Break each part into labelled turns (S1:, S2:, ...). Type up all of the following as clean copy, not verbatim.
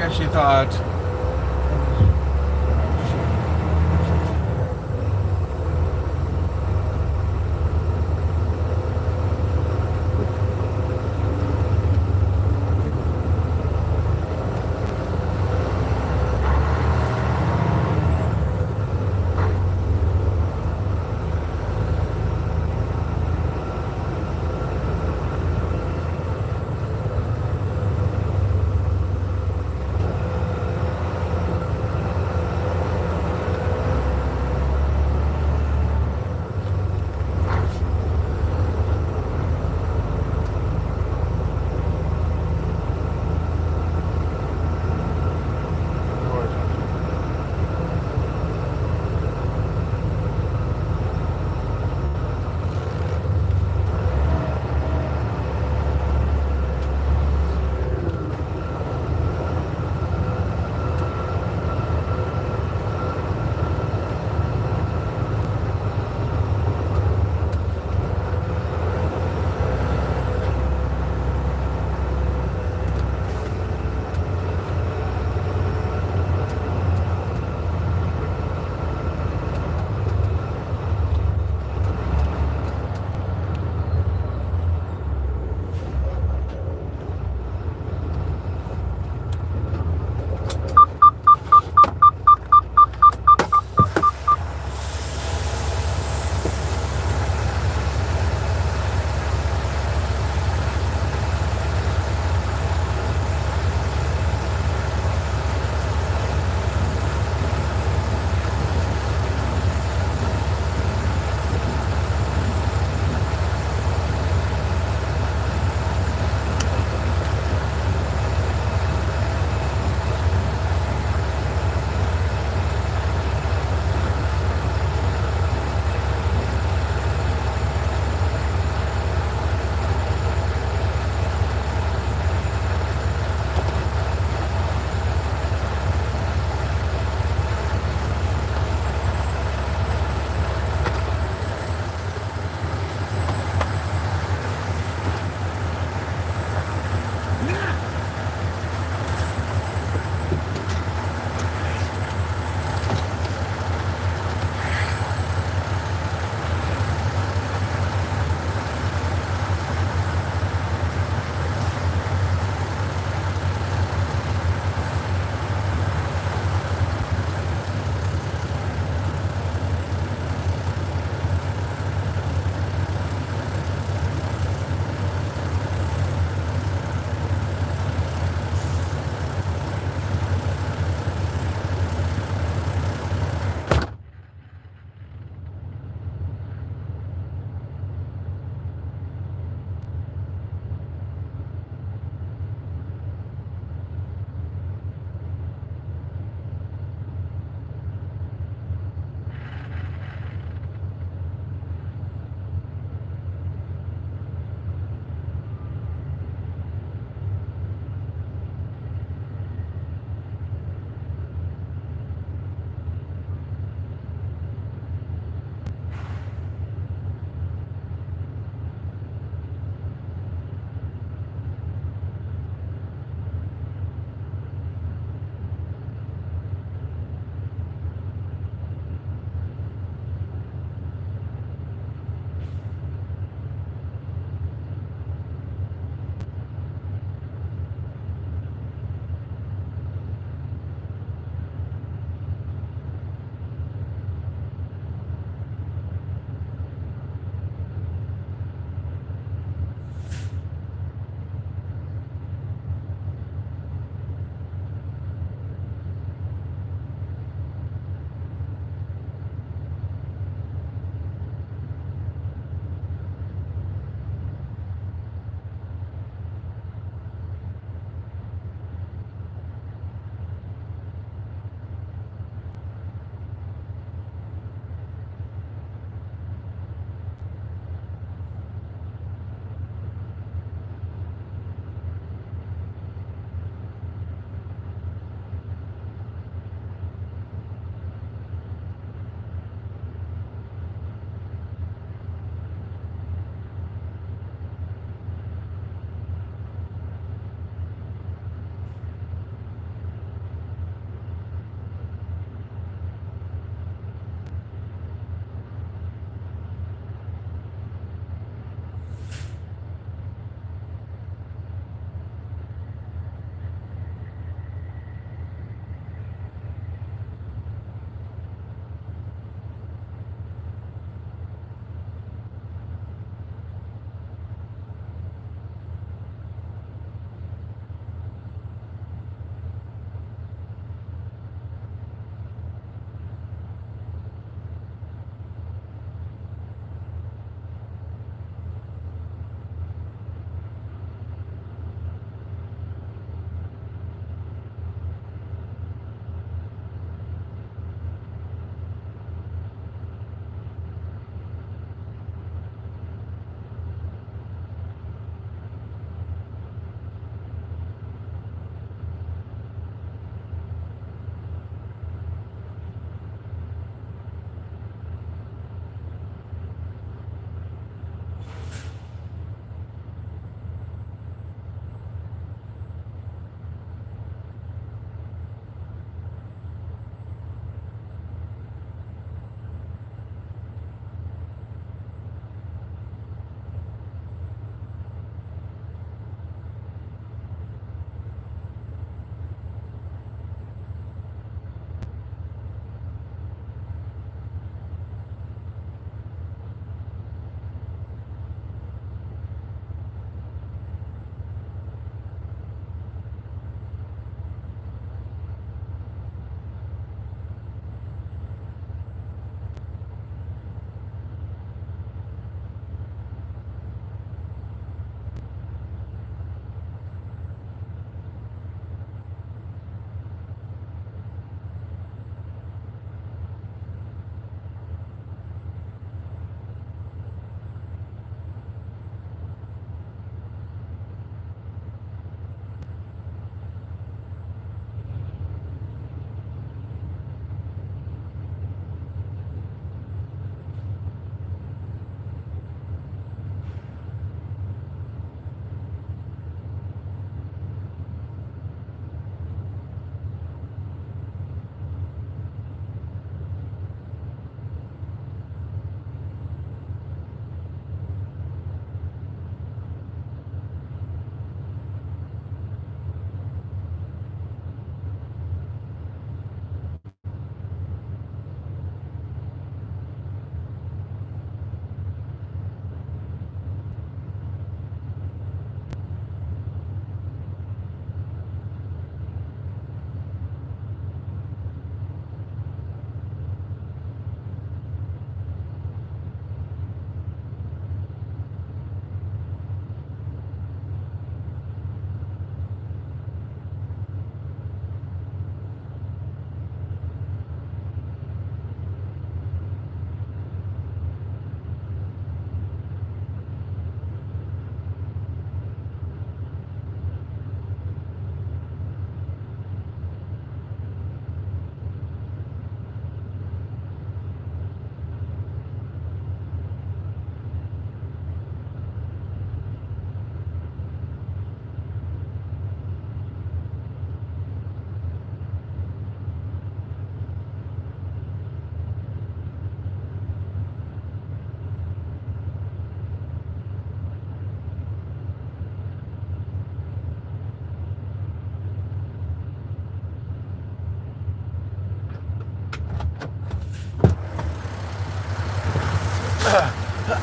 S1: actually thought.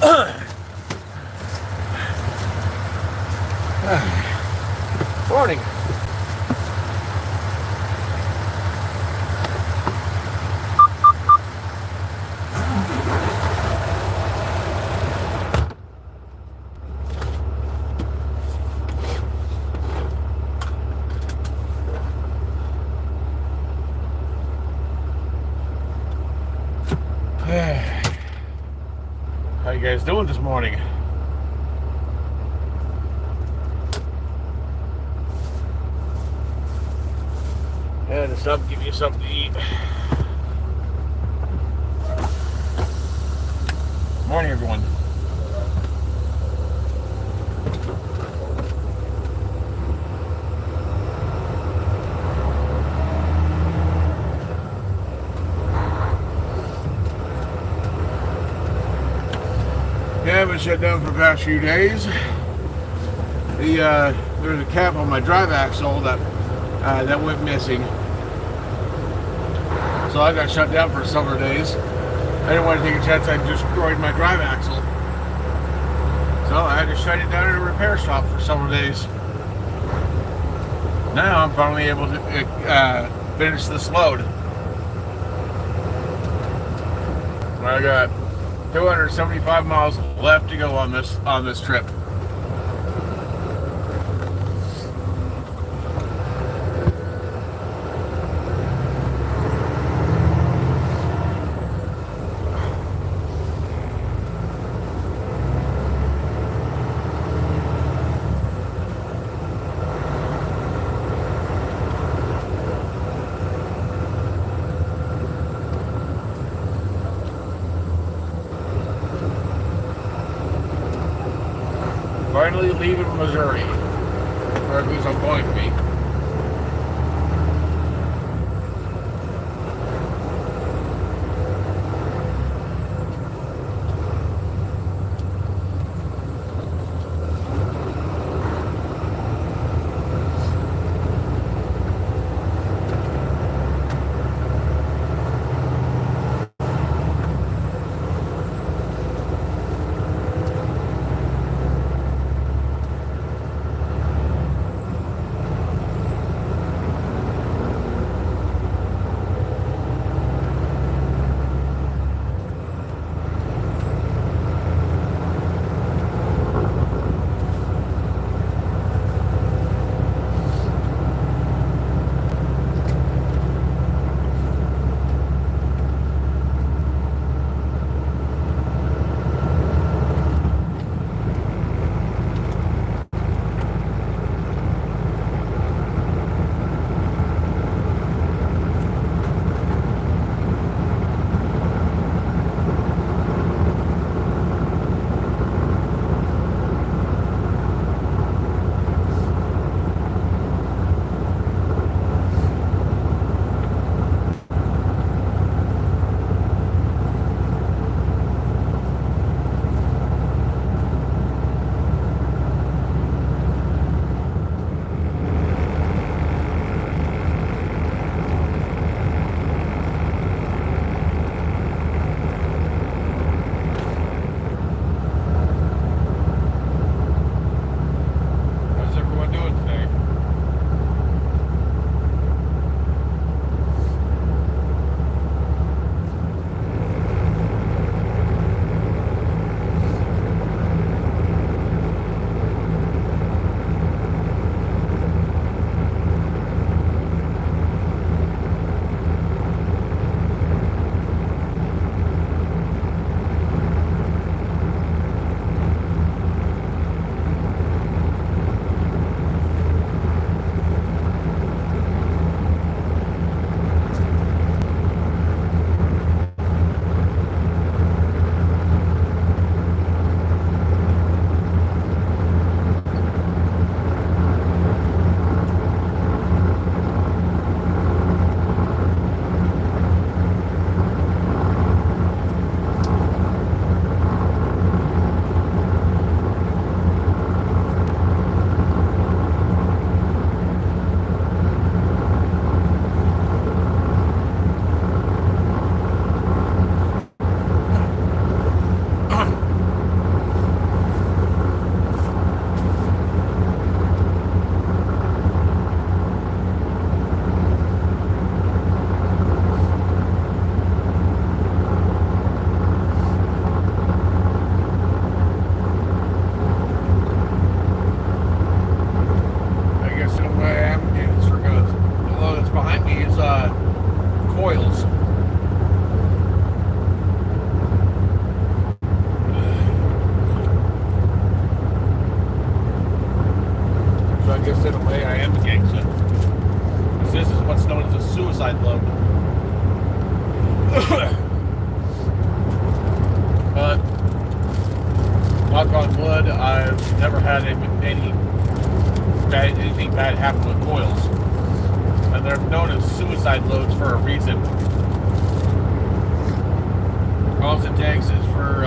S1: Morning. How you guys doing this morning? And it's up, give you something to eat. Morning, everyone. Yeah, I've been shut down for the past few days. There's a cap on my drive axle that went missing. So I got shut down for several days. I didn't want to take a chance I destroyed my drive axle. So I had to shut it down at a repair shop for several days. Now I'm finally able to finish this load. I got 275 miles left to go on this trip. Finally leaving Missouri, or at least I'm going to be. guess in a way I am a gangster. Because this is what's known as a suicide load. But, knock on wood, I've never had anything bad happen with coils. And they're known as suicide loads for a reason. All it takes is for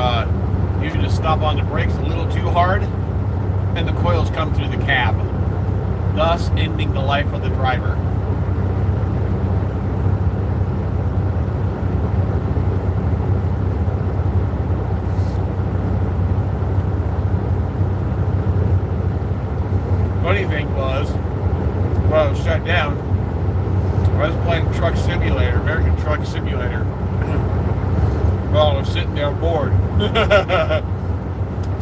S1: you to stop on the brakes a little too hard, and the coils come through the cab, thus ending the life of the driver. Funny thing was, when I was shut down, I was playing Truck Simulator, American Truck Simulator. Well, I was sitting down bored.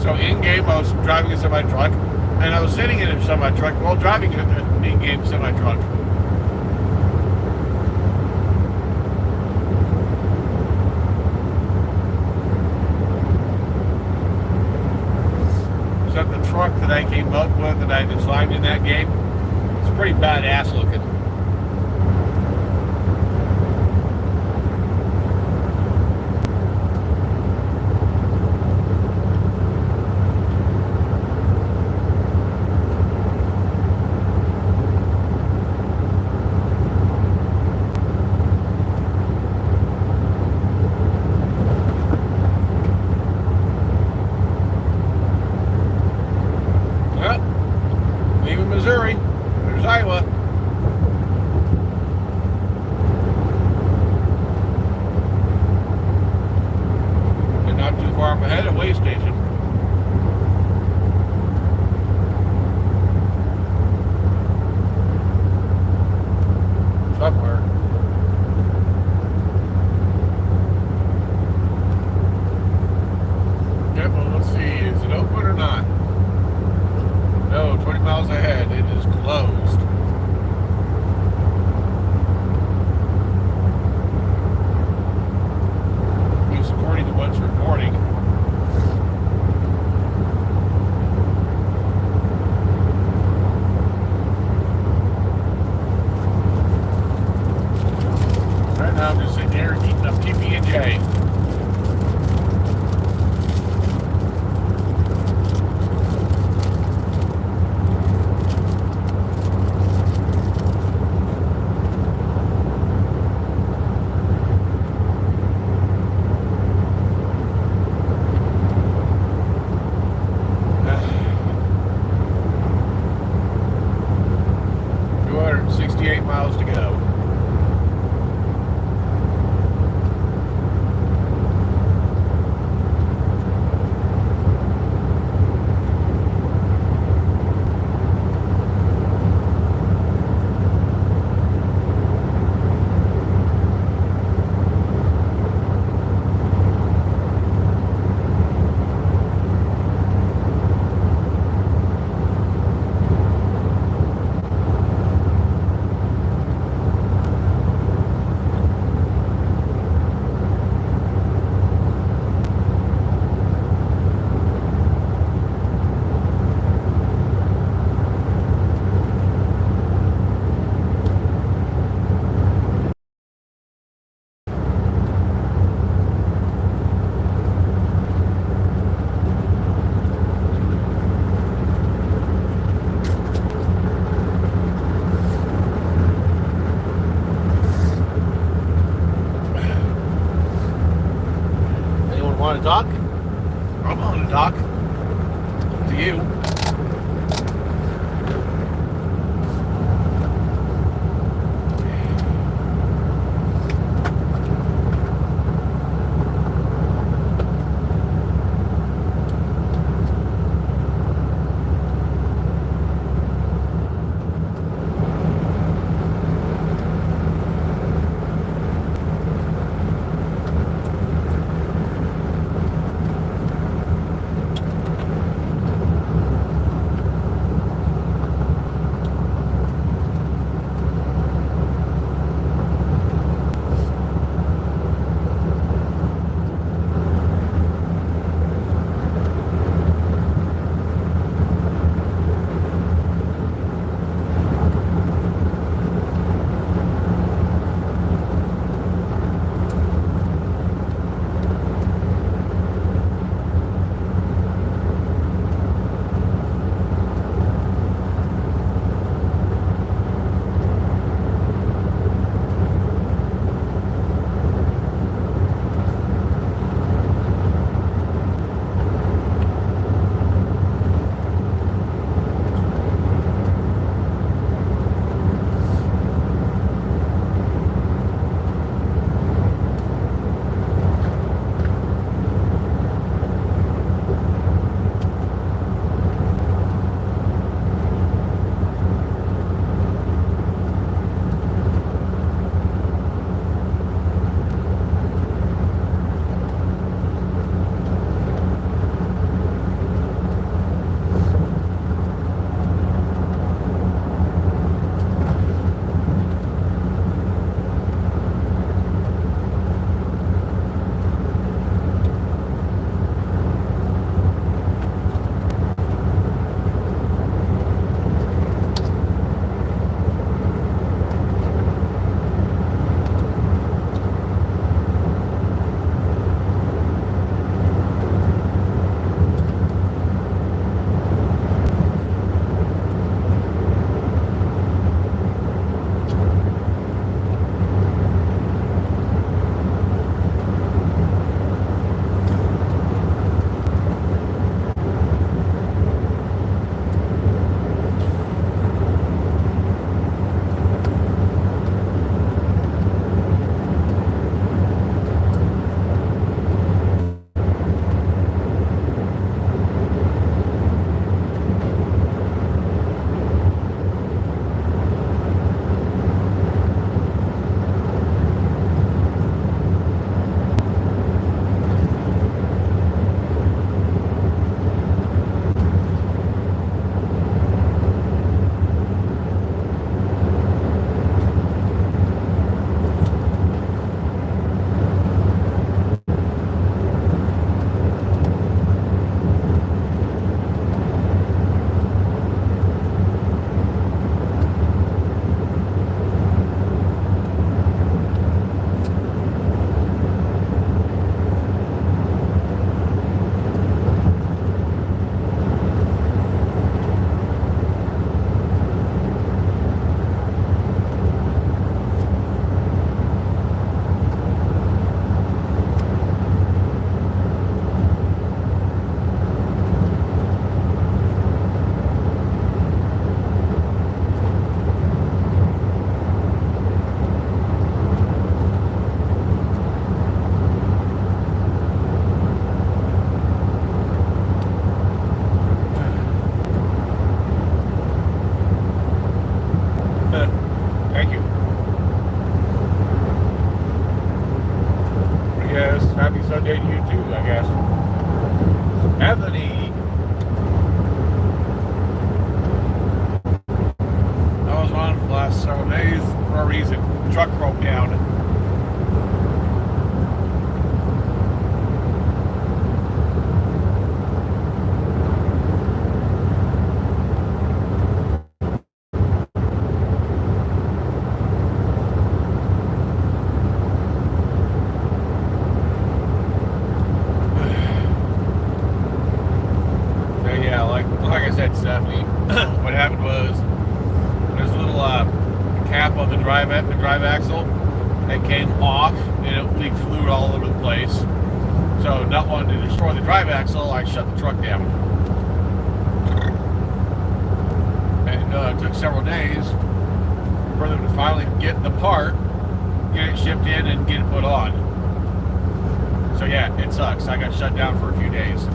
S1: So in-game, I was driving a semi-truck, and I was sitting in a semi-truck while driving an in-game semi-truck. Except the truck that I came up with that I designed in that game, it's pretty badass looking. Missouri. There's Iowa. And not too far up ahead, a way station. Somewhere. Yep, well, let's see. Is it open or not? No, 20 miles ahead. It is closed. At least according to what's reporting. Right now I'm just sitting here eating up TP&J. Miles to go. Want to dock? I'm on the dock. Up to you. like I said, Stephanie, what happened was there's a little cap on the drive axle that came off, and it leaked fluid all over the place. So, not wanting to destroy the drive axle, I shut the truck down. And it took several days for them to finally get the part, get it shipped in, and get it put on. So yeah, it sucks. I got shut down for a few days.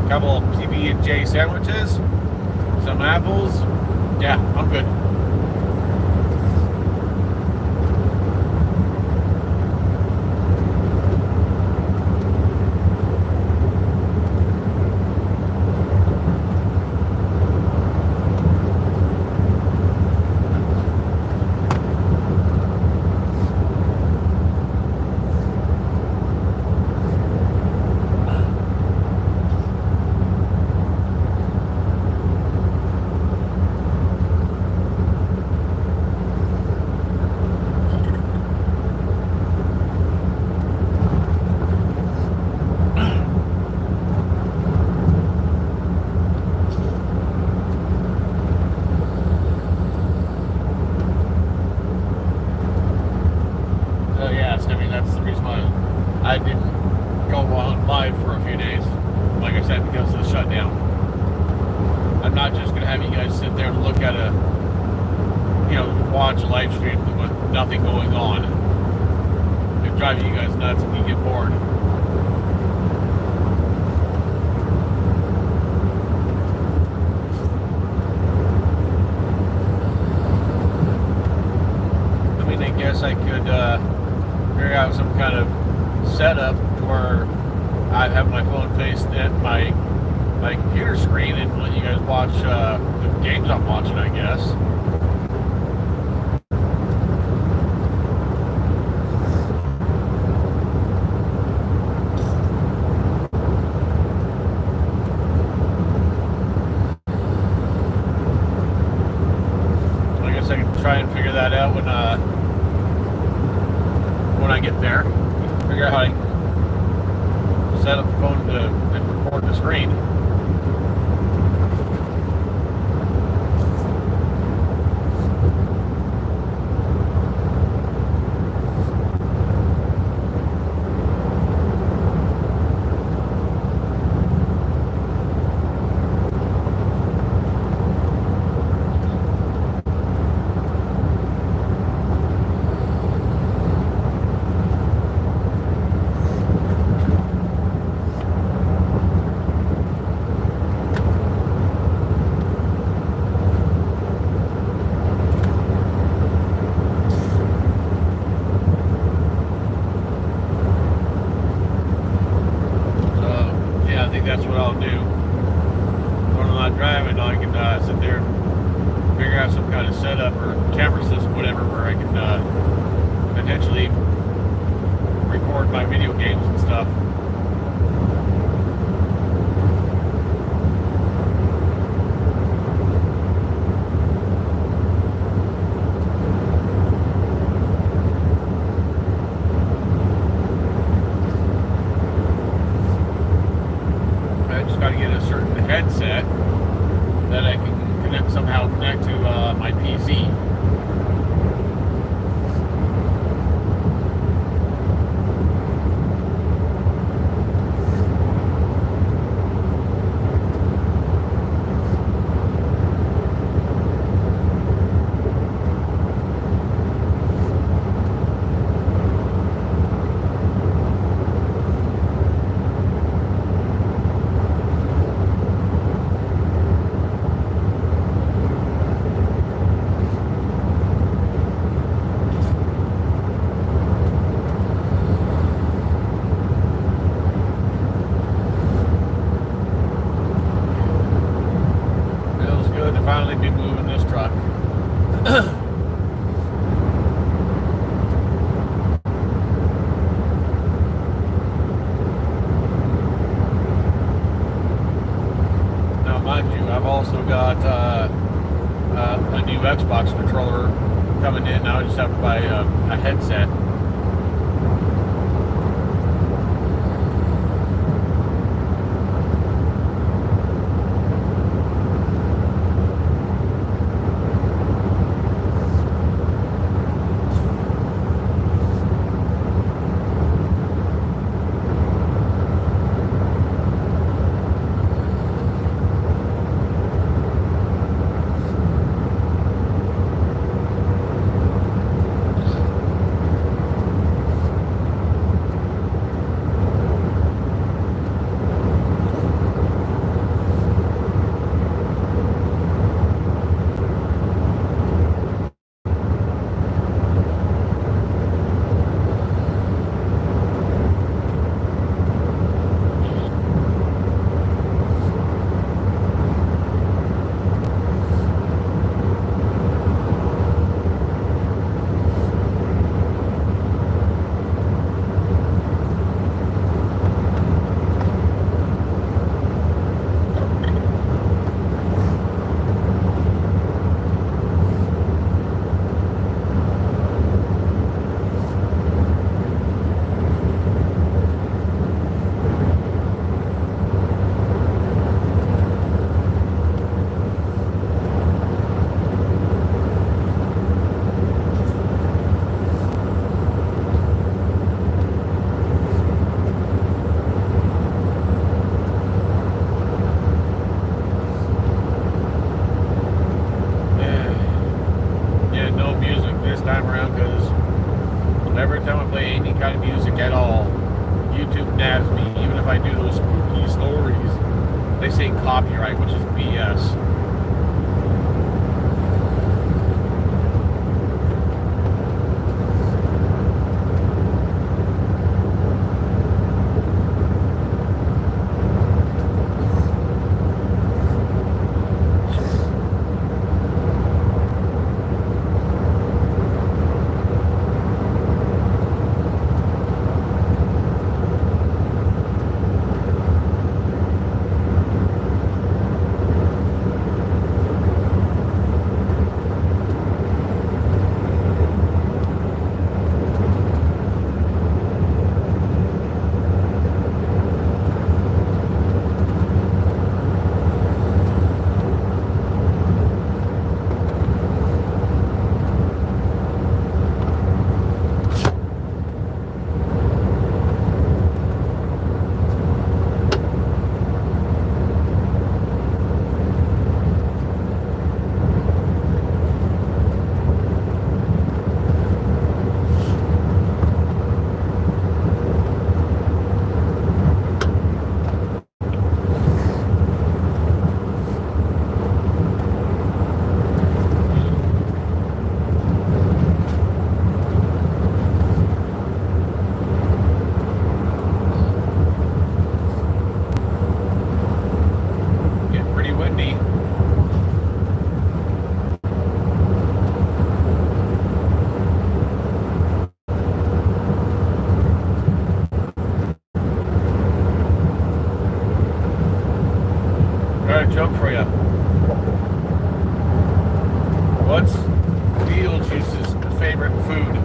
S1: Couple of PB&J sandwiches, some apples. Yeah, I'm good. I didn't go on live for a few days, like I said, because of the shutdown. I'm not just going to have you guys sit there and look at watch a live stream with nothing going on. It drives you guys nuts and you get bored. I mean, I guess I could figure out some kind of setup where I have my phone faced at my computer screen and let you guys watch the games I'm watching, I guess. I guess I can try and figure that out when I get there. Figure out how I set up the phone to record the screen. That's what I'll do. When I'm not driving, I can sit there and figure out some kind of setup or camera system, whatever, where I can potentially record my video games and stuff. Got to get a certain headset that I can somehow connect to my PC. I've also got a new Xbox controller coming in. Now I just have to buy a headset. Every time I play any kind of music at all, YouTube nabs me, even if I do those spooky stories. They say copyright, which is BS. Joke for you. What's Beetlejuice's favorite food?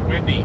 S1: Wendy.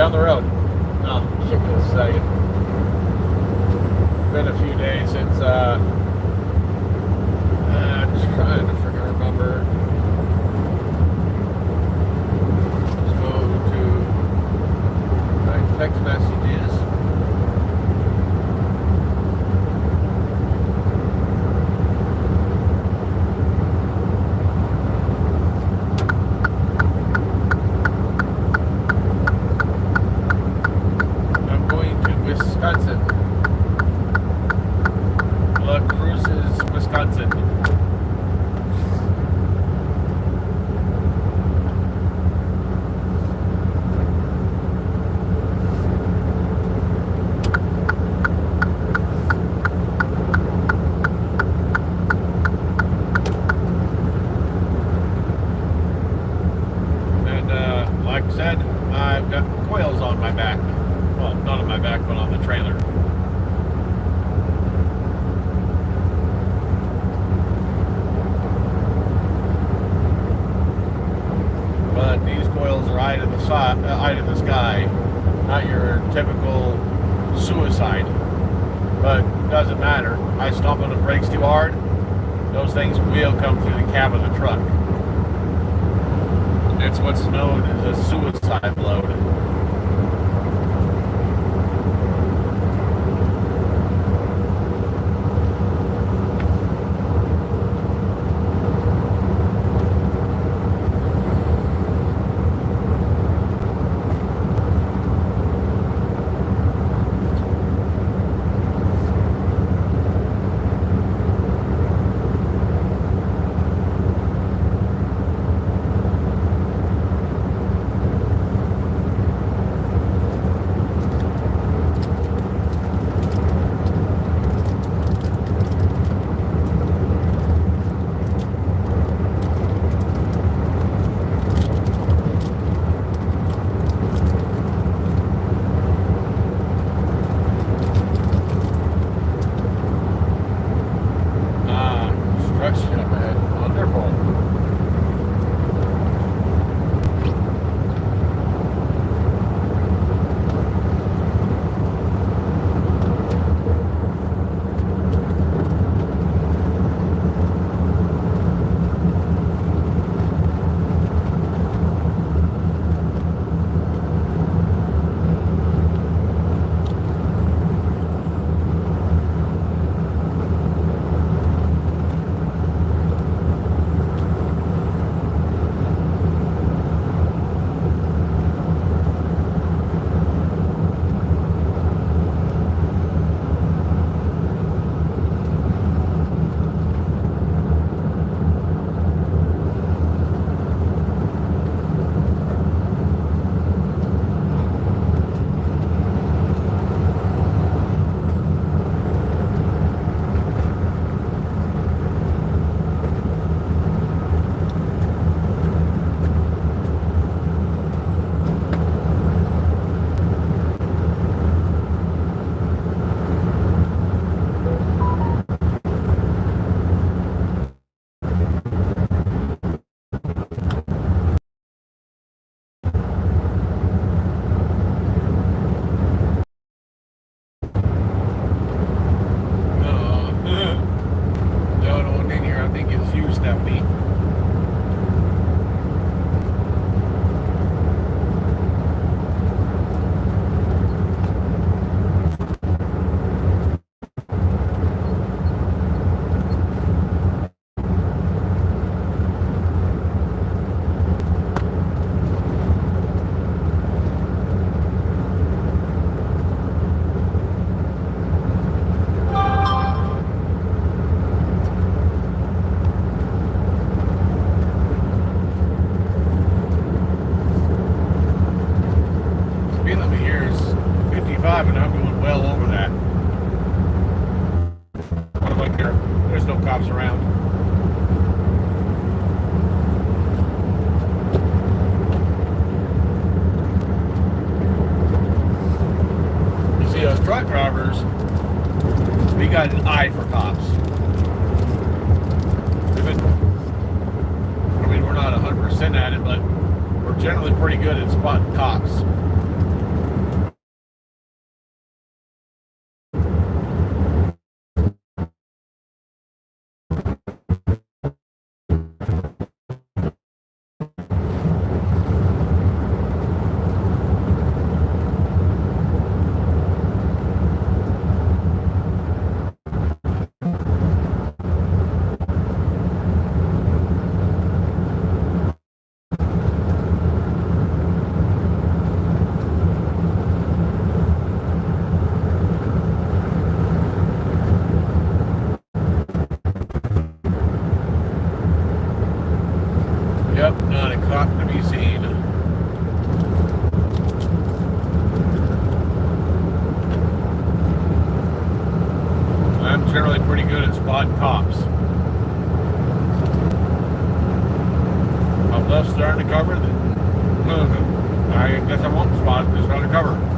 S1: down the road. Oh, give me a second. Been a few days since I'm trying to freaking remember. Let's go to my text messages. I'm going to Wisconsin. La Cruces, Wisconsin. And like I said, I've got coils on my back. Well, not on my back, but on the trailer. But these coils are eye to the sky, not your typical suicide. But it doesn't matter. I stomp on the brakes too hard, those things will come through the cab of the truck. It's what's known as a suicide load. Construction up ahead. Wonderful. cops around. You see, us truck drivers, we got an eye for cops. We're not 100% at it, but we're generally pretty good at spotting cops. spot cops. Unless they're undercover, then I guess I won't spot it because they're undercover.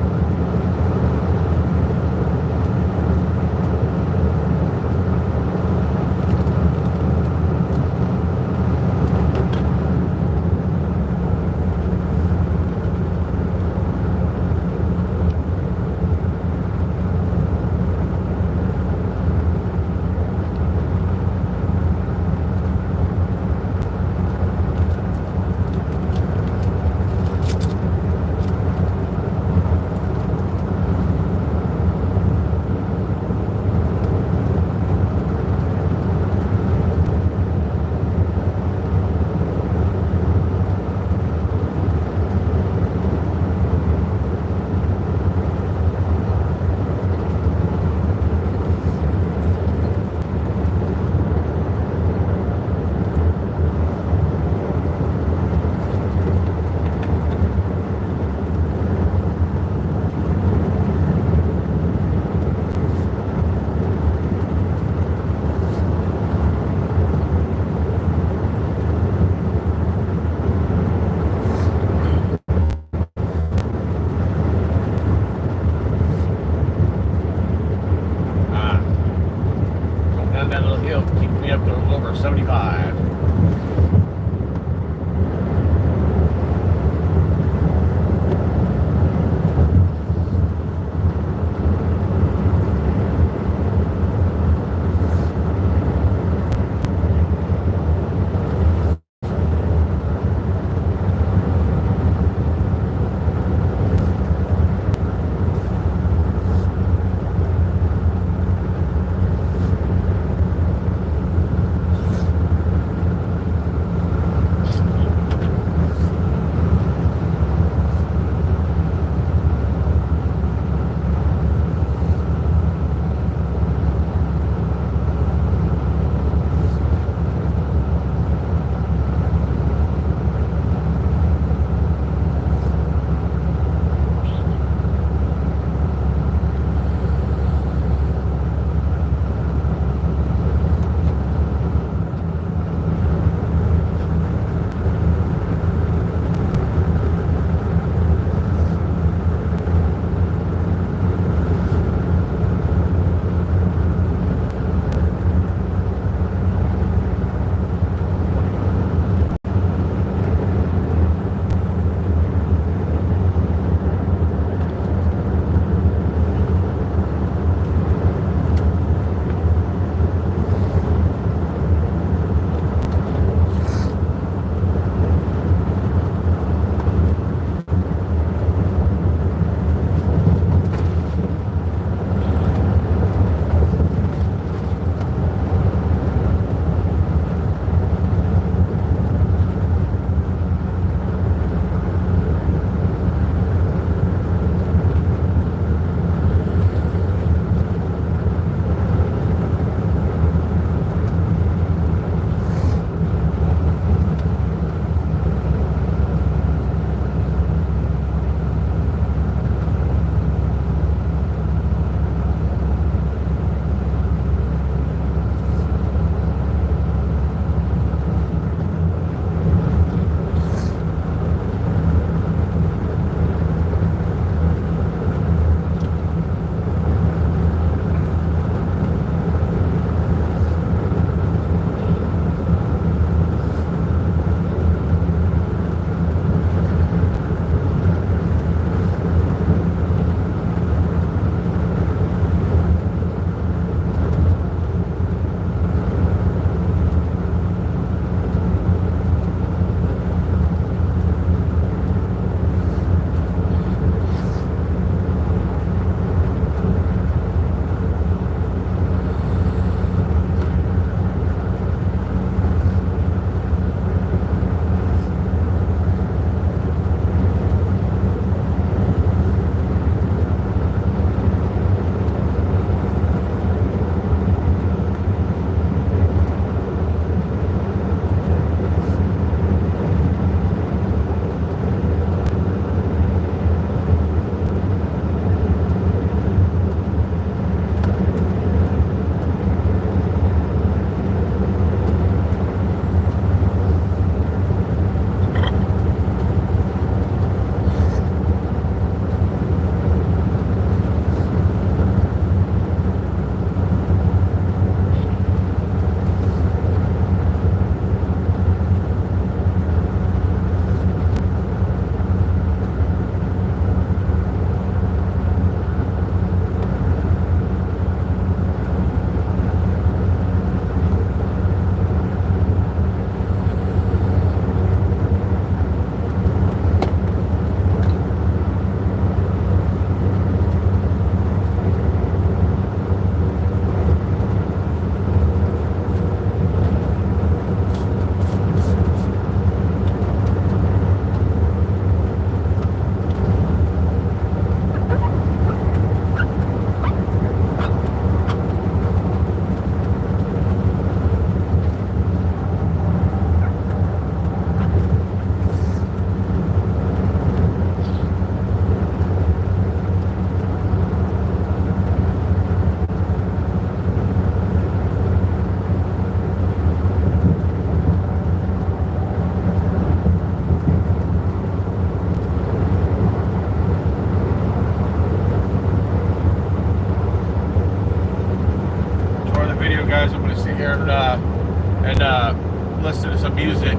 S1: and listen to some music.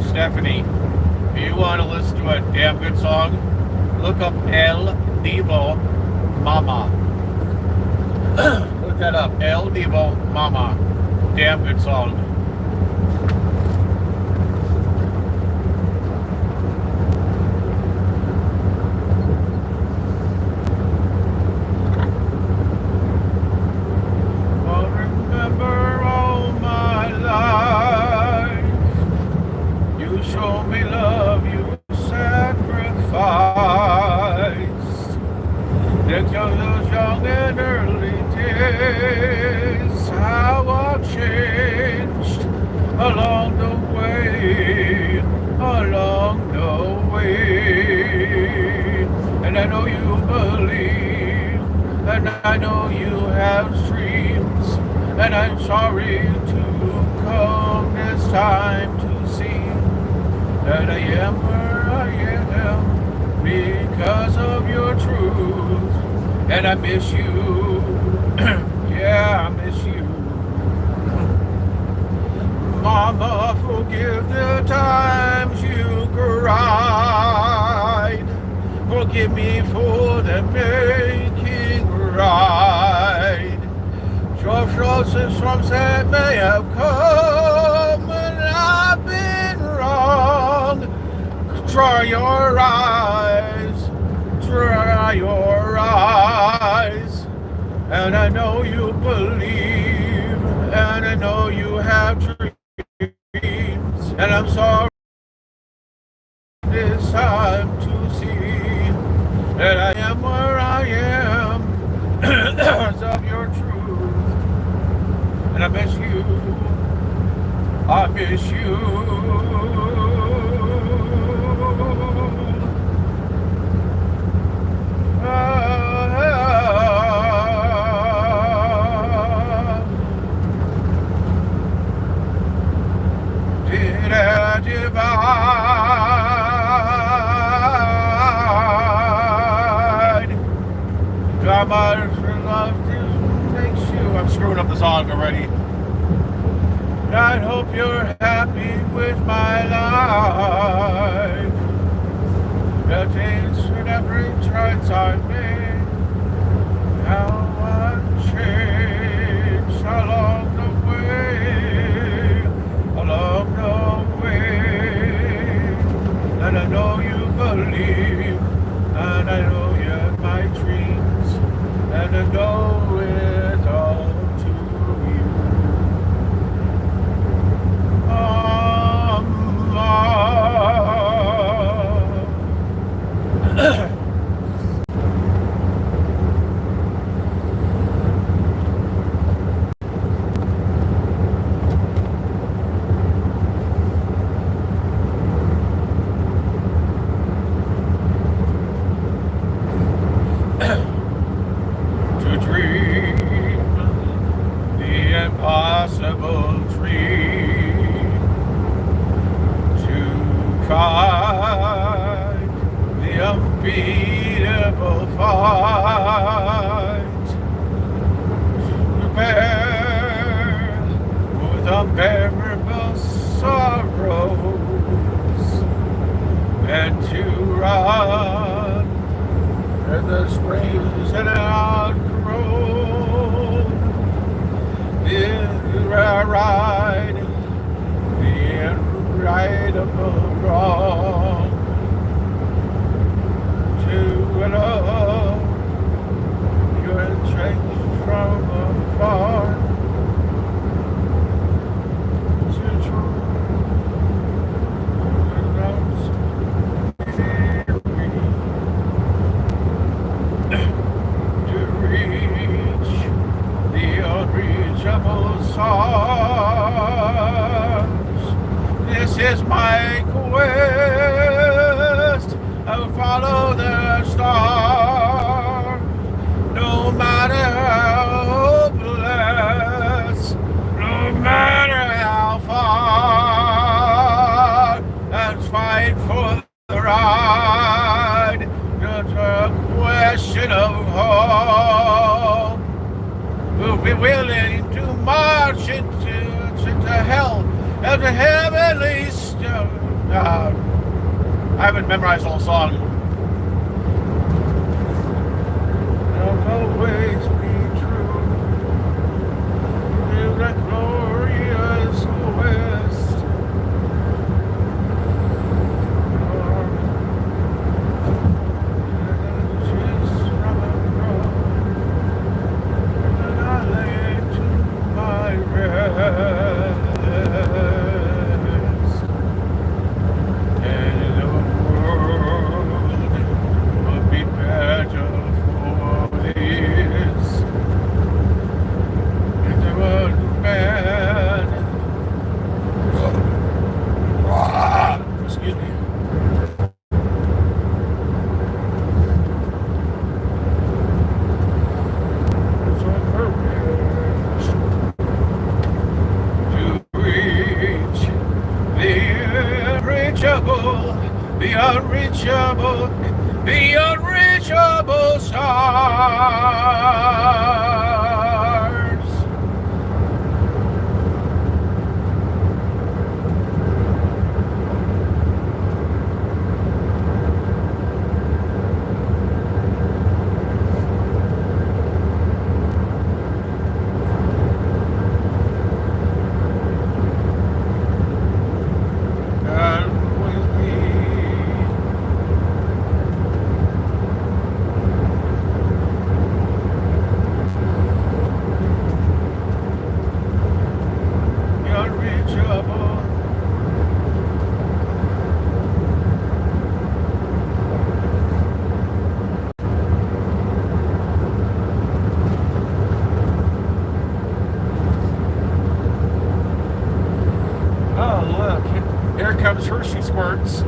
S1: Stephanie, if you want to listen to a damn good song, look up El Divo Mama. Look that up. El Divo Mama. Damn good song. Sorry to come this time to see that I am where I am because of your truth, and I miss you. Yeah, I miss you. Mama, forgive the times you cried. ride. Forgive me for the making right. Your frozen storms that may have come, and I've been wrong. Dry your eyes, and I know you believe, and I know you have dreams, and I'm sorry this time to see that I am where I am because of your truth, and I miss you, I miss you. Did I divide? God, my love makes you. I'm screwing up the song already. I hope you're happy with my life. The days and every choice I made, how I changed along the way, and I know you believe, and I know you have my dreams, and I know it all to you. To dream the impossible dream, to fight the unbeatable fight, to bear with unbearable sorrows, and to run and the springs and outgrown, the ride, the irritable wrong, to love you're entrenched from afar, to true unreachable stars. This is my quest. I'll follow the star, no matter how hopeless, no matter how far. Let's fight for the ride. It's a question of hope. We'll be willing to march into hell as a heavenly stone. I haven't memorized the whole song. I'll always be true to the glorious West. The unreachable stars. Here comes Hershey Squirts.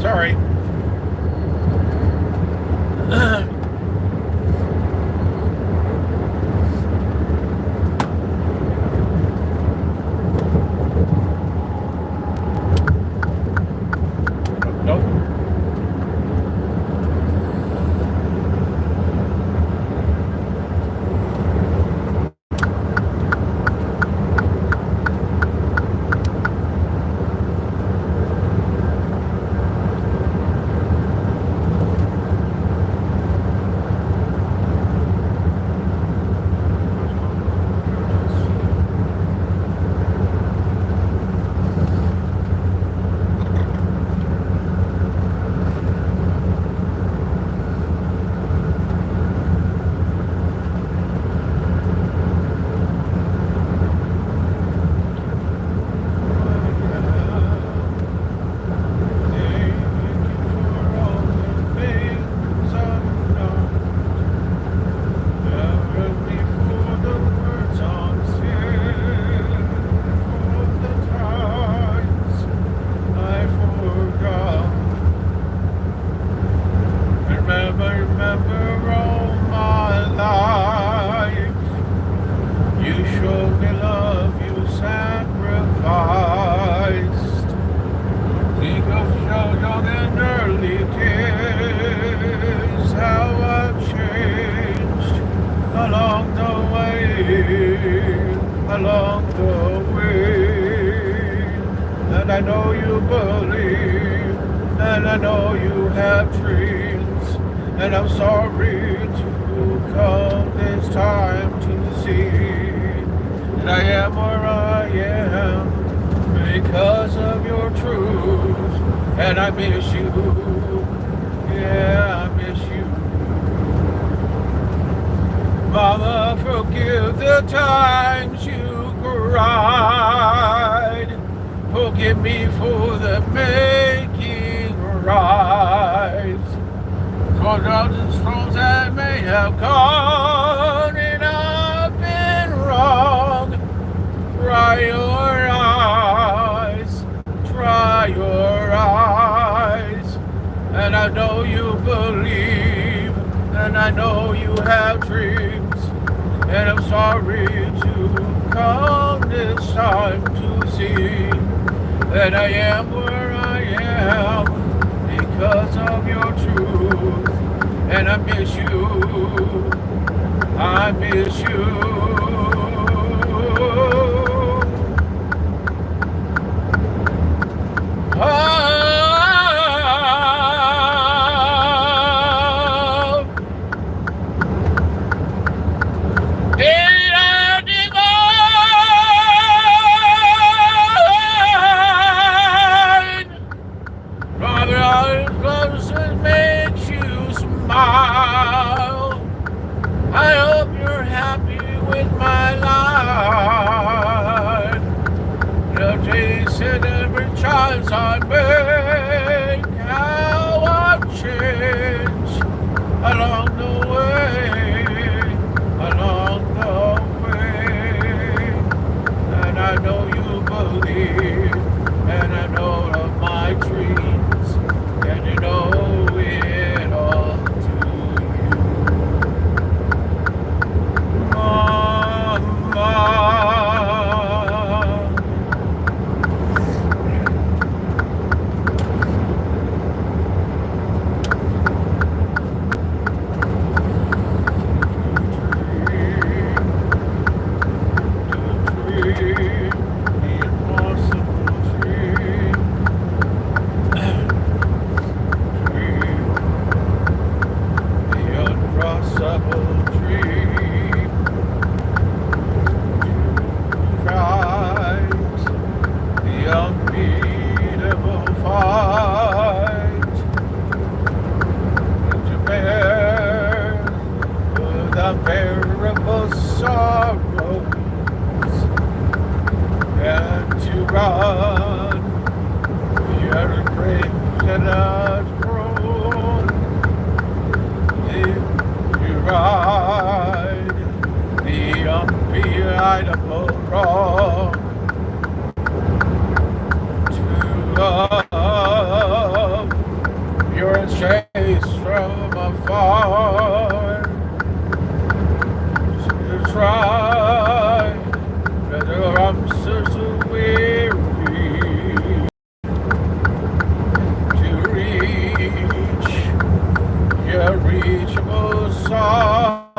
S1: Sorry. Remember all my life. You showed me love, you sacrificed. Think of young and early days, how I've changed along the way. And I know you believe, and I know you have dreams. And I'm sorry to come this time to see that I am where I am because of your truth. And I miss you. Yeah, I miss you. Mama, forgive the times you cried. Forgive me for the making right. For the storms I may have gone and I've been wrong. Dry your eyes, dry your eyes. And I know you believe, and I know you have dreams. And I'm sorry to come this time to see that I am where I am because of your truth. And I miss you, I miss you. I hope you're happy with my life. You'll taste it every chance I make. How I've changed along the way, along the way. And I know you believe, and I know of my dreams, and you know it all. Unbearable sorrows and to run the other grave that has grown. If you ride the unbeatable wrong to love, you're chased from afar. Try, but I'm so weary to reach your reachable stars.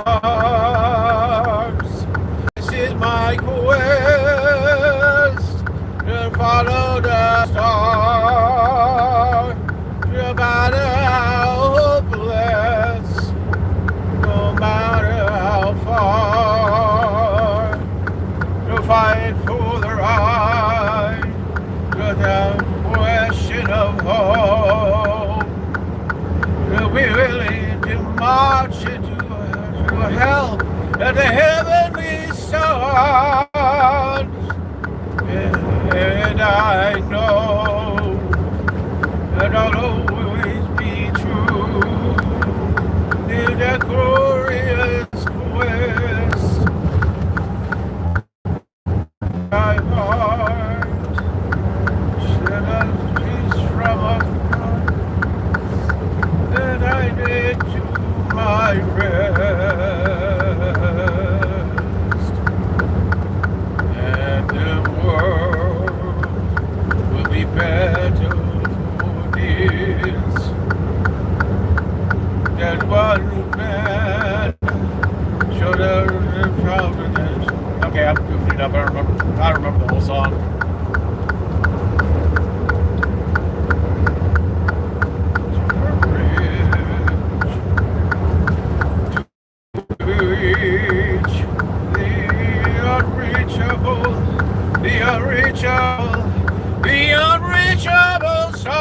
S1: This is my quest to follow the star, no matter how hopeless, no matter how far. Fight for the right without question of hope. We're willing to march into hell at the heavenly stars. And I know that I'll always be true in that glorious quest. My heart shed a peace from a heart that I did to my rest, and the world will be better for this than one man should have providence. Okay, I'm goofing it up. I remember the whole song. To reach the unreachable, the unreachable stars.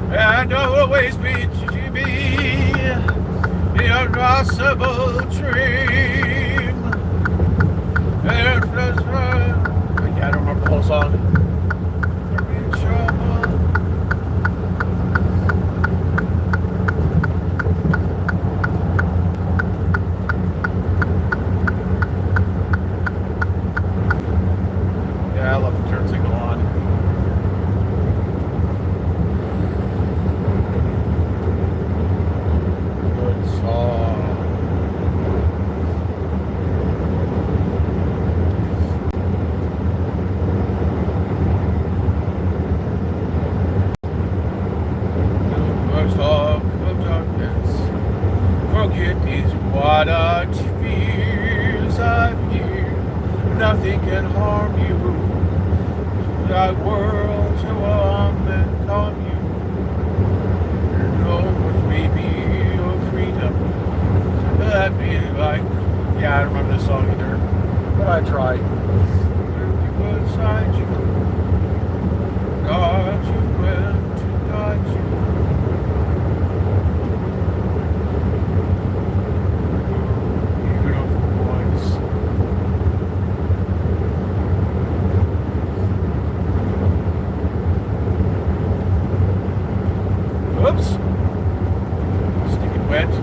S1: And always be to be the impossible dream. I don't remember the whole song. Yeah, I love the turn signal on. Good song. First of darkness, forget these water fears of you. Nothing can harm you. Thy world to warm and calm you. Know what may be your freedom. That be like, yeah, I don't remember this song either, but I tried. People inside you, guard you and to guide you. Beautiful voice. Whoops. Sticking wet.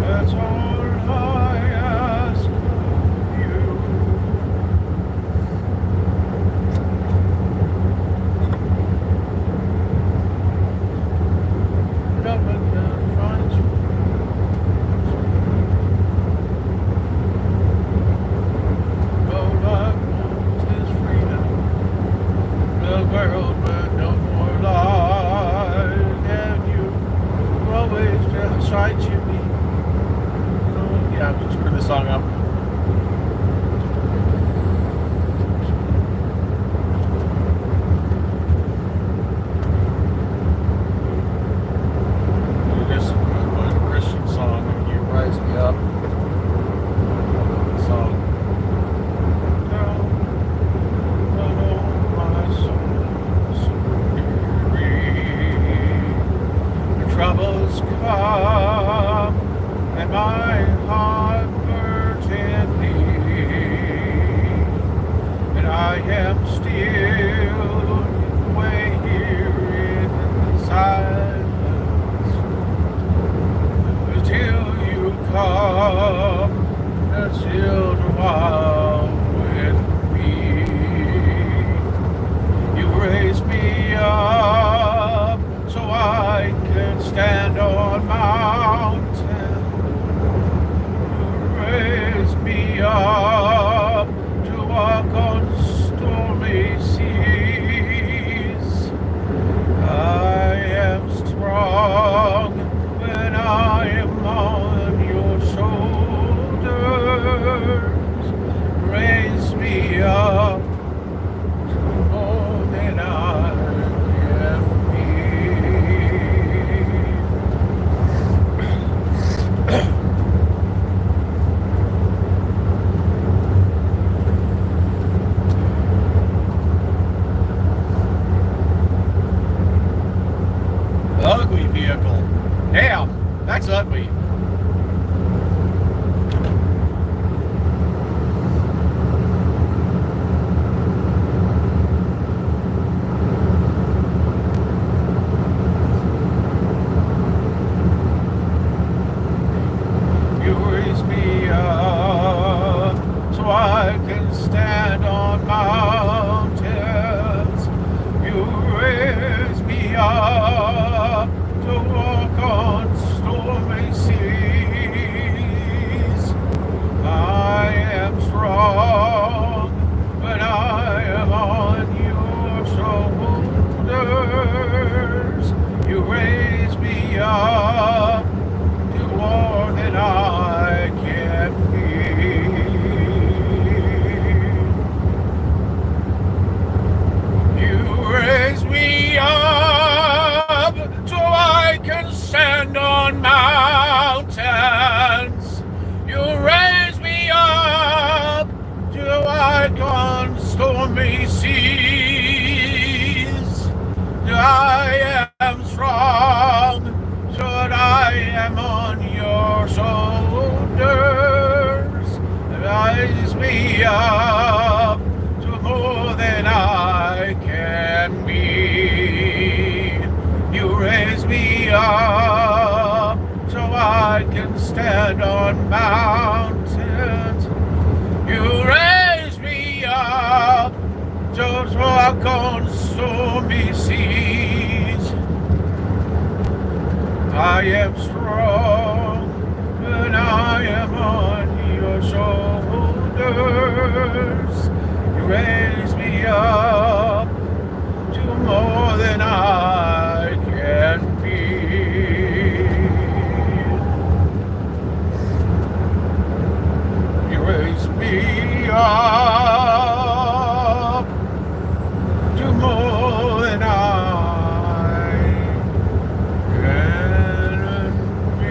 S1: That's all I ask of you. No one can find you. All I want is freedom. The world but no more life than you. Always beside you. Yeah, just screw this song up. This is a Christian song. You rise me up. Song. Down, alone, my soul, so weary. The troubles come, and my heart burdened me, and I am still way here in silence till you come and still a while with me. You raise me up so I can stand on mountains. Raise me up to walk on stormy seas. I am strong when I am on your shoulders. Raise me up to more than I can be. Ugly vehicle. Damn, that's ugly. You raise me up so I can stand on mountains. You raise me up to walk on raise me up so I can stand on mountains. You raise me up just walk on stormy seas. I am strong when I am on your shoulders. You raise me up to more than I can be. You raise me up to more than I can be.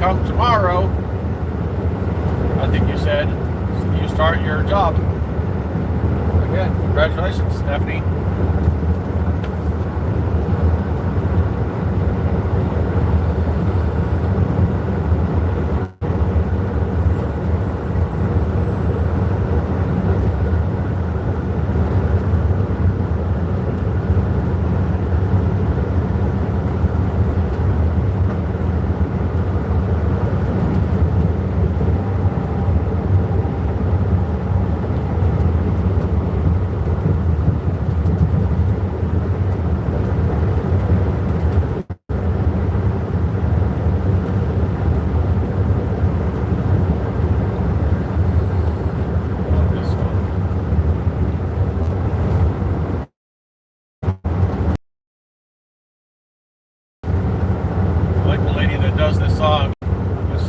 S1: come tomorrow, I think you said, you start your job. Again, congratulations, Stephanie.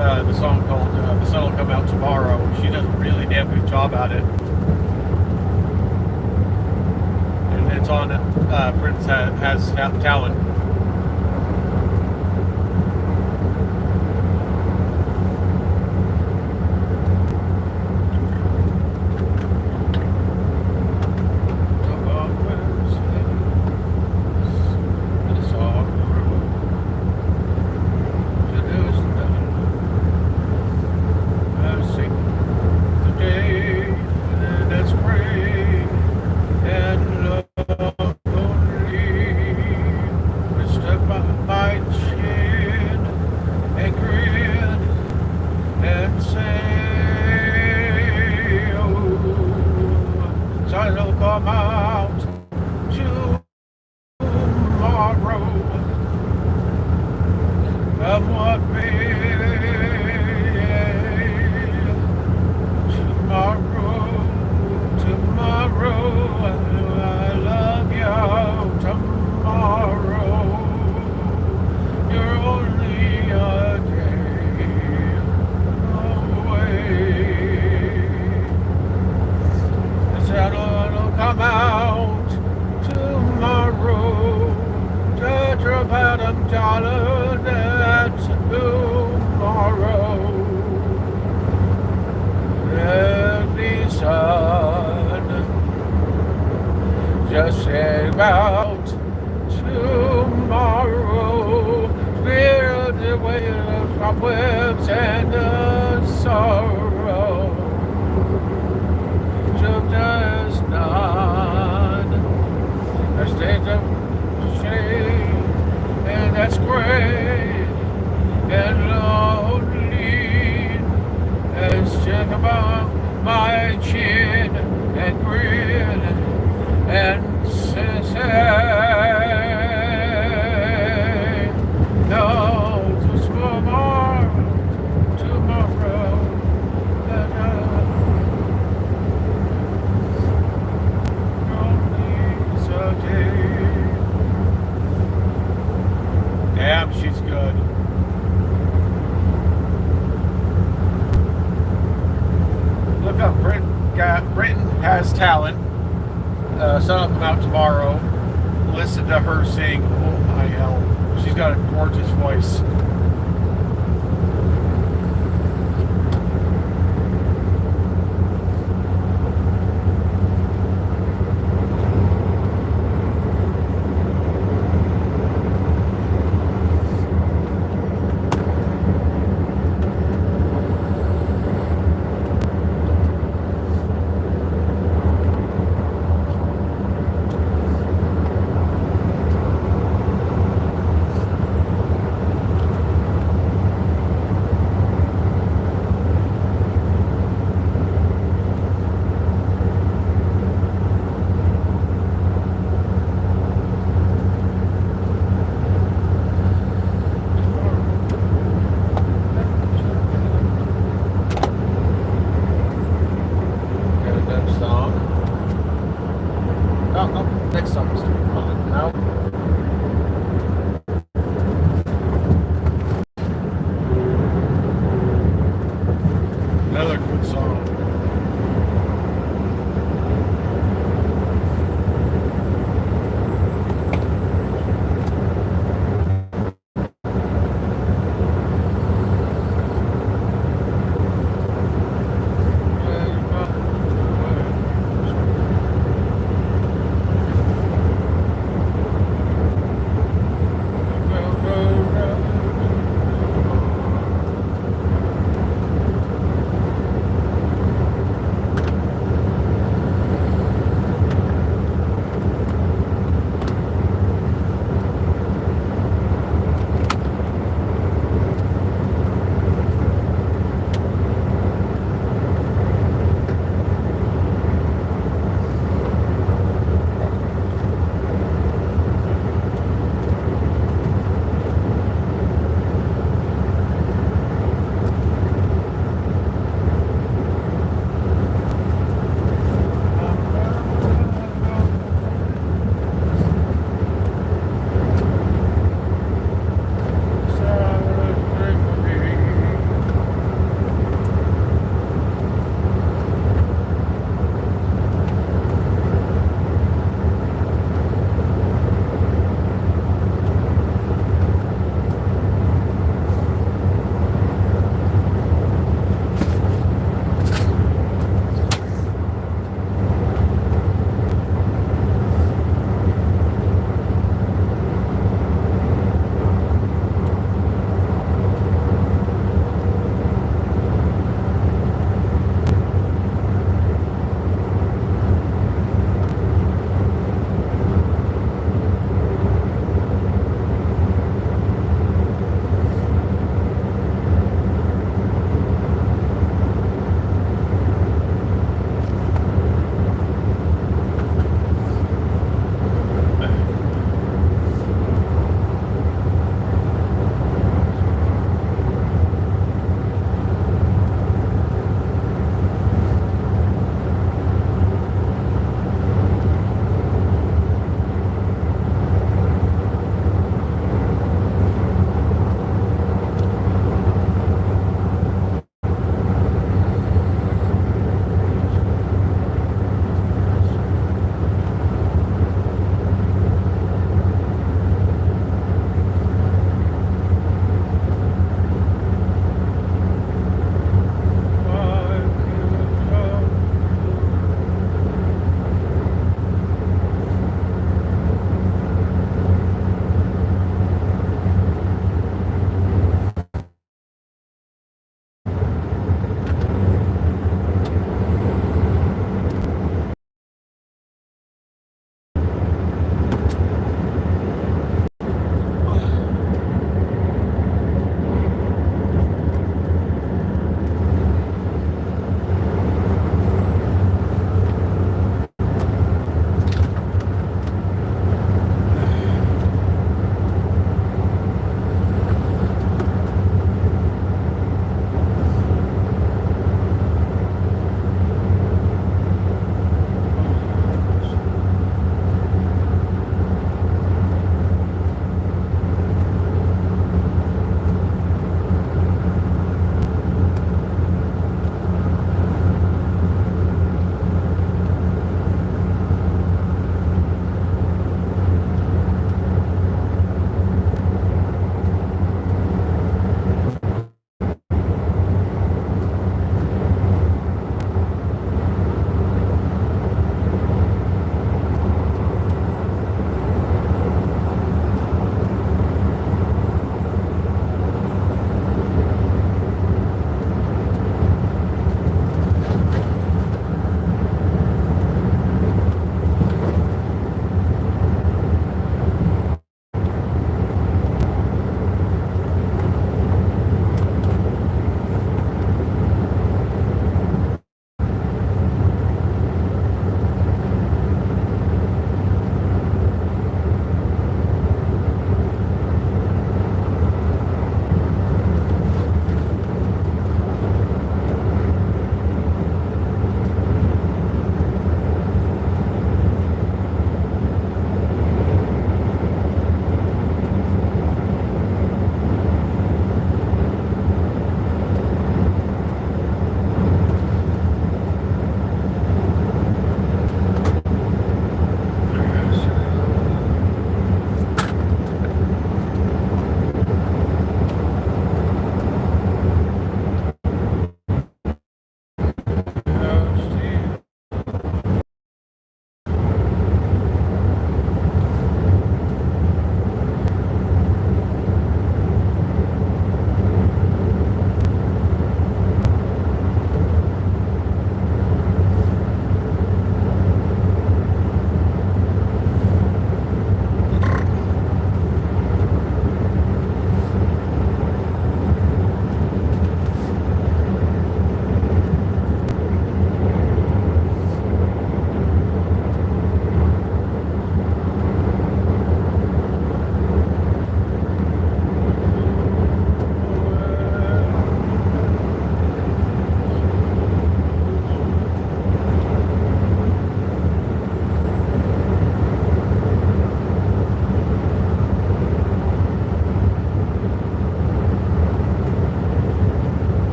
S1: The song called The Sun Will Come Out Tomorrow. She does a really damn good job at it. And it's on Prince Has Talent. Just say about tomorrow, clear the way of cobwebs and the sorrow. Took us none, a state of shame, and that's great and lonely. Let's check about my chin and grin and say no to tomorrow, only a day. Damn, she's good. Look up Britain Has Talent. Sun will come out tomorrow. Listen to her sing. Oh my hell. She's got a gorgeous voice.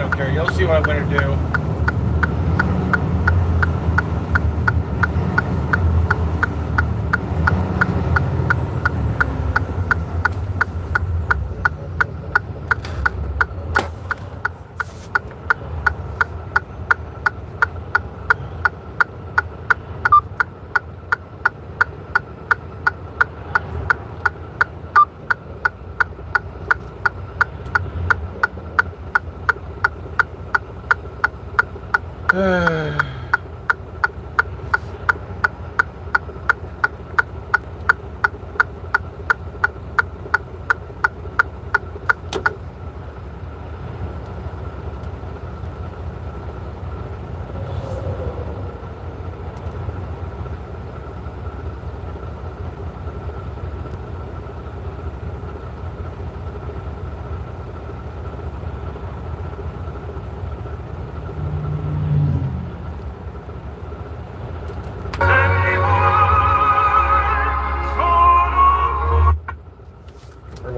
S1: don't care. You'll see what I'm going to do.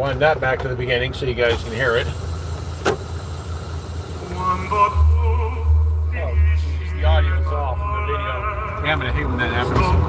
S1: Rewind that back to the beginning so you guys can hear it. Oh, geez, the audio's off in the video. Damn it, I hate when that happens.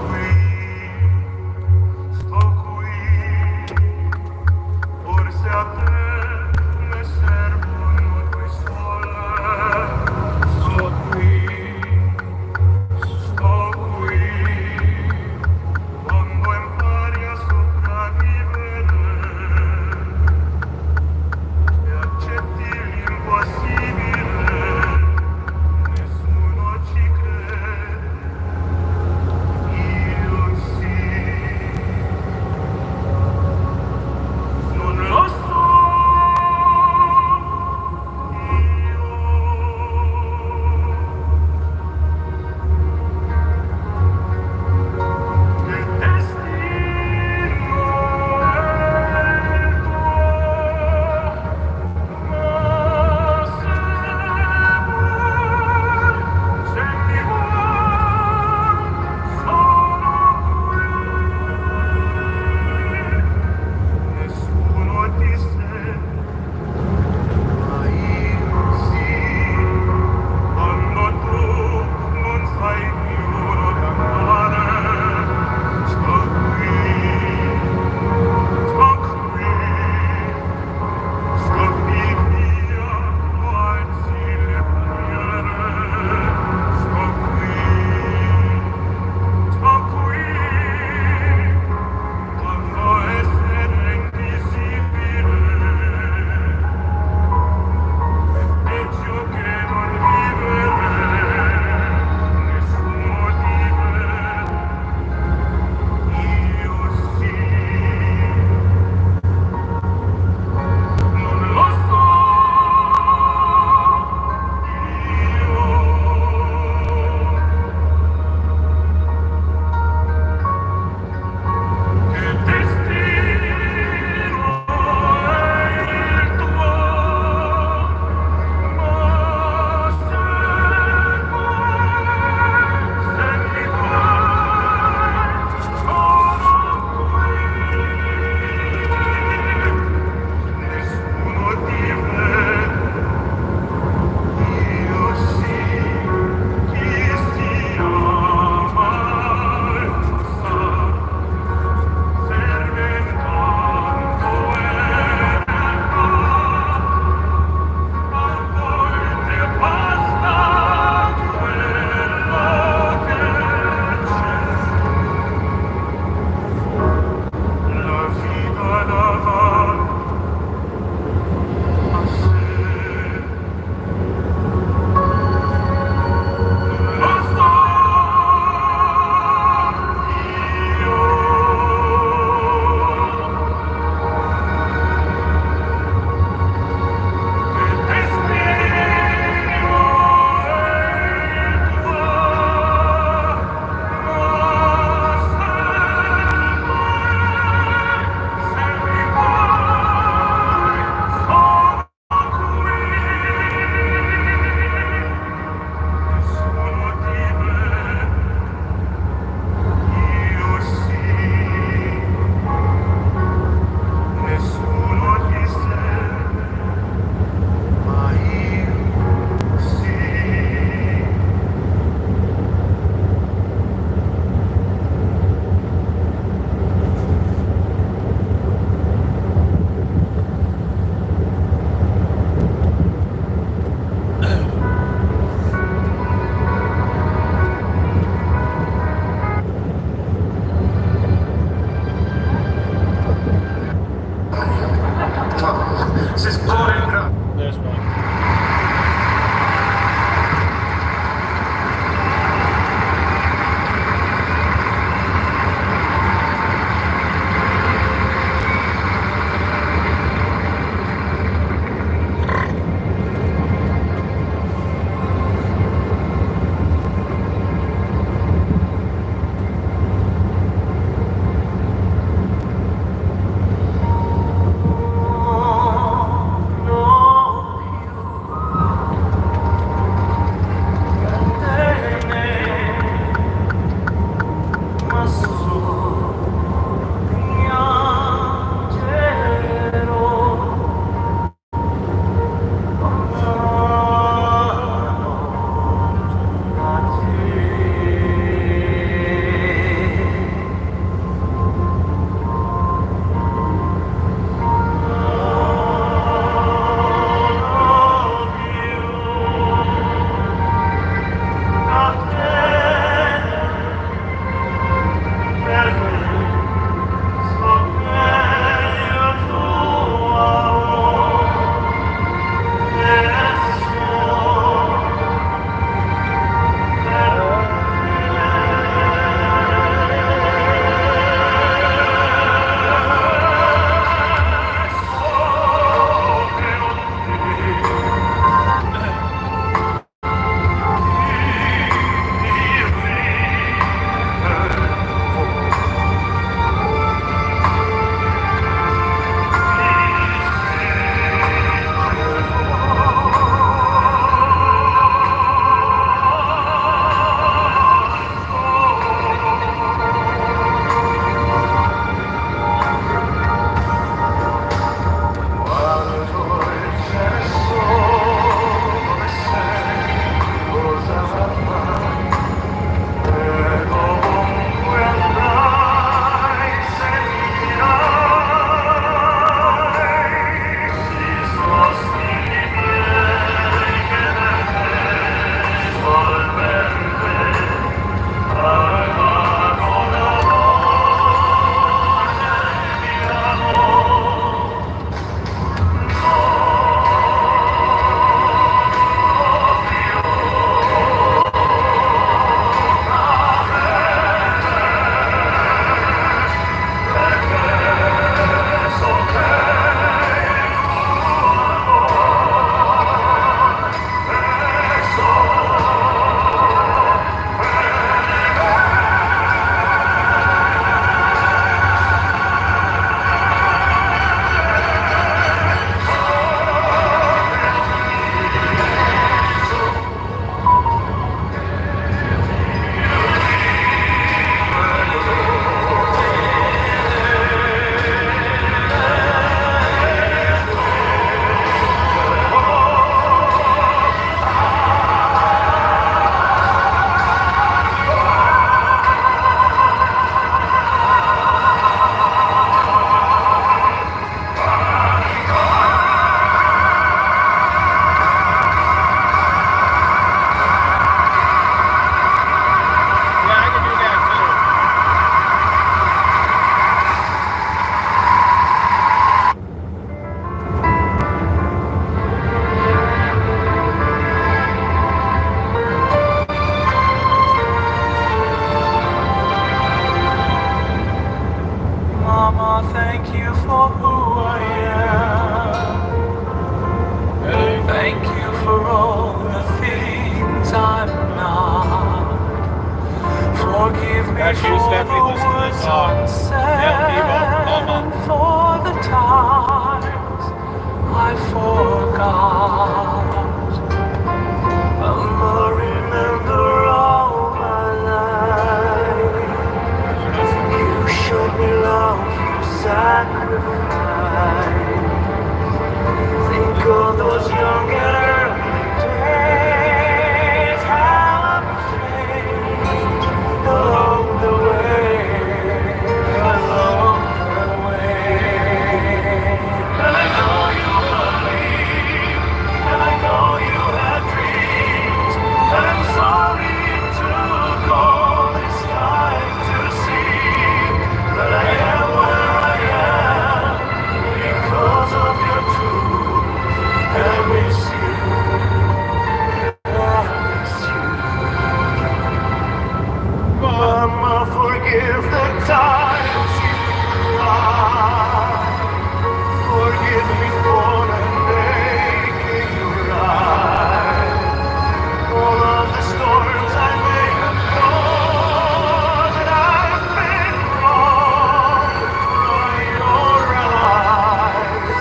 S1: Actually, Stephanie, listen to this song. El Vivo, Mama.
S2: For the times I forgot, I'ma remember all my life. You showed me love, you sacrificed. Think of those young and early days, how I've changed along the way, along the way. And I know you believe, and I know you had dreams, and I'm sorry it took all this time to see that I am where I am because of your truth. And I miss you, I miss you. Mama, forgive the times you cried. Forgive me for not making you right. All of the storms I may have caused, and I've been wrong. Dry your eyes,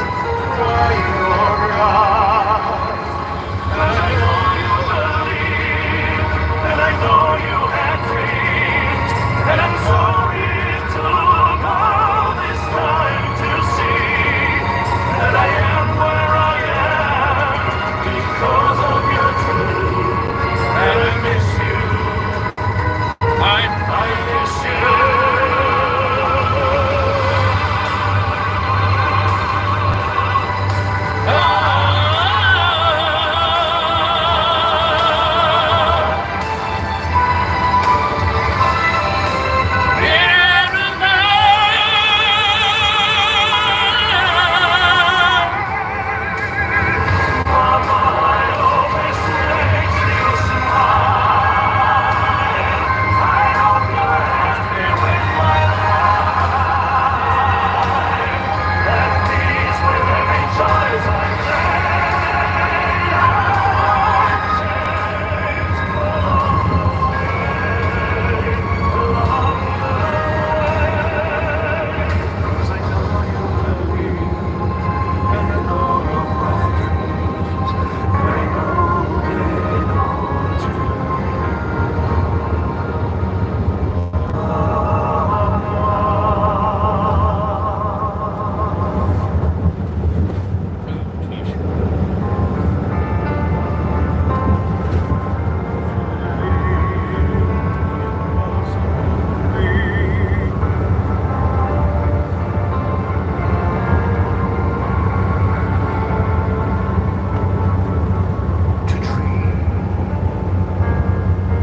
S2: dry your eyes. And I know you believe, and I know you had dreams, and I'm sorry it took all this time to see that I am where I am because of your truth. And I miss you, I miss you.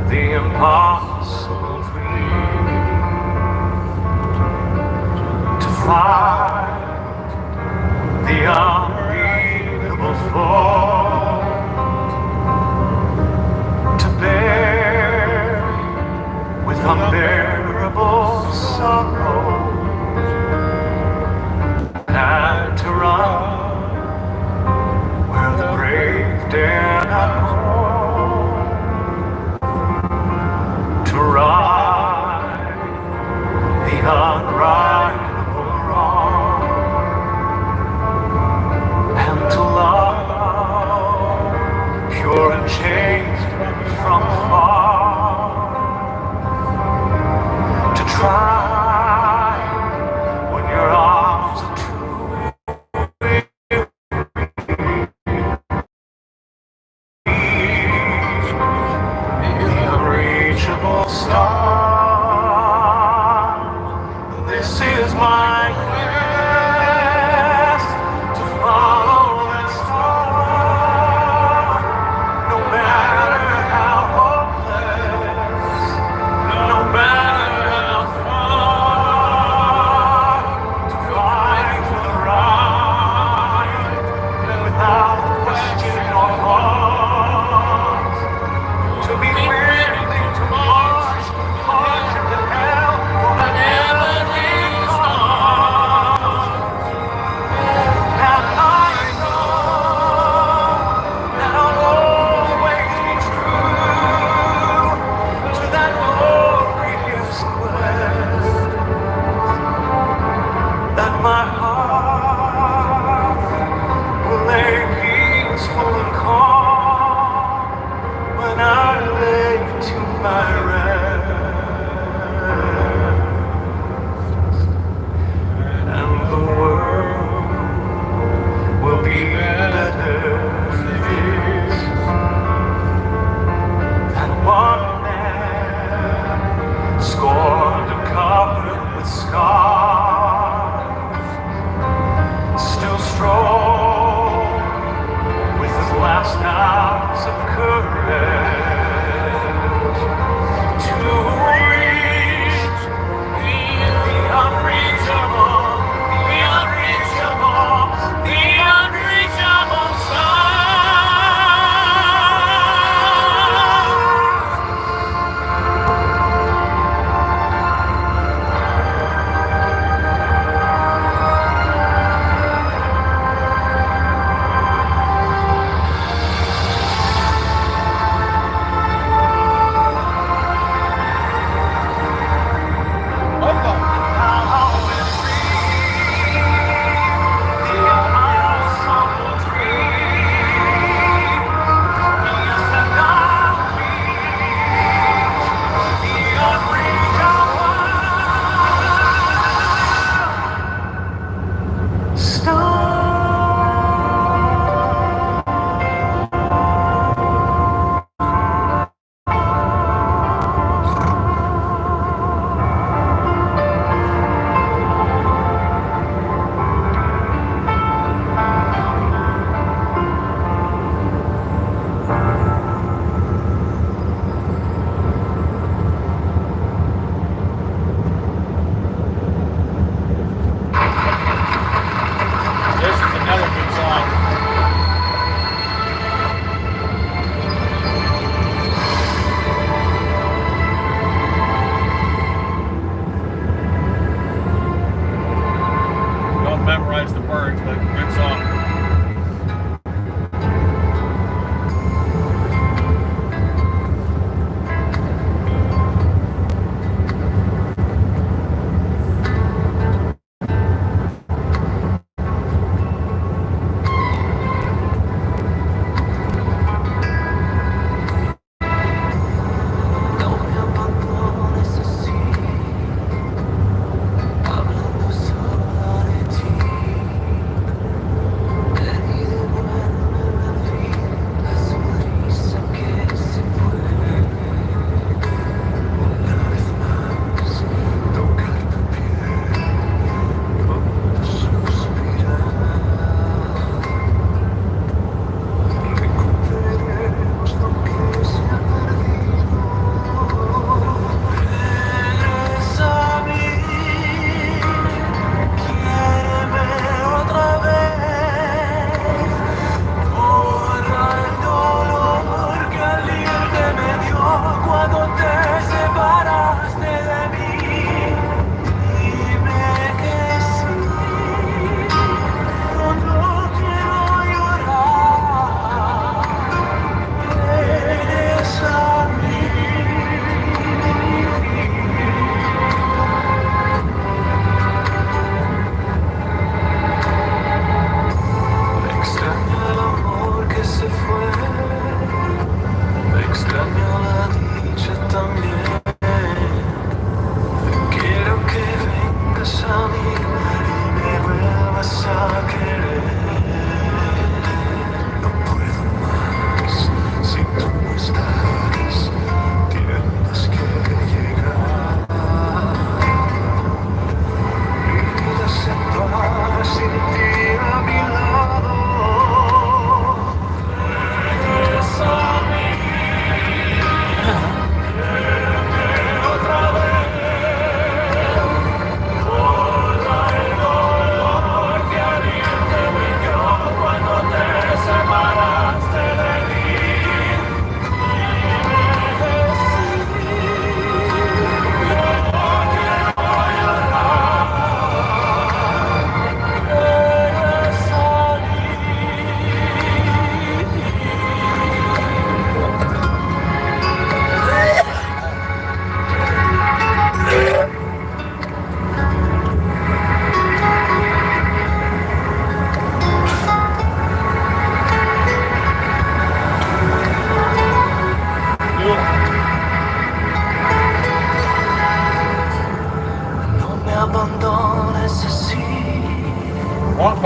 S2: The impossible dream, to fight the unbeatable force, to bear with unbearable sorrows, and to run where the brave dare not go. To right the unrightable wrong, and to love pure and chaste from afar, to try when your arms are true.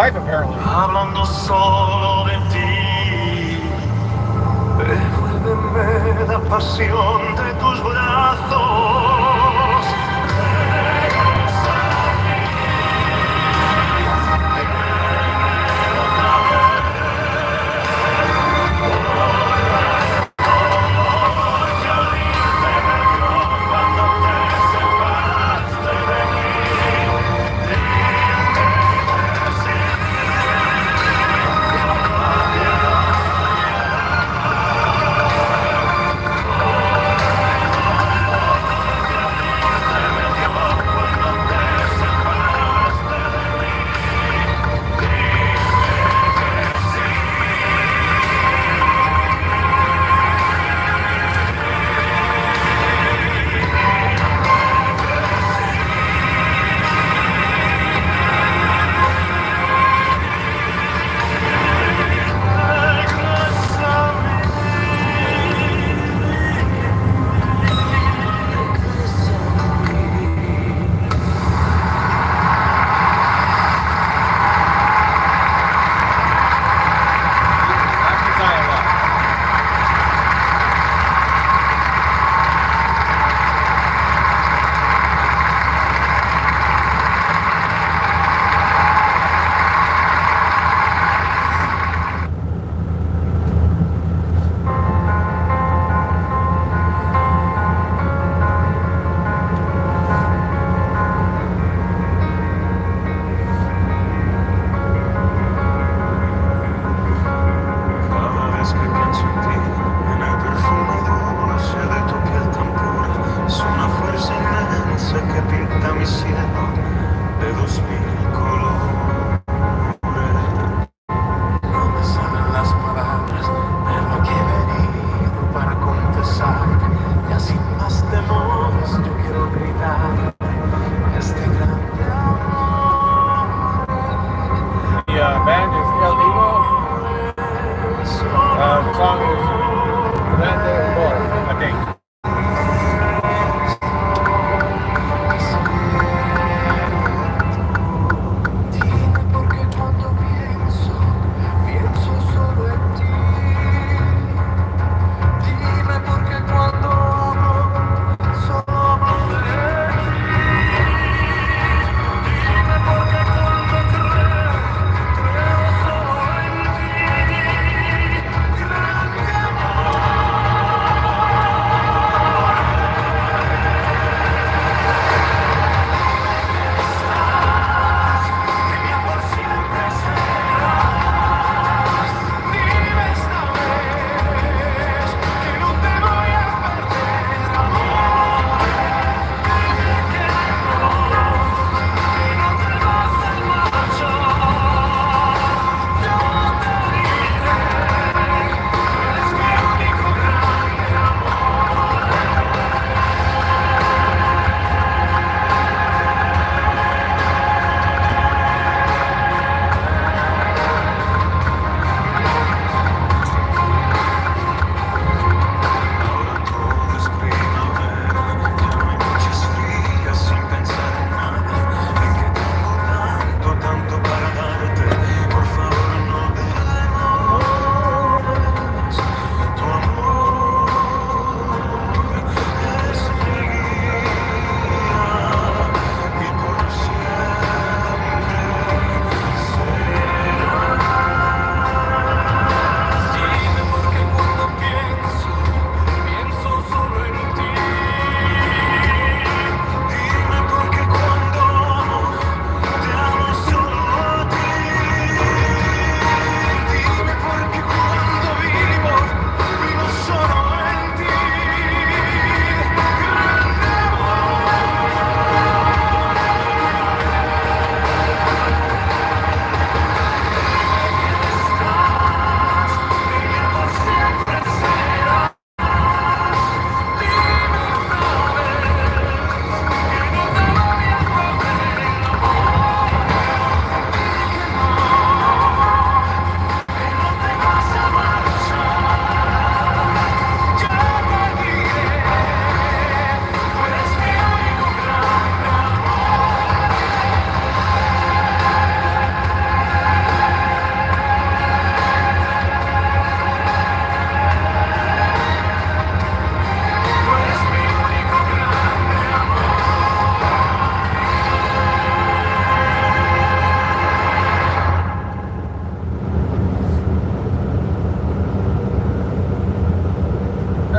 S1: wife, apparently.
S2: Hablando solo de ti, devuélveme la pasión de tus brazos.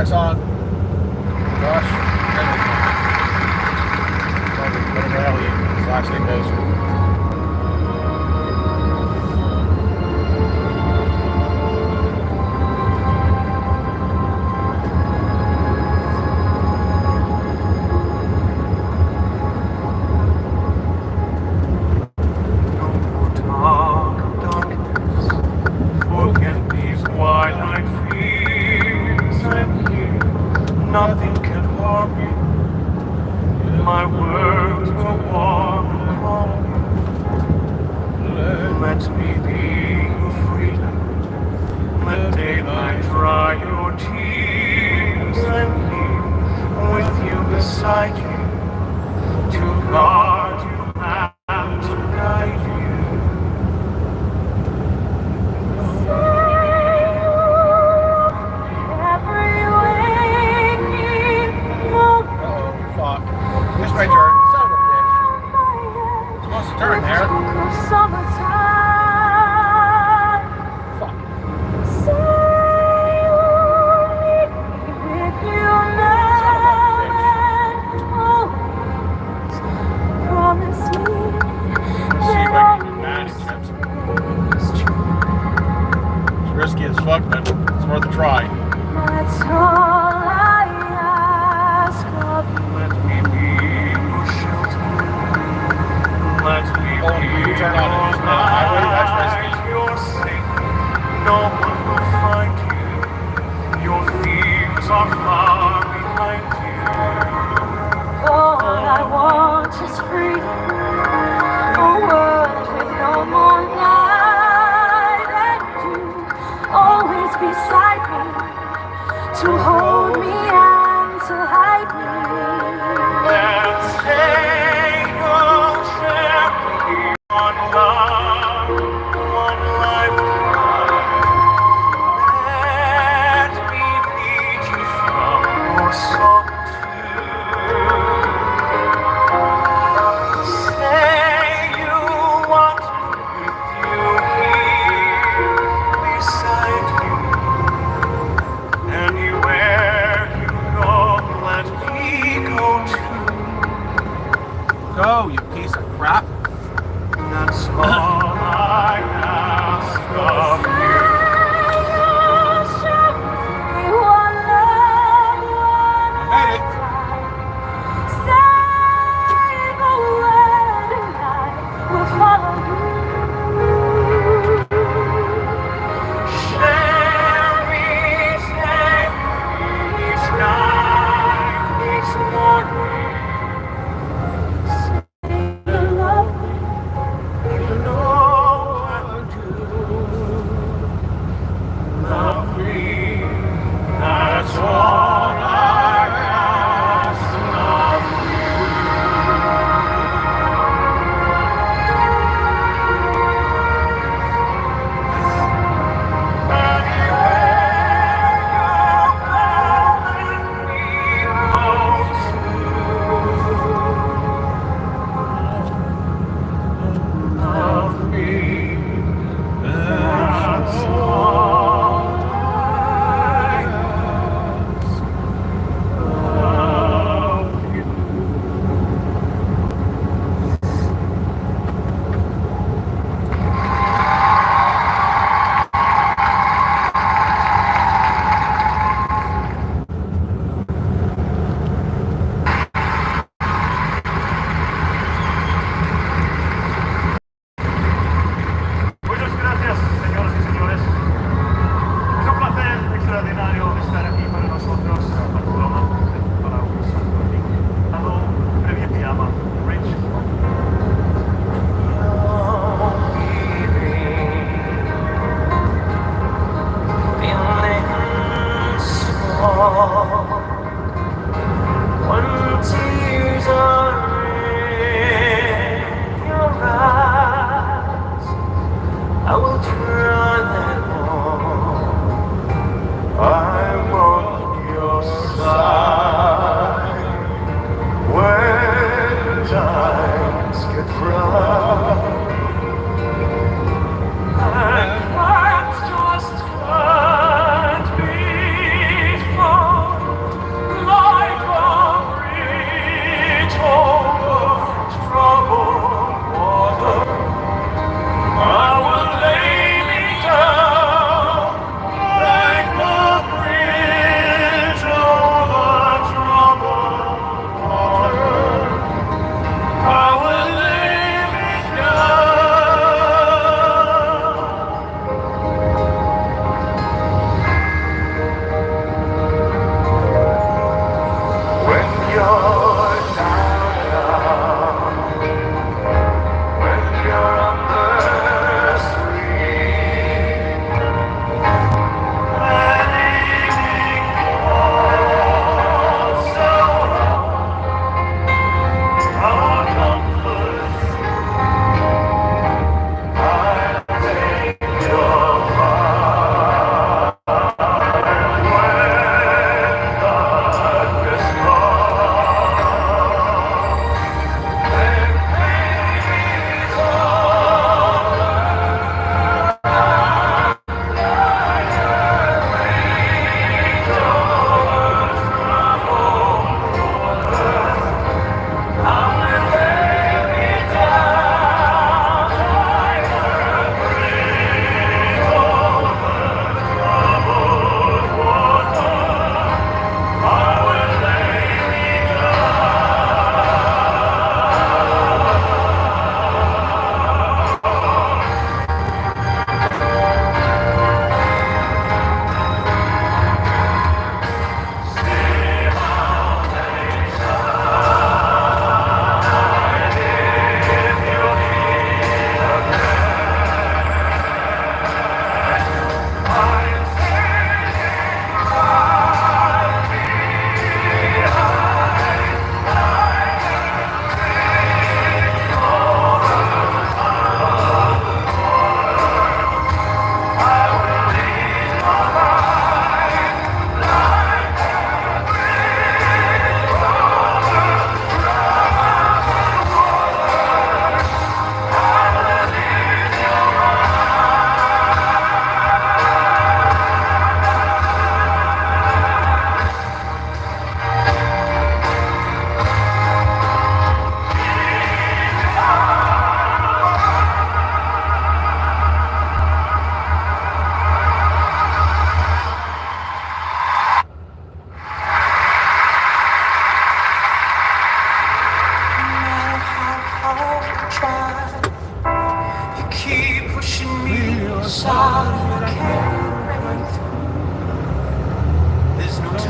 S1: tracks on. Gosh. Whatever the hell his last name is.
S2: Nothing can harm you. My words will warm and calm you. Let me be your freedom. Let daylight dry your tears. I'm here with you, beside you, to guard you and to guide you.
S1: Here's my turn. Son of a bitch. It's supposed to turn there. Fuck. Son of a bitch. See if I can get mad at trips. It's risky as fuck, but it's worth a try.
S2: That's all I ask of you. Let me be your shelter. Let me be
S1: You turn on it. That's risky.
S2: You're safe. No one will find you. Your fears are far behind you. All I want is freedom. A world with no more night, and you always beside me, to hold me and to hide me. Let's take one share, one love, one lifetime. Let me lead you from your solitude. Say you want me with you here beside you. Anywhere you go, let me go too.
S1: Go, you piece of crap.
S2: That's all I ask of you.
S1: I made it.
S2: Say the word and I will follow you. Share each day, each night, each morning. Say you love me, you know I do. Love me, that's all I ask of you. Muchas gracias, señoras y señores. Es un placer extraordinario estar aquí para nosotros en Barcelona, para un santo invitado previo que llama Rich. When tears are in your eyes, I will try them on. I'm on your side. When times get rough and fights just can't be fought,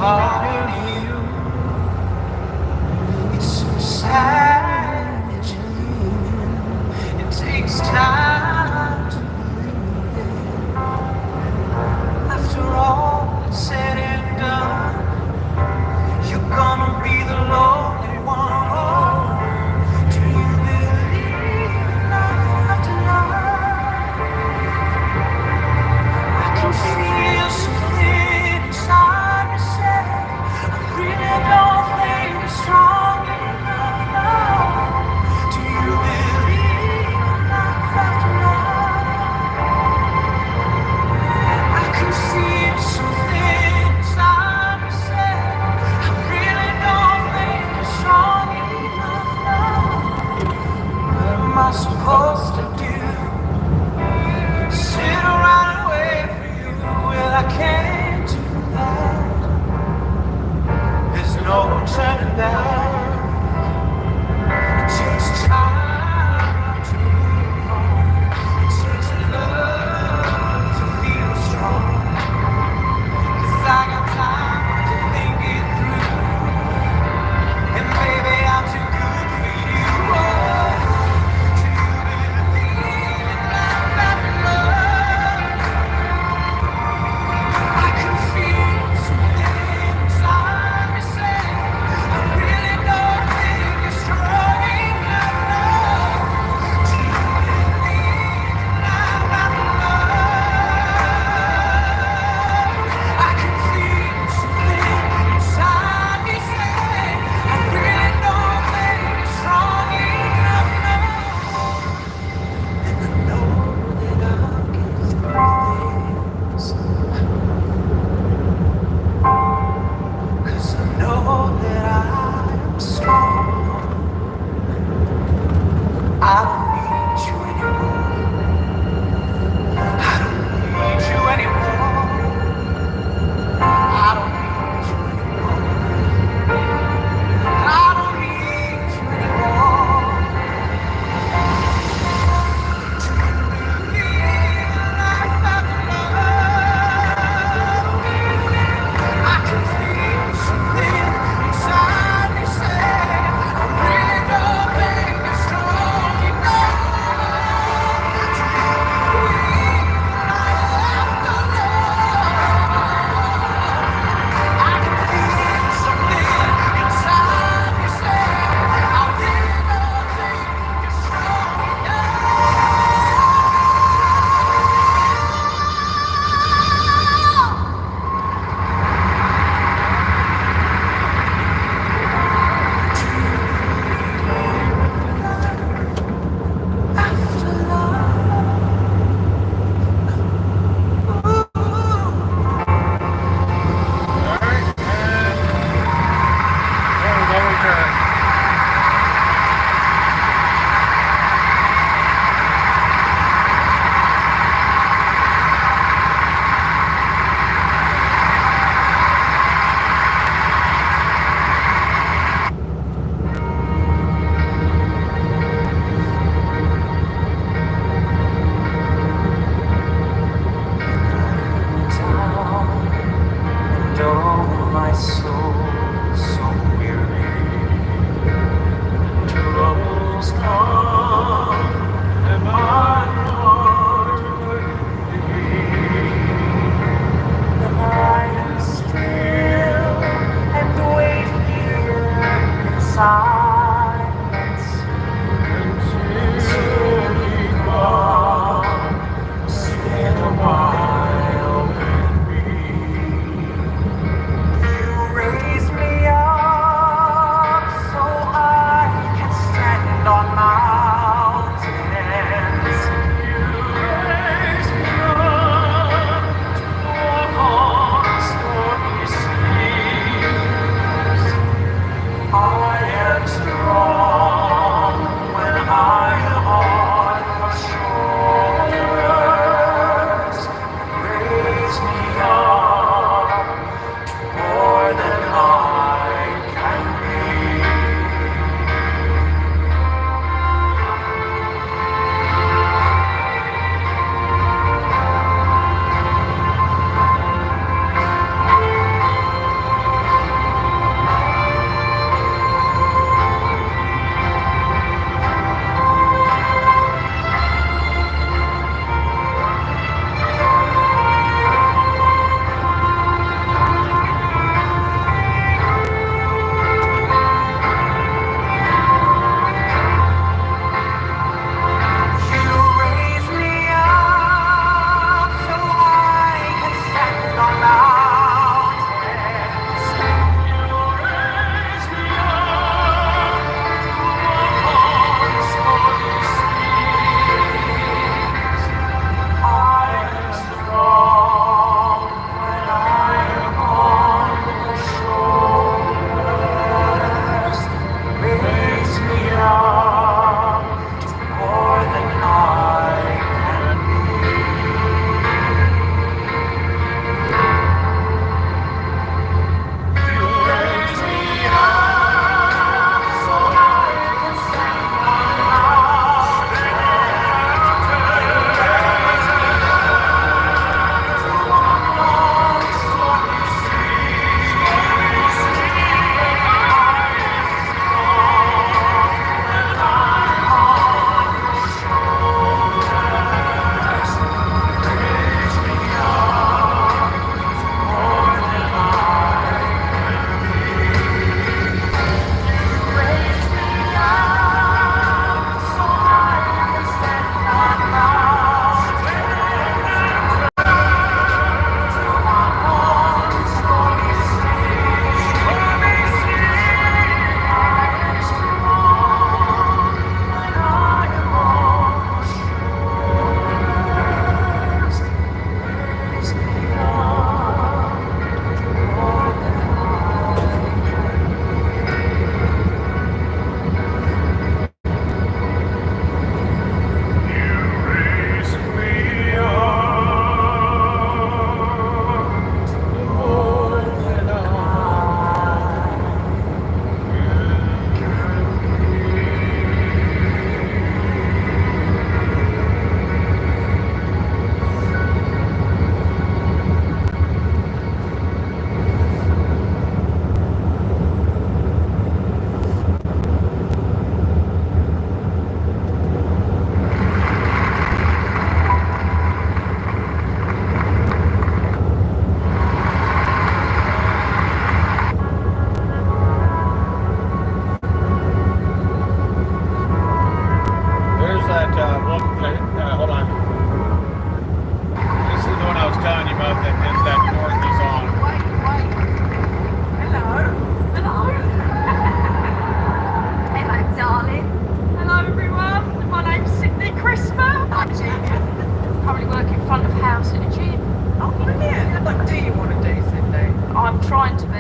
S2: harder to you. It's so sad that you leave. It takes time to believe it. After all it's said and done, you're gonna be the lonely one. Oh, do you believe in love after love? I can feel something inside me say, I really don't think it's strong enough now. Do you believe in love after love? I can feel something inside me say, I really don't think it's strong enough now. What am I supposed to do? Sit around and wait for you? Well, I can't do that. There's no turning back. It takes time to move on. It takes love to feel strong. 'Cause I got time to think it through. And maybe I'm too good for you. Oh, do you believe in love after love? I can feel something inside me say, I really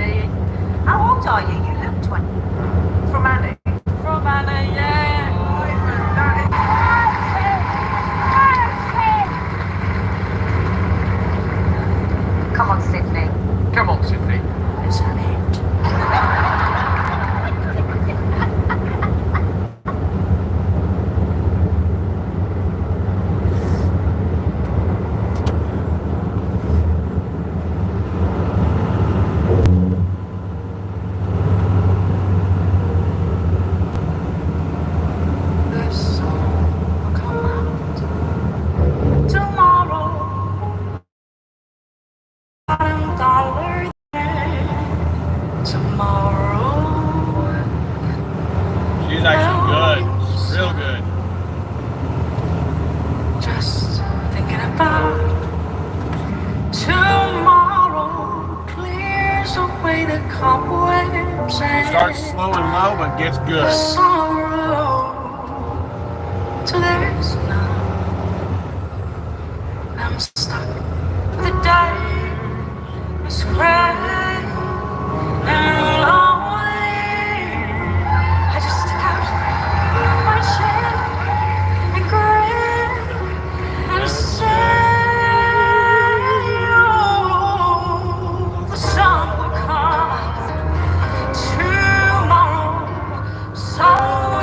S3: 20. How old are you? You look 20.
S4: From Annie.
S3: From Anna, yeah. Come on, Sydney.
S4: Come on, Sydney.
S3: Let's have it.
S2: The sun will come out tomorrow. $1 tomorrow.
S1: She's actually good. Real good.
S2: Just thinking about tomorrow clears away the cobwebs and
S1: Starts slow and low, but gets
S2: the
S1: good.
S2: sorrow till there is none. I'm stuck with the day. It's gray and lonely. I just stick out my chair and grin and say, oh, the sun will come tomorrow. So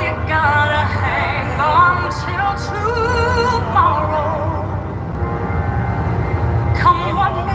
S2: you gotta hang on till tomorrow. Come what may.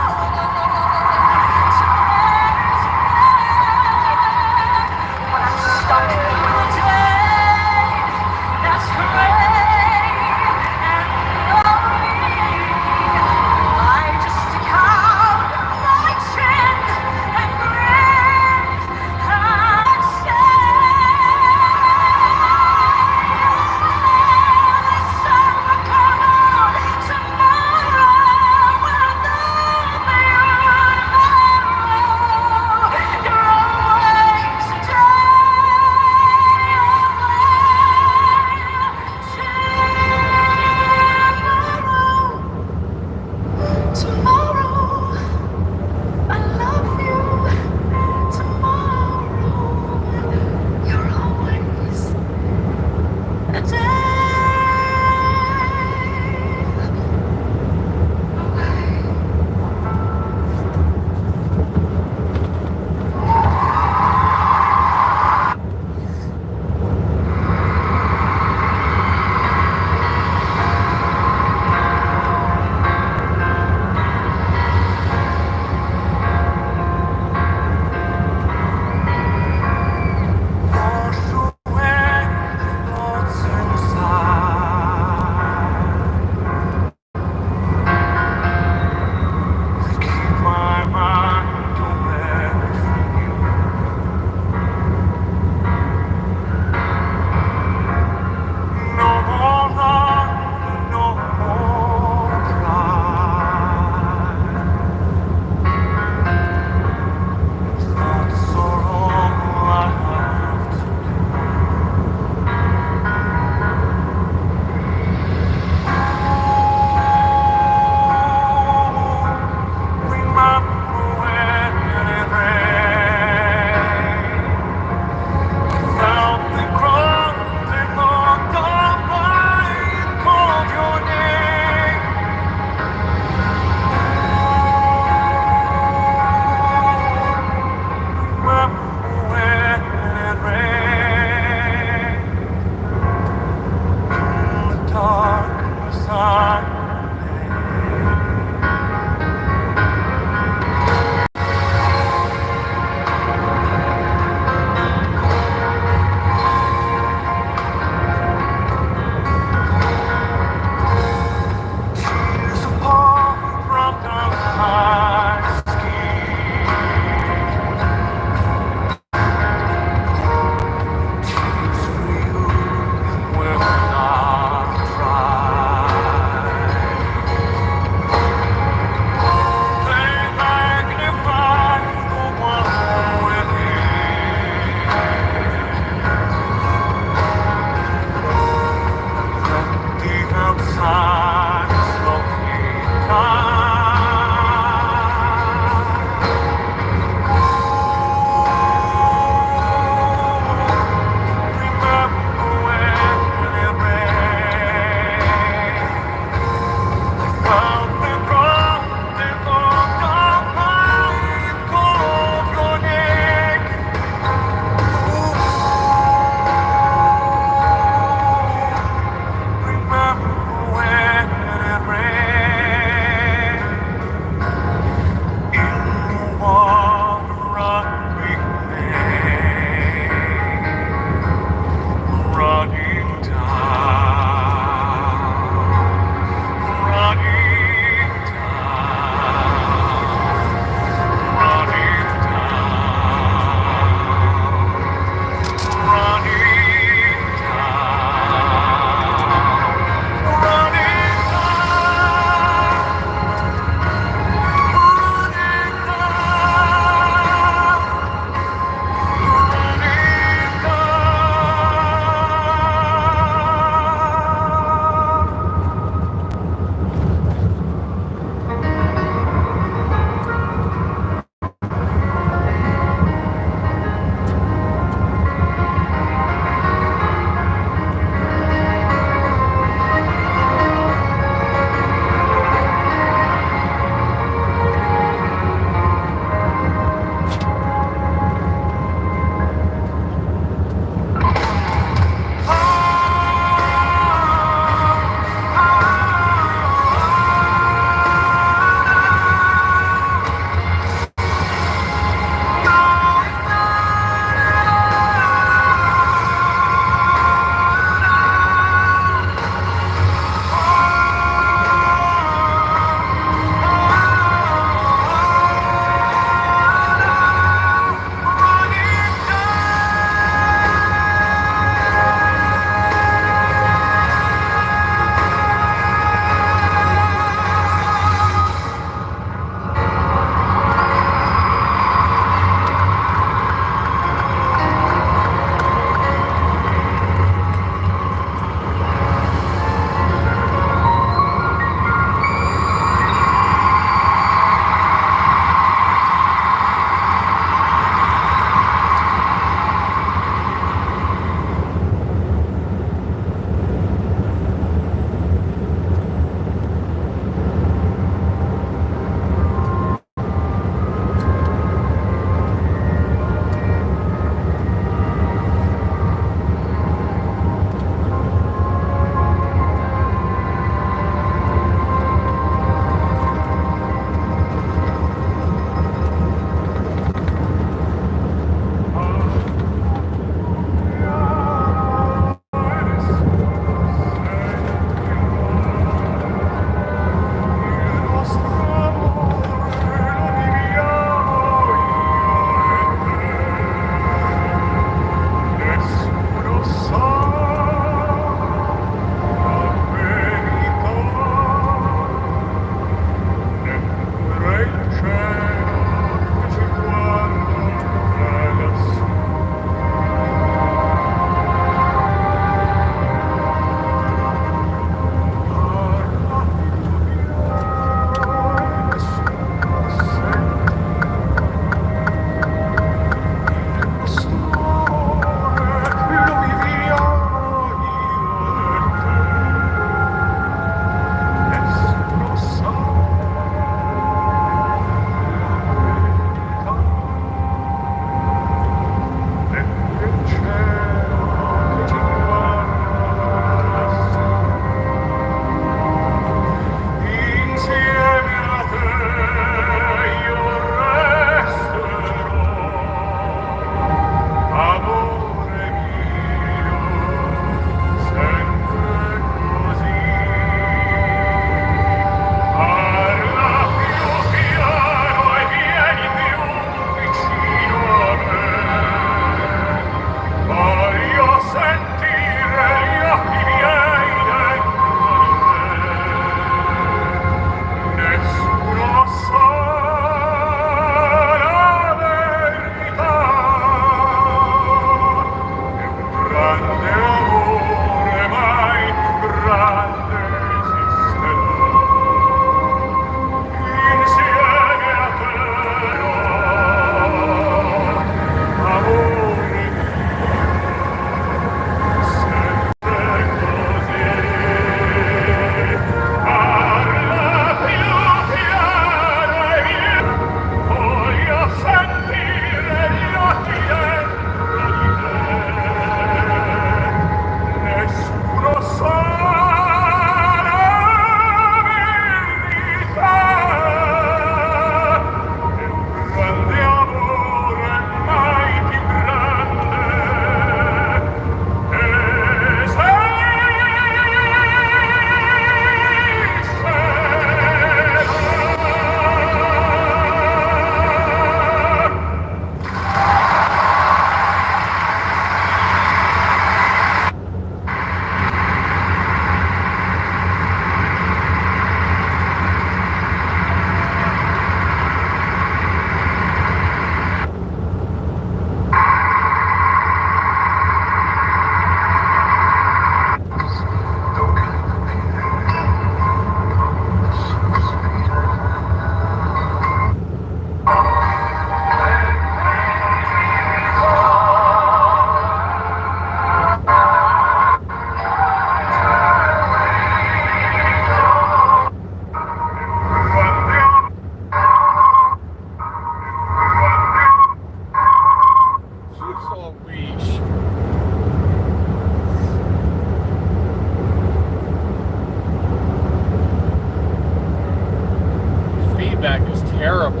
S1: feedback is terrible.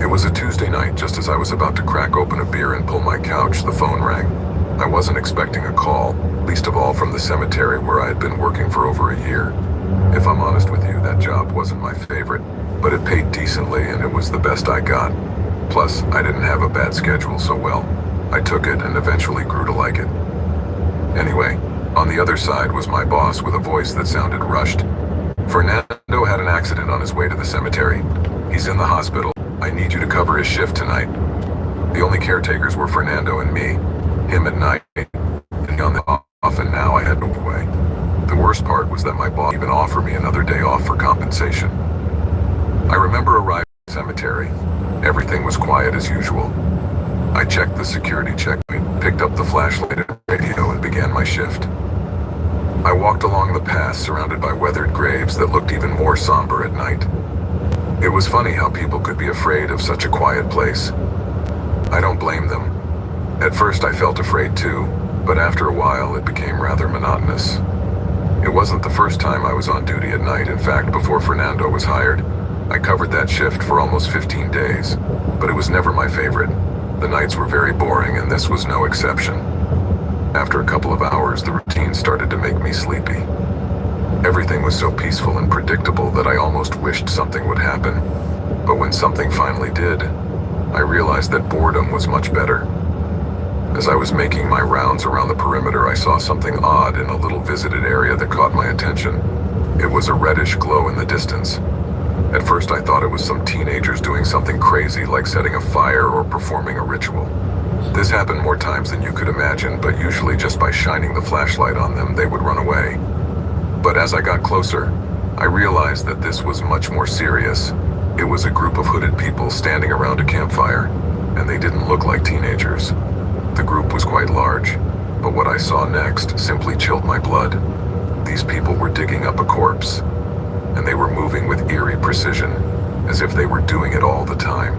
S5: It was a Tuesday night. Just as I was about to crack open a beer and pull my couch, the phone rang. I wasn't expecting a call, least of all from the cemetery where I had been working for over a year. If I'm honest with you, that job wasn't my favorite, but it paid decently and it was the best I got. Plus, I didn't have a bad schedule, so well, I took it and eventually grew to like it. Anyway, on the other side was my boss with a voice that sounded rushed. Fernando had an accident on his way to the cemetery. He's in the hospital. I need you to cover his shift tonight. The only caretakers were Fernando and me, him at night, and on the off, and now I had no way. The worst part was that my boss even offered me another day off for compensation. I remember arriving at the cemetery. Everything was quiet as usual. I checked the security checkpoint, picked up the flashlight and radio, and began my shift. I walked along the path surrounded by weathered graves that looked even more somber at night. It was funny how people could be afraid of such a quiet place. I don't blame them. At first I felt afraid too, but after a while it became rather monotonous. It wasn't the first time I was on duty at night. In fact, before Fernando was hired, I covered that shift for almost 15 days, but it was never my favorite. The nights were very boring and this was no exception. After a couple of hours, the routine started to make me sleepy. Everything was so peaceful and predictable that I almost wished something would happen. But when something finally did, I realized that boredom was much better. As I was making my rounds around the perimeter, I saw something odd in a little visited area that caught my attention. It was a reddish glow in the distance. At first I thought it was some teenagers doing something crazy like setting a fire or performing a ritual. This happened more times than you could imagine, but usually just by shining the flashlight on them, they would run away. But as I got closer, I realized that this was much more serious. It was a group of hooded people standing around a campfire, and they didn't look like teenagers. The group was quite large, but what I saw next simply chilled my blood. These people were digging up a corpse, and they were moving with eerie precision, as if they were doing it all the time.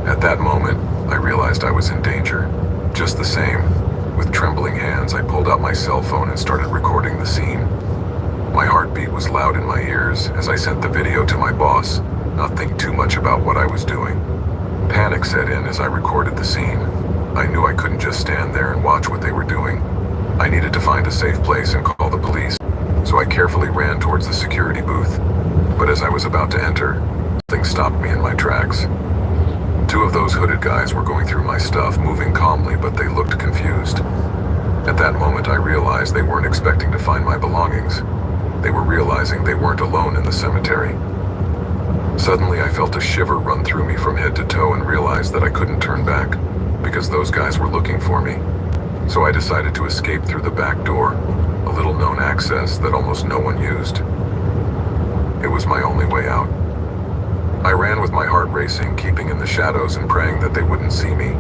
S5: At that moment, I realized I was in danger. Just the same, with trembling hands, I pulled out my cell phone and started recording the scene. My heartbeat was loud in my ears as I sent the video to my boss, not thinking too much about what I was doing. Panic set in as I recorded the scene. I knew I couldn't just stand there and watch what they were doing. I needed to find a safe place and call the police, so I carefully ran towards the security booth. But as I was about to enter, something stopped me in my tracks. Two of those hooded guys were going through my stuff, moving calmly, but they looked confused. At that moment, I realized they weren't expecting to find my belongings. They were realizing they weren't alone in the cemetery. Suddenly, I felt a shiver run through me from head to toe and realized that I couldn't turn back, because those guys were looking for me. So I decided to escape through the back door, a little-known access that almost no one used. It was my only way out. I ran with my heart racing, keeping in the shadows and praying that they wouldn't see me.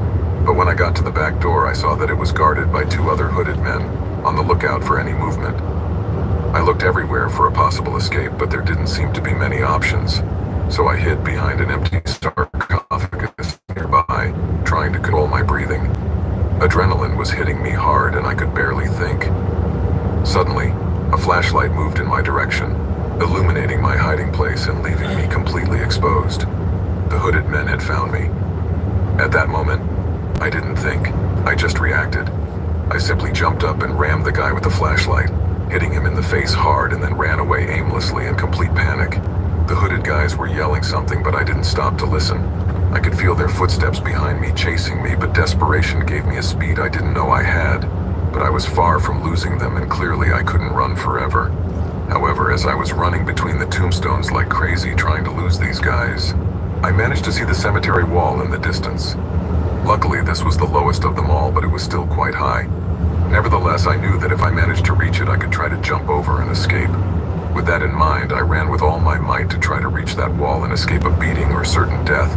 S5: But when I got to the back door, I saw that it was guarded by two other hooded men, on the lookout for any movement. I looked everywhere for a possible escape, but there didn't seem to be many options. So I hid behind an empty sarcophagus nearby, trying to control my breathing. Adrenaline was hitting me hard and I could barely think. Suddenly, a flashlight moved in my direction, illuminating my hiding place and leaving me completely exposed. The hooded men had found me. At that moment, I didn't think, I just reacted. I simply jumped up and rammed the guy with the flashlight, hitting him in the face hard, and then ran away aimlessly in complete panic. The hooded guys were yelling something, but I didn't stop to listen. I could feel their footsteps behind me, chasing me, but desperation gave me a speed I didn't know I had. But I was far from losing them, and clearly I couldn't run forever. However, as I was running between the tombstones like crazy trying to lose these guys, I managed to see the cemetery wall in the distance. Luckily, this was the lowest of them all, but it was still quite high. Nevertheless, I knew that if I managed to reach it, I could try to jump over and escape. With that in mind, I ran with all my might to try to reach that wall and escape a beating or certain death,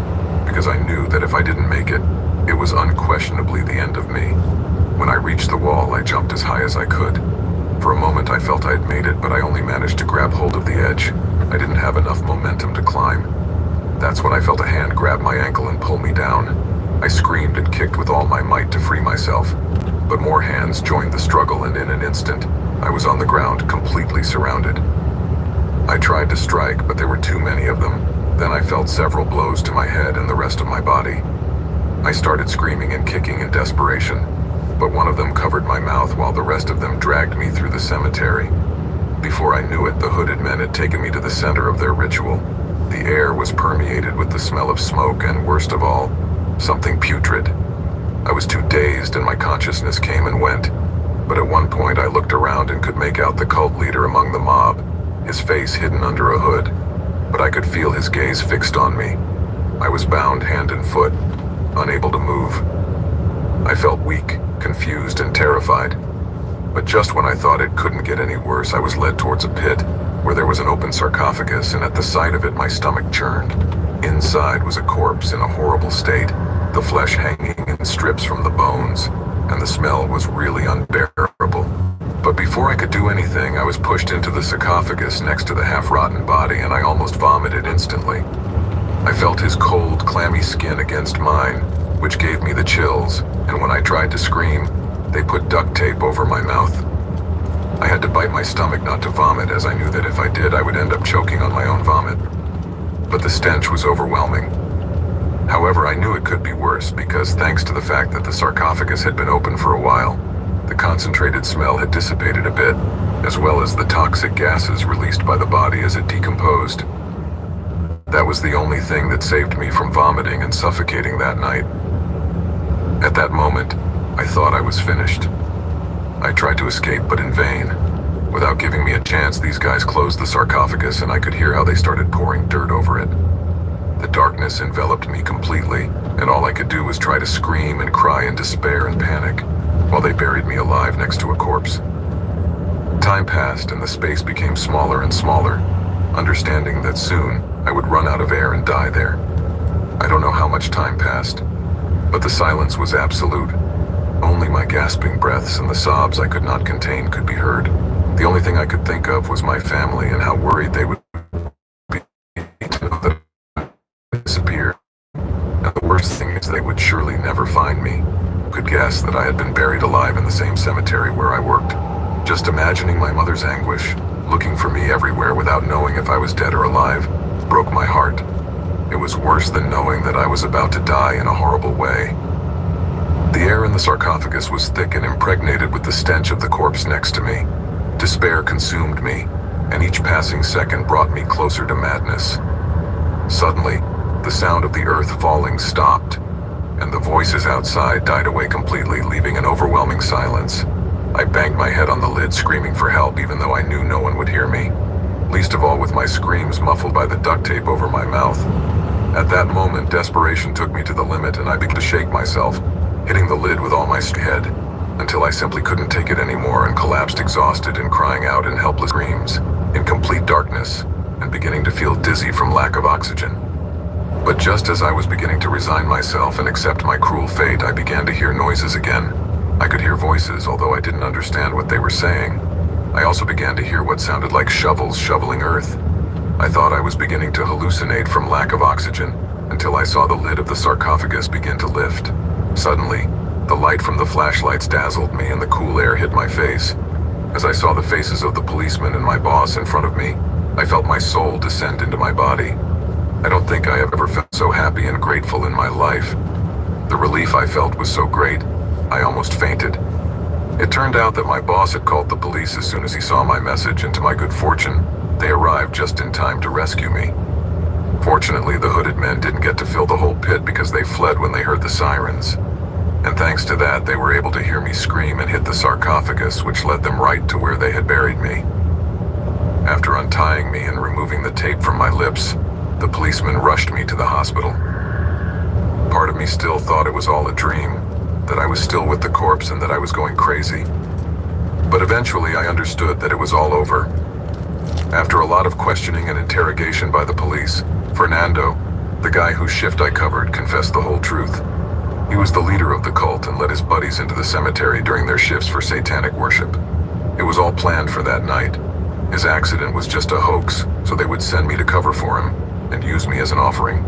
S5: because I knew that if I didn't make it, it was unquestionably the end of me. When I reached the wall, I jumped as high as I could. For a moment I felt I had made it, but I only managed to grab hold of the edge. I didn't have enough momentum to climb. That's when I felt a hand grab my ankle and pull me down. I screamed and kicked with all my might to free myself, but more hands joined the struggle, and in an instant, I was on the ground, completely surrounded. I tried to strike, but there were too many of them. Then I felt several blows to my head and the rest of my body. I started screaming and kicking in desperation, but one of them covered my mouth while the rest of them dragged me through the cemetery. Before I knew it, the hooded men had taken me to the center of their ritual. The air was permeated with the smell of smoke and, worst of all, something putrid. I was too dazed and my consciousness came and went, but at one point I looked around and could make out the cult leader among the mob, his face hidden under a hood, but I could feel his gaze fixed on me. I was bound hand and foot, unable to move. I felt weak, confused, and terrified. But just when I thought it couldn't get any worse, I was led towards a pit, where there was an open sarcophagus, and at the sight of it my stomach churned. Inside was a corpse in a horrible state, the flesh hanging in strips from the bones, and the smell was really unbearable. But before I could do anything, I was pushed into the sarcophagus next to the half-rotten body, and I almost vomited instantly. I felt his cold, clammy skin against mine, which gave me the chills, and when I tried to scream, they put duct tape over my mouth. I had to bite my stomach not to vomit, as I knew that if I did, I would end up choking on my own vomit. But the stench was overwhelming. However, I knew it could be worse because, thanks to the fact that the sarcophagus had been open for a while, the concentrated smell had dissipated a bit, as well as the toxic gases released by the body as it decomposed. That was the only thing that saved me from vomiting and suffocating that night. At that moment, I thought I was finished. I tried to escape, but in vain. Without giving me a chance, these guys closed the sarcophagus, and I could hear how they started pouring dirt over it. The darkness enveloped me completely, and all I could do was try to scream and cry in despair and panic, while they buried me alive next to a corpse. Time passed, and the space became smaller and smaller, understanding that soon I would run out of air and die there. I don't know how much time passed, but the silence was absolute. Only my gasping breaths and the sobs I could not contain could be heard. The only thing I could think of was my family and how worried they would be to know that I disappeared. And the worst thing is they would surely never find me. Could guess that I had been buried alive in the same cemetery where I worked. Just imagining my mother's anguish, looking for me everywhere without knowing if I was dead or alive, broke my heart. It was worse than knowing that I was about to die in a horrible way. The air in the sarcophagus was thick and impregnated with the stench of the corpse next to me. Despair consumed me, and each passing second brought me closer to madness. Suddenly, the sound of the earth falling stopped, and the voices outside died away completely, leaving an overwhelming silence. I banged my head on the lid, screaming for help, even though I knew no one would hear me, least of all with my screams muffled by the duct tape over my mouth. At that moment, desperation took me to the limit, and I began to shake myself, hitting the lid with all my head, until I simply couldn't take it anymore and collapsed exhausted and crying out in helpless screams, in complete darkness, and beginning to feel dizzy from lack of oxygen. But just as I was beginning to resign myself and accept my cruel fate, I began to hear noises again. I could hear voices, although I didn't understand what they were saying. I also began to hear what sounded like shovels shoveling earth. I thought I was beginning to hallucinate from lack of oxygen, until I saw the lid of the sarcophagus begin to lift. Suddenly, the light from the flashlights dazzled me and the cool air hit my face. As I saw the faces of the policeman and my boss in front of me, I felt my soul descend into my body. I don't think I have ever felt so happy and grateful in my life. The relief I felt was so great, I almost fainted. It turned out that my boss had called the police as soon as he saw my message, and to my good fortune, they arrived just in time to rescue me. Fortunately, the hooded men didn't get to fill the whole pit because they fled when they heard the sirens. And thanks to that, they were able to hear me scream and hit the sarcophagus, which led them right to where they had buried me. After untying me and removing the tape from my lips, the policeman rushed me to the hospital. Part of me still thought it was all a dream, that I was still with the corpse and that I was going crazy. But eventually I understood that it was all over. After a lot of questioning and interrogation by the police, Fernando, the guy whose shift I covered, confessed the whole truth. He was the leader of the cult and led his buddies into the cemetery during their shifts for satanic worship. It was all planned for that night. His accident was just a hoax, so they would send me to cover for him and use me as an offering.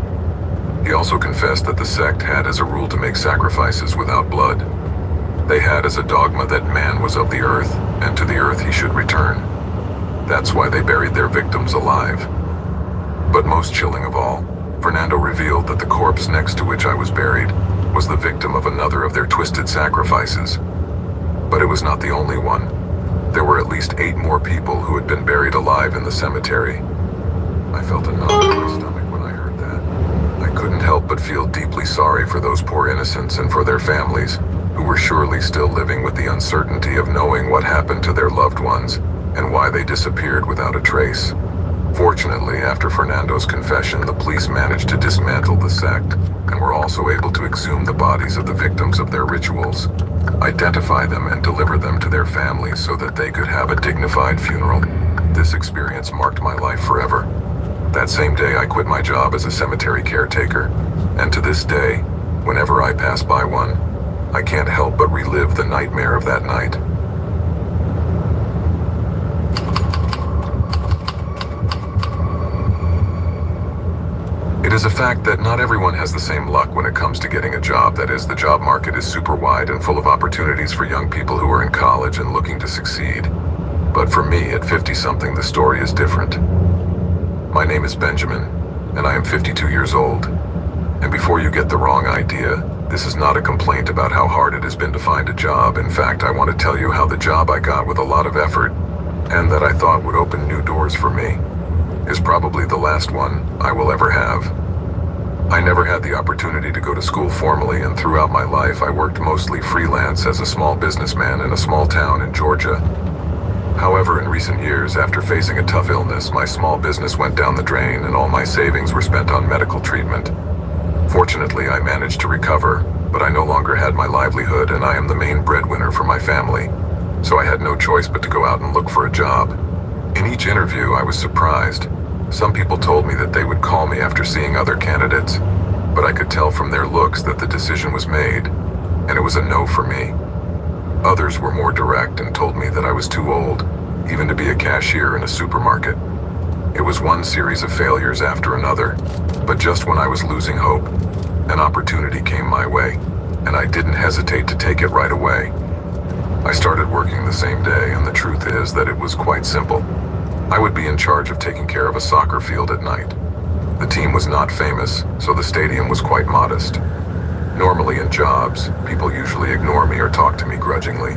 S5: He also confessed that the sect had as a rule to make sacrifices without blood. They had as a dogma that man was of the earth, and to the earth he should return. That's why they buried their victims alive. But most chilling of all, Fernando revealed that the corpse next to which I was buried was the victim of another of their twisted sacrifices. But it was not the only one. There were at least 8 more people who had been buried alive in the cemetery. I felt a knot in my stomach when I heard that. I couldn't help but feel deeply sorry for those poor innocents and for their families, who were surely still living with the uncertainty of knowing what happened to their loved ones and why they disappeared without a trace. Fortunately, after Fernando's confession, the police managed to dismantle the sect and were also able to exhume the bodies of the victims of their rituals, identify them and deliver them to their families so that they could have a dignified funeral. This experience marked my life forever. That same day, I quit my job as a cemetery caretaker, and to this day, whenever I pass by one, I can't help but relive the nightmare of that night. It is a fact that not everyone has the same luck when it comes to getting a job. That is, the job market is super wide and full of opportunities for young people who are in college and looking to succeed. But for me, at 50-something, the story is different. My name is Benjamin, and I am 52 years old. And before you get the wrong idea, this is not a complaint about how hard it has been to find a job. In fact, I want to tell you how the job I got with a lot of effort, and that I thought would open new doors for me, is probably the last one I will ever have. I never had the opportunity to go to school formally, and throughout my life I worked mostly freelance as a small businessman in a small town in Georgia. However, in recent years, after facing a tough illness, my small business went down the drain and all my savings were spent on medical treatment. Fortunately, I managed to recover, but I no longer had my livelihood and I am the main breadwinner for my family, so I had no choice but to go out and look for a job. In each interview, I was surprised. Some people told me that they would call me after seeing other candidates, but I could tell from their looks that the decision was made, and it was a no for me. Others were more direct and told me that I was too old, even to be a cashier in a supermarket. It was one series of failures after another, but just when I was losing hope, an opportunity came my way, and I didn't hesitate to take it right away. I started working the same day, and the truth is that it was quite simple. I would be in charge of taking care of a soccer field at night. The team was not famous, so the stadium was quite modest. Normally in jobs, people usually ignore me or talk to me grudgingly,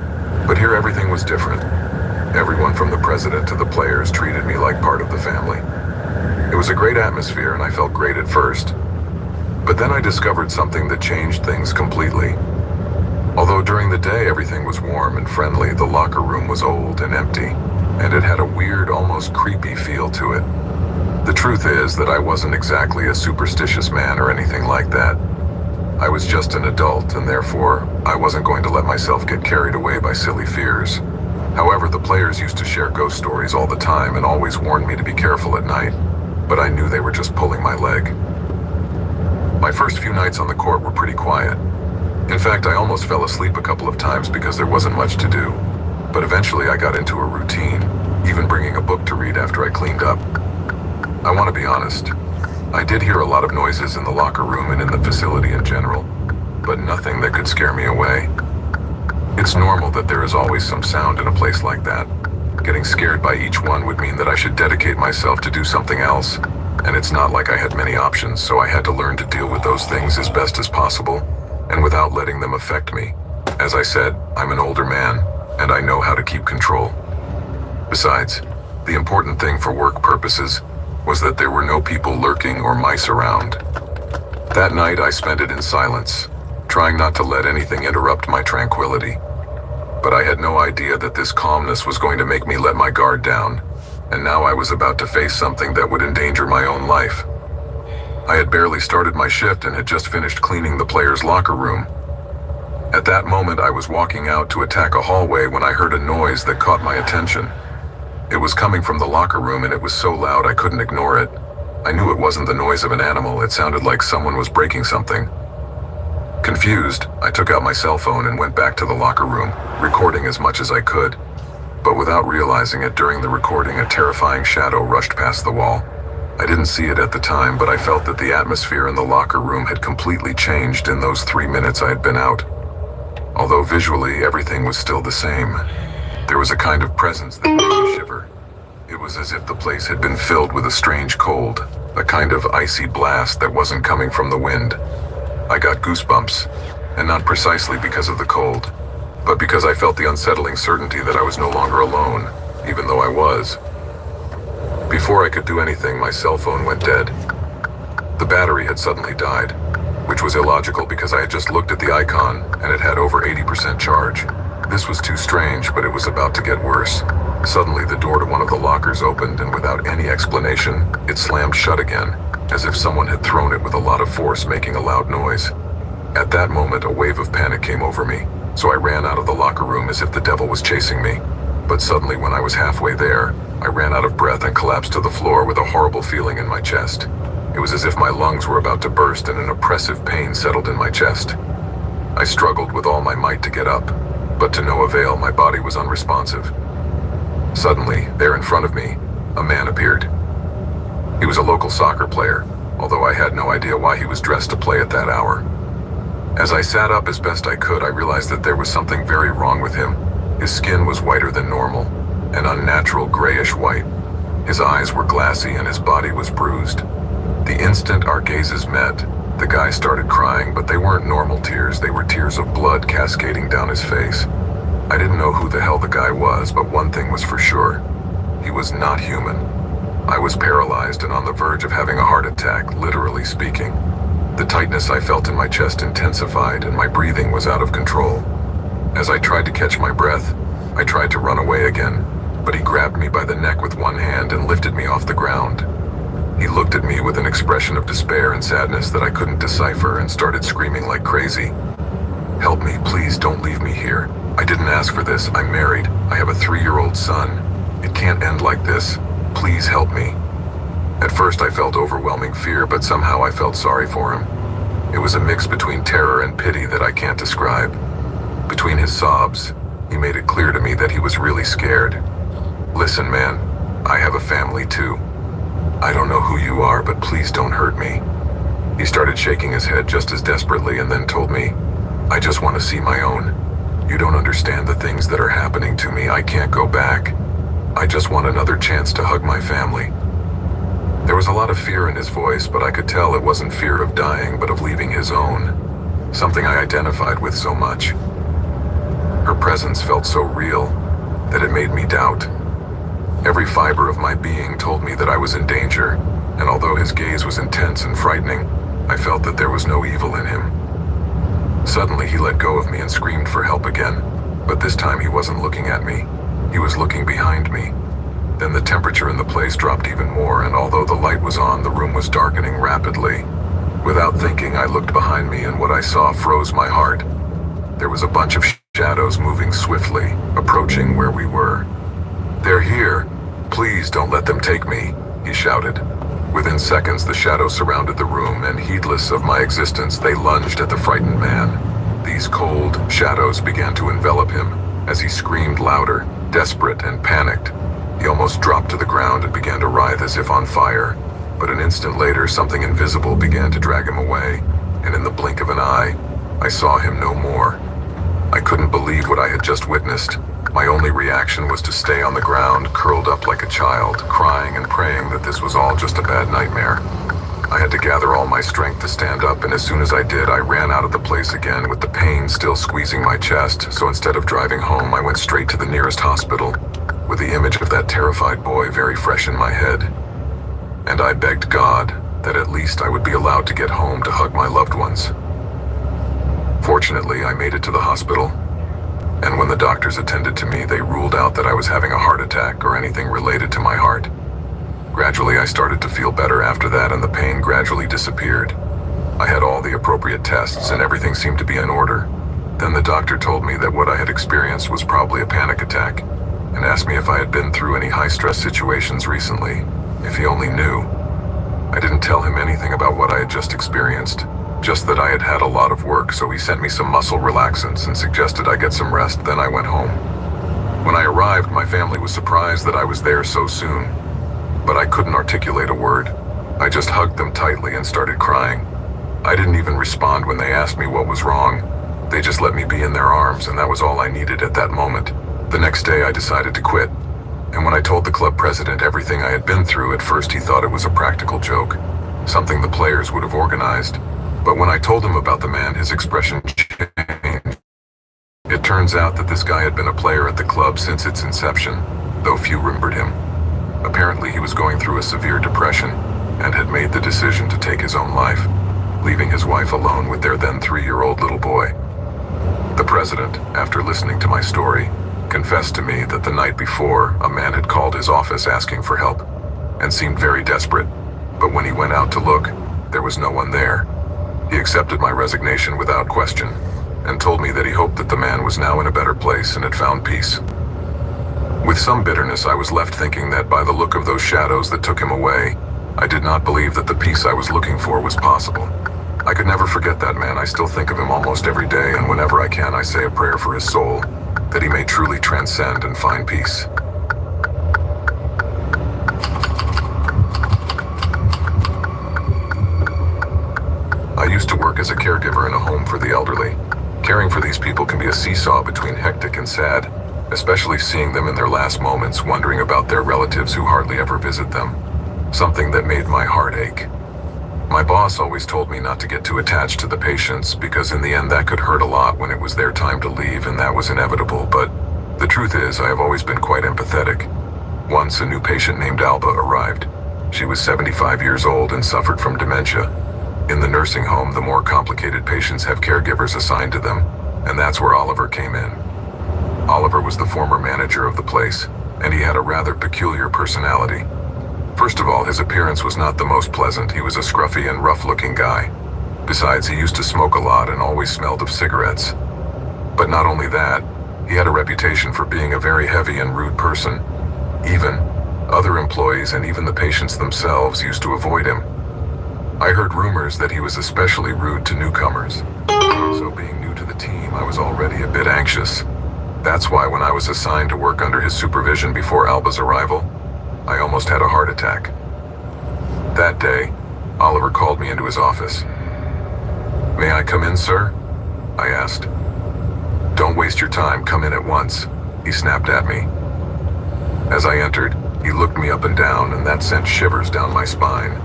S5: but here everything was different. Everyone from the president to the players treated me like part of the family. It was a great atmosphere and I felt great at first, but then I discovered something that changed things completely. Although during the day everything was warm and friendly, the locker room was old and empty, and it had a weird, almost creepy feel to it. The truth is that I wasn't exactly a superstitious man or anything like that. I was just an adult, and therefore, I wasn't going to let myself get carried away by silly fears. However, the players used to share ghost stories all the time and always warned me to be careful at night, but I knew they were just pulling my leg. My first few nights on the court were pretty quiet. In fact, I almost fell asleep a couple of times because there wasn't much to do. But eventually I got into a routine, even bringing a book to read after I cleaned up. I want to be honest, I did hear a lot of noises in the locker room and in the facility in general, but nothing that could scare me away. It's normal that there is always some sound in a place like that. Getting scared by each one would mean that I should dedicate myself to do something else, and it's not like I had many options, so I had to learn to deal with those things as best as possible, and without letting them affect me. As I said, I'm an older man, and I know how to keep control. Besides, the important thing for work purposes was that there were no people lurking or mice around. That night I spent it in silence, trying not to let anything interrupt my tranquility. But I had no idea that this calmness was going to make me let my guard down, and now I was about to face something that would endanger my own life. I had barely started my shift and had just finished cleaning the players' locker room. At that moment, I was walking out to attack a hallway when I heard a noise that caught my attention. It was coming from the locker room and it was so loud I couldn't ignore it. I knew it wasn't the noise of an animal. It sounded like someone was breaking something. Confused, I took out my cell phone and went back to the locker room, recording as much as I could. But without realizing it during the recording, a terrifying shadow rushed past the wall. I didn't see it at the time, but I felt that the atmosphere in the locker room had completely changed in those 3 minutes I had been out. Although visually everything was still the same, there was a kind of presence that made me shiver. It was as if the place had been filled with a strange cold, a kind of icy blast that wasn't coming from the wind. I got goosebumps, and not precisely because of the cold, but because I felt the unsettling certainty that I was no longer alone, even though I was. Before I could do anything, my cell phone went dead. The battery had suddenly died, which was illogical because I had just looked at the icon and it had over 80% charge. This was too strange, but it was about to get worse. Suddenly, the door to one of the lockers opened, and without any explanation, it slammed shut again, as if someone had thrown it with a lot of force, making a loud noise. At that moment, a wave of panic came over me, so I ran out of the locker room as if the devil was chasing me. But suddenly, when I was halfway there, I ran out of breath and collapsed to the floor with a horrible feeling in my chest. It was as if my lungs were about to burst and an oppressive pain settled in my chest. I struggled with all my might to get up, but to no avail. My body was unresponsive. Suddenly, there in front of me, a man appeared. He was a local soccer player, although I had no idea why he was dressed to play at that hour. As I sat up as best I could, I realized that there was something very wrong with him. His skin was whiter than normal, an unnatural grayish white. His eyes were glassy and his body was bruised. The instant our gazes met, the guy started crying, but they weren't normal tears. They were tears of blood cascading down his face. I didn't know who the hell the guy was, but one thing was for sure. He was not human. I was paralyzed and on the verge of having a heart attack, literally speaking. The tightness I felt in my chest intensified and my breathing was out of control. As I tried to catch my breath, I tried to run away again, but he grabbed me by the neck with one hand and lifted me off the ground. He looked at me with an expression of despair and sadness that I couldn't decipher and started screaming like crazy. "Help me, please don't leave me here. I didn't ask for this. I'm married. I have a 3-year-old son. It can't end like this. Please help me." At first I felt overwhelming fear, but somehow I felt sorry for him. It was a mix between terror and pity that I can't describe. Between his sobs, he made it clear to me that he was really scared. "Listen, man, I have a family too. I don't know who you are, but please don't hurt me." He started shaking his head just as desperately and then told me, "I just want to see my own. You don't understand the things that are happening to me. I can't go back. I just want another chance to hug my family." There was a lot of fear in his voice, but I could tell it wasn't fear of dying, but of leaving his own. Something I identified with so much. Her presence felt so real that it made me doubt. Every fiber of my being told me that I was in danger, and although his gaze was intense and frightening, I felt that there was no evil in him. Suddenly he let go of me and screamed for help again, but this time he wasn't looking at me. He was looking behind me. Then the temperature in the place dropped even more, and although the light was on, the room was darkening rapidly. Without thinking, I looked behind me, and what I saw froze my heart. There was a bunch of shadows moving swiftly, approaching where we were. "They're here. Please don't let them take me," he shouted. Within seconds, the shadows surrounded the room, and heedless of my existence, they lunged at the frightened man. These cold shadows began to envelop him as he screamed louder, desperate and panicked. He almost dropped to the ground and began to writhe as if on fire. But an instant later, something invisible began to drag him away, and in the blink of an eye, I saw him no more. I couldn't believe what I had just witnessed. My only reaction was to stay on the ground, curled up like a child, crying and praying that this was all just a bad nightmare. I had to gather all my strength to stand up, and as soon as I did, I ran out of the place again with the pain still squeezing my chest. So instead of driving home, I went straight to the nearest hospital, with the image of that terrified boy very fresh in my head. And I begged God that at least I would be allowed to get home to hug my loved ones. Fortunately, I made it to the hospital, and when the doctors attended to me, they ruled out that I was having a heart attack or anything related to my heart. Gradually, I started to feel better after that, and the pain gradually disappeared. I had all the appropriate tests, and everything seemed to be in order. Then the doctor told me that what I had experienced was probably a panic attack, and asked me if I had been through any high-stress situations recently, if he only knew. I didn't tell him anything about what I had just experienced, just that I had had a lot of work, so he sent me some muscle relaxants and suggested I get some rest. Then I went home. When I arrived, my family was surprised that I was there so soon, but I couldn't articulate a word. I just hugged them tightly and started crying. I didn't even respond when they asked me what was wrong. They just let me be in their arms, and that was all I needed at that moment. The next day, I decided to quit. And when I told the club president everything I had been through, at first he thought it was a practical joke, something the players would have organized. But when I told him about the man, his expression changed. It turns out that this guy had been a player at the club since its inception, though few remembered him. Apparently, he was going through a severe depression and had made the decision to take his own life, leaving his wife alone with their then 3-year-old little boy. The president, after listening to my story, confessed to me that the night before, a man had called his office asking for help and seemed very desperate, but when he went out to look, there was no one there. He accepted my resignation without question and told me that he hoped that the man was now in a better place and had found peace. With some bitterness, I was left thinking that by the look of those shadows that took him away, I did not believe that the peace I was looking for was possible. I could never forget that man. I still think of him almost every day, and whenever I can, I say a prayer for his soul, that he may truly transcend and find peace. I used to work as a caregiver in a home for the elderly. Caring for these people can be a seesaw between hectic and sad, especially seeing them in their last moments, wondering about their relatives who hardly ever visit them. Something that made my heart ache. My boss always told me not to get too attached to the patients because in the end that could hurt a lot when it was their time to leave, and that was inevitable, but the truth is I have always been quite empathetic. Once a new patient named Alba arrived. She was 75 years old and suffered from dementia. In the nursing home, the more complicated patients have caregivers assigned to them, and that's where Oliver came in. Oliver was the former manager of the place, and he had a rather peculiar personality. First of all, his appearance was not the most pleasant. He was a scruffy and rough-looking guy. Besides, he used to smoke a lot and always smelled of cigarettes. But not only that, he had a reputation for being a very heavy and rude person. Even other employees and even the patients themselves used to avoid him. I heard rumors that he was especially rude to newcomers. So being new to the team, I was already a bit anxious. That's why when I was assigned to work under his supervision before Alba's arrival, I almost had a heart attack. That day, Oliver called me into his office. "May I come in, sir?" I asked. "Don't waste your time, come in at once," he snapped at me. As I entered, he looked me up and down, and that sent shivers down my spine.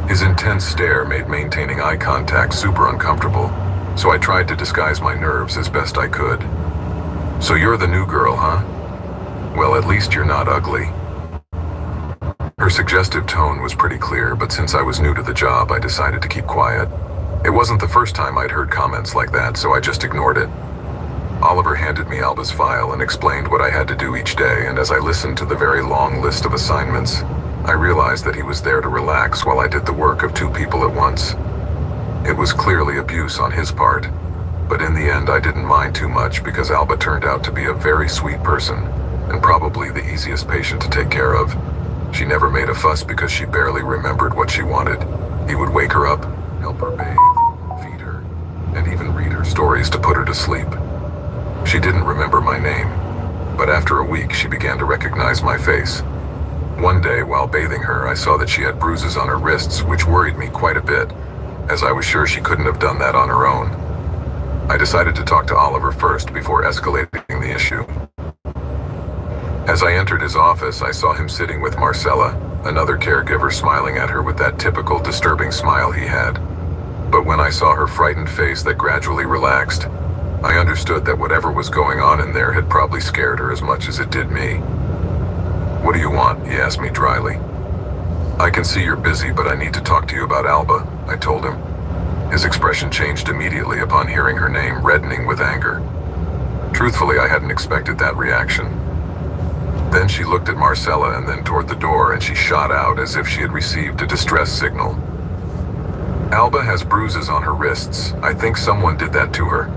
S5: His intense stare made maintaining eye contact super uncomfortable, so I tried to disguise my nerves as best I could. "So you're the new girl, huh? Well, at least you're not ugly." Her suggestive tone was pretty clear, but since I was new to the job, I decided to keep quiet. It wasn't the first time I'd heard comments like that, so I just ignored it. Oliver handed me Alba's file and explained what I had to do each day, and as I listened to the very long list of assignments, I realized that he was there to relax while I did the work of 2 people at once. It was clearly abuse on his part, but in the end I didn't mind too much because Alba turned out to be a very sweet person, and probably the easiest patient to take care of. She never made a fuss because she barely remembered what she wanted. He would wake her up, help her bathe, feed her, and even read her stories to put her to sleep. She didn't remember my name, but after a week she began to recognize my face. One day while bathing her, I saw that she had bruises on her wrists, which worried me quite a bit, as I was sure she couldn't have done that on her own. I decided to talk to Oliver first before escalating the issue. As I entered his office, I saw him sitting with Marcella, another caregiver, smiling at her with that typical disturbing smile he had. But when I saw her frightened face that gradually relaxed, I understood that whatever was going on in there had probably scared her as much as it did me. "What do you want?" he asked me dryly. "I can see you're busy, but I need to talk to you about Alba," I told him. His expression changed immediately upon hearing her name, reddening with anger. Truthfully, I hadn't expected that reaction. Then she looked at Marcella and then toward the door, and she shot out as if she had received a distress signal. "Alba has bruises on her wrists. I think someone did that to her,"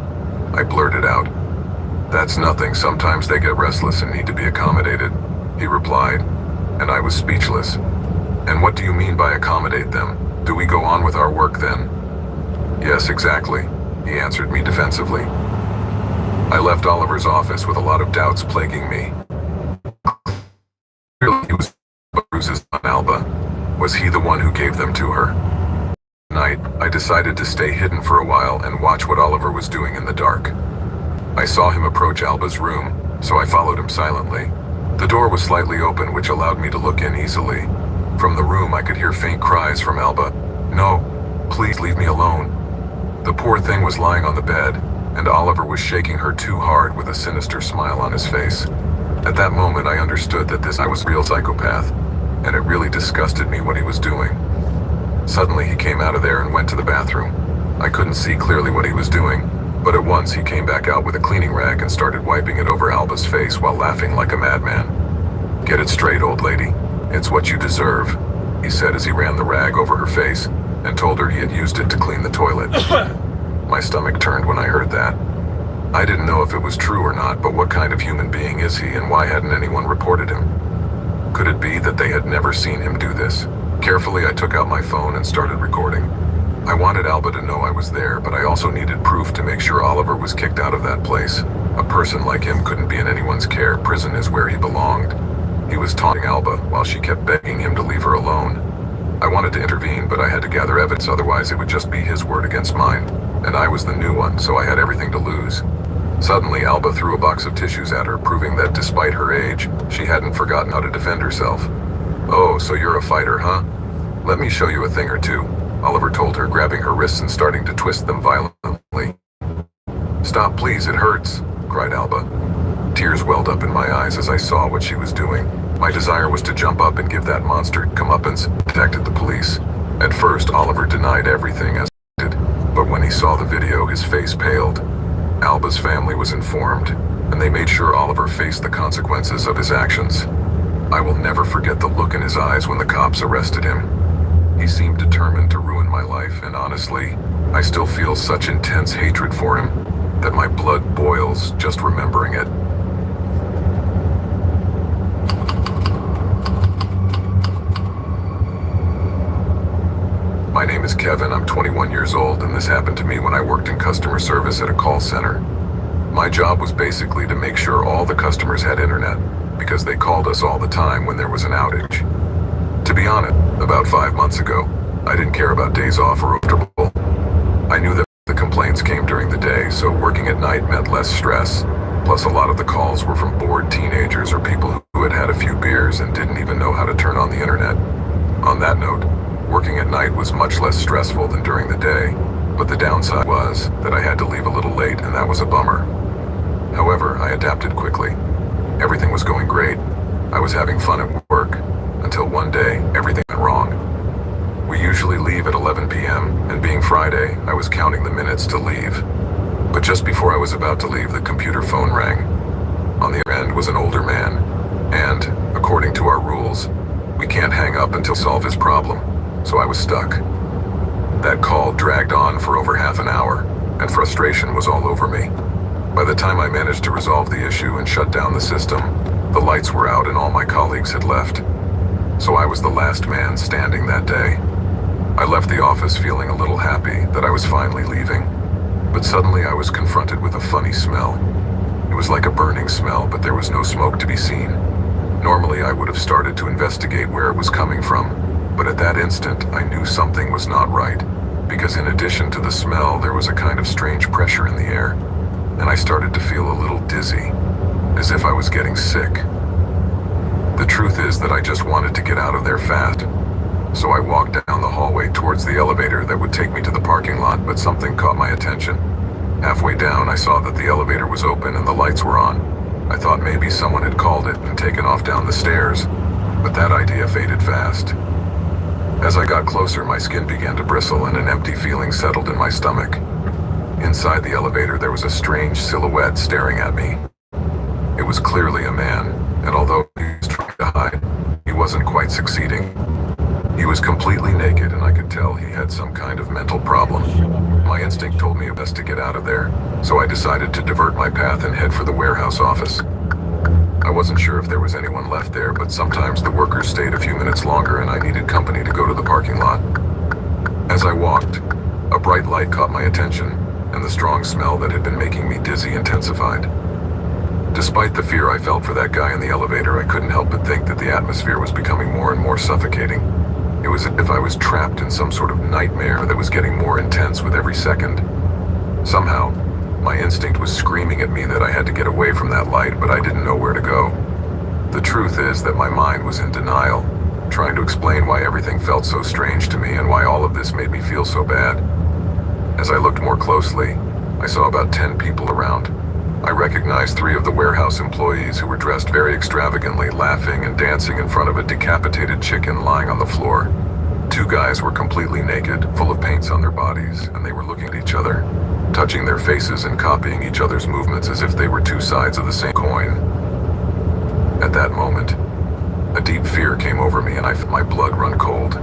S5: I blurted out. "That's nothing. Sometimes they get restless and need to be accommodated," he replied, and I was speechless. "And what do you mean by accommodate them? Do we go on with our work then?" "Yes, exactly," he answered me defensively. I left Oliver's office with a lot of doubts plaguing me. Clearly he was bruises on Alba. Was he the one who gave them to her? That night, I decided to stay hidden for a while and watch what Oliver was doing in the dark. I saw him approach Alba's room, so I followed him silently. The door was slightly open, which allowed me to look in easily. From the room, I could hear faint cries from Alba. "No, please leave me alone." The poor thing was lying on the bed, and Oliver was shaking her too hard with a sinister smile on his face. At that moment, I understood that I was a real psychopath, and it really disgusted me what he was doing. Suddenly, he came out of there and went to the bathroom. I couldn't see clearly what he was doing, but at once he came back out with a cleaning rag and started wiping it over Alba's face while laughing like a madman. "Get it straight, old lady. It's what you deserve," he said as he ran the rag over her face and told her he had used it to clean the toilet. My stomach turned when I heard that. I didn't know if it was true or not, but what kind of human being is he, and why hadn't anyone reported him? Could it be that they had never seen him do this? Carefully, I took out my phone and started recording. I wanted Alba to know I was there, but I also needed proof to make sure Oliver was kicked out of that place. A person like him couldn't be in anyone's care. Prison is where he belonged. He was taunting Alba while she kept begging him to leave her alone. I wanted to intervene, but I had to gather evidence, otherwise it would just be his word against mine. And I was the new one, so I had everything to lose. Suddenly, Alba threw a box of tissues at her, proving that despite her age, she hadn't forgotten how to defend herself. "Oh, so you're a fighter, huh? Let me show you a thing or two," Oliver told her, grabbing her wrists and starting to twist them violently. "Stop, please, it hurts," cried Alba. Tears welled up in my eyes as I saw what she was doing. My desire was to jump up and give that monster comeuppance, contacted the police. At first, Oliver denied everything as he did, but when he saw the video, his face paled. Alba's family was informed, and they made sure Oliver faced the consequences of his actions. I will never forget the look in his eyes when the cops arrested him. He seemed determined to ruin my life, and honestly, I still feel such intense hatred for him that my blood boils just remembering it. My name is Kevin, I'm 21 years old, and this happened to me when I worked in customer service at a call center. My job was basically to make sure all the customers had internet, because they called us all the time when there was an outage. To be honest, about 5 months ago, I didn't care about days off or overtime. I knew that the complaints came during the day, so working at night meant less stress. Plus, a lot of the calls were from bored teenagers or people who had had a few beers and didn't even know how to turn on the internet. On that note, working at night was much less stressful than during the day, but the downside was that I had to leave a little late, and that was a bummer. However, I adapted quickly. Everything was going great. I was having fun at work, until one day, everything went wrong. We usually leave at 11 p.m., and being Friday, I was counting the minutes to leave. But just before I was about to leave, the computer phone rang. On the other end was an older man, and, according to our rules, we can't hang up until solve his problem, so I was stuck. That call dragged on for over half an hour, and frustration was all over me. By the time I managed to resolve the issue and shut down the system, the lights were out and all my colleagues had left. So I was the last man standing that day. I left the office feeling a little happy that I was finally leaving, but suddenly I was confronted with a funny smell. It was like a burning smell, but there was no smoke to be seen. Normally I would have started to investigate where it was coming from, but at that instant I knew something was not right, because in addition to the smell, there was a kind of strange pressure in the air, and I started to feel a little dizzy, as if I was getting sick. The truth is that I just wanted to get out of there fast, so I walked down the hallway towards the elevator that would take me to the parking lot, but something caught my attention. Halfway down, I saw that the elevator was open and the lights were on. I thought maybe someone had called it and taken off down the stairs, but that idea faded fast. As I got closer, my skin began to bristle and an empty feeling settled in my stomach. Inside the elevator, there was a strange silhouette staring at me. It was clearly a man, and although he was trying to hide, he wasn't quite succeeding. He was completely naked, and I could tell he had some kind of mental problem. My instinct told me best to get out of there, so I decided to divert my path and head for the warehouse office. I wasn't sure if there was anyone left there, but sometimes the workers stayed a few minutes longer and I needed company to go to the parking lot. As I walked, a bright light caught my attention, and the strong smell that had been making me dizzy intensified. Despite the fear I felt for that guy in the elevator, I couldn't help but think that the atmosphere was becoming more and more suffocating. It was as if I was trapped in some sort of nightmare that was getting more intense with every second. Somehow, my instinct was screaming at me that I had to get away from that light, but I didn't know where to go. The truth is that my mind was in denial, trying to explain why everything felt so strange to me and why all of this made me feel so bad. As I looked more closely, I saw about 10 people around. I recognized 3 of the warehouse employees who were dressed very extravagantly, laughing and dancing in front of a decapitated chicken lying on the floor. 2 guys were completely naked, full of paints on their bodies, and they were looking at each other, touching their faces and copying each other's movements as if they were 2 sides of the same coin. At that moment, a deep fear came over me and I felt my blood run cold.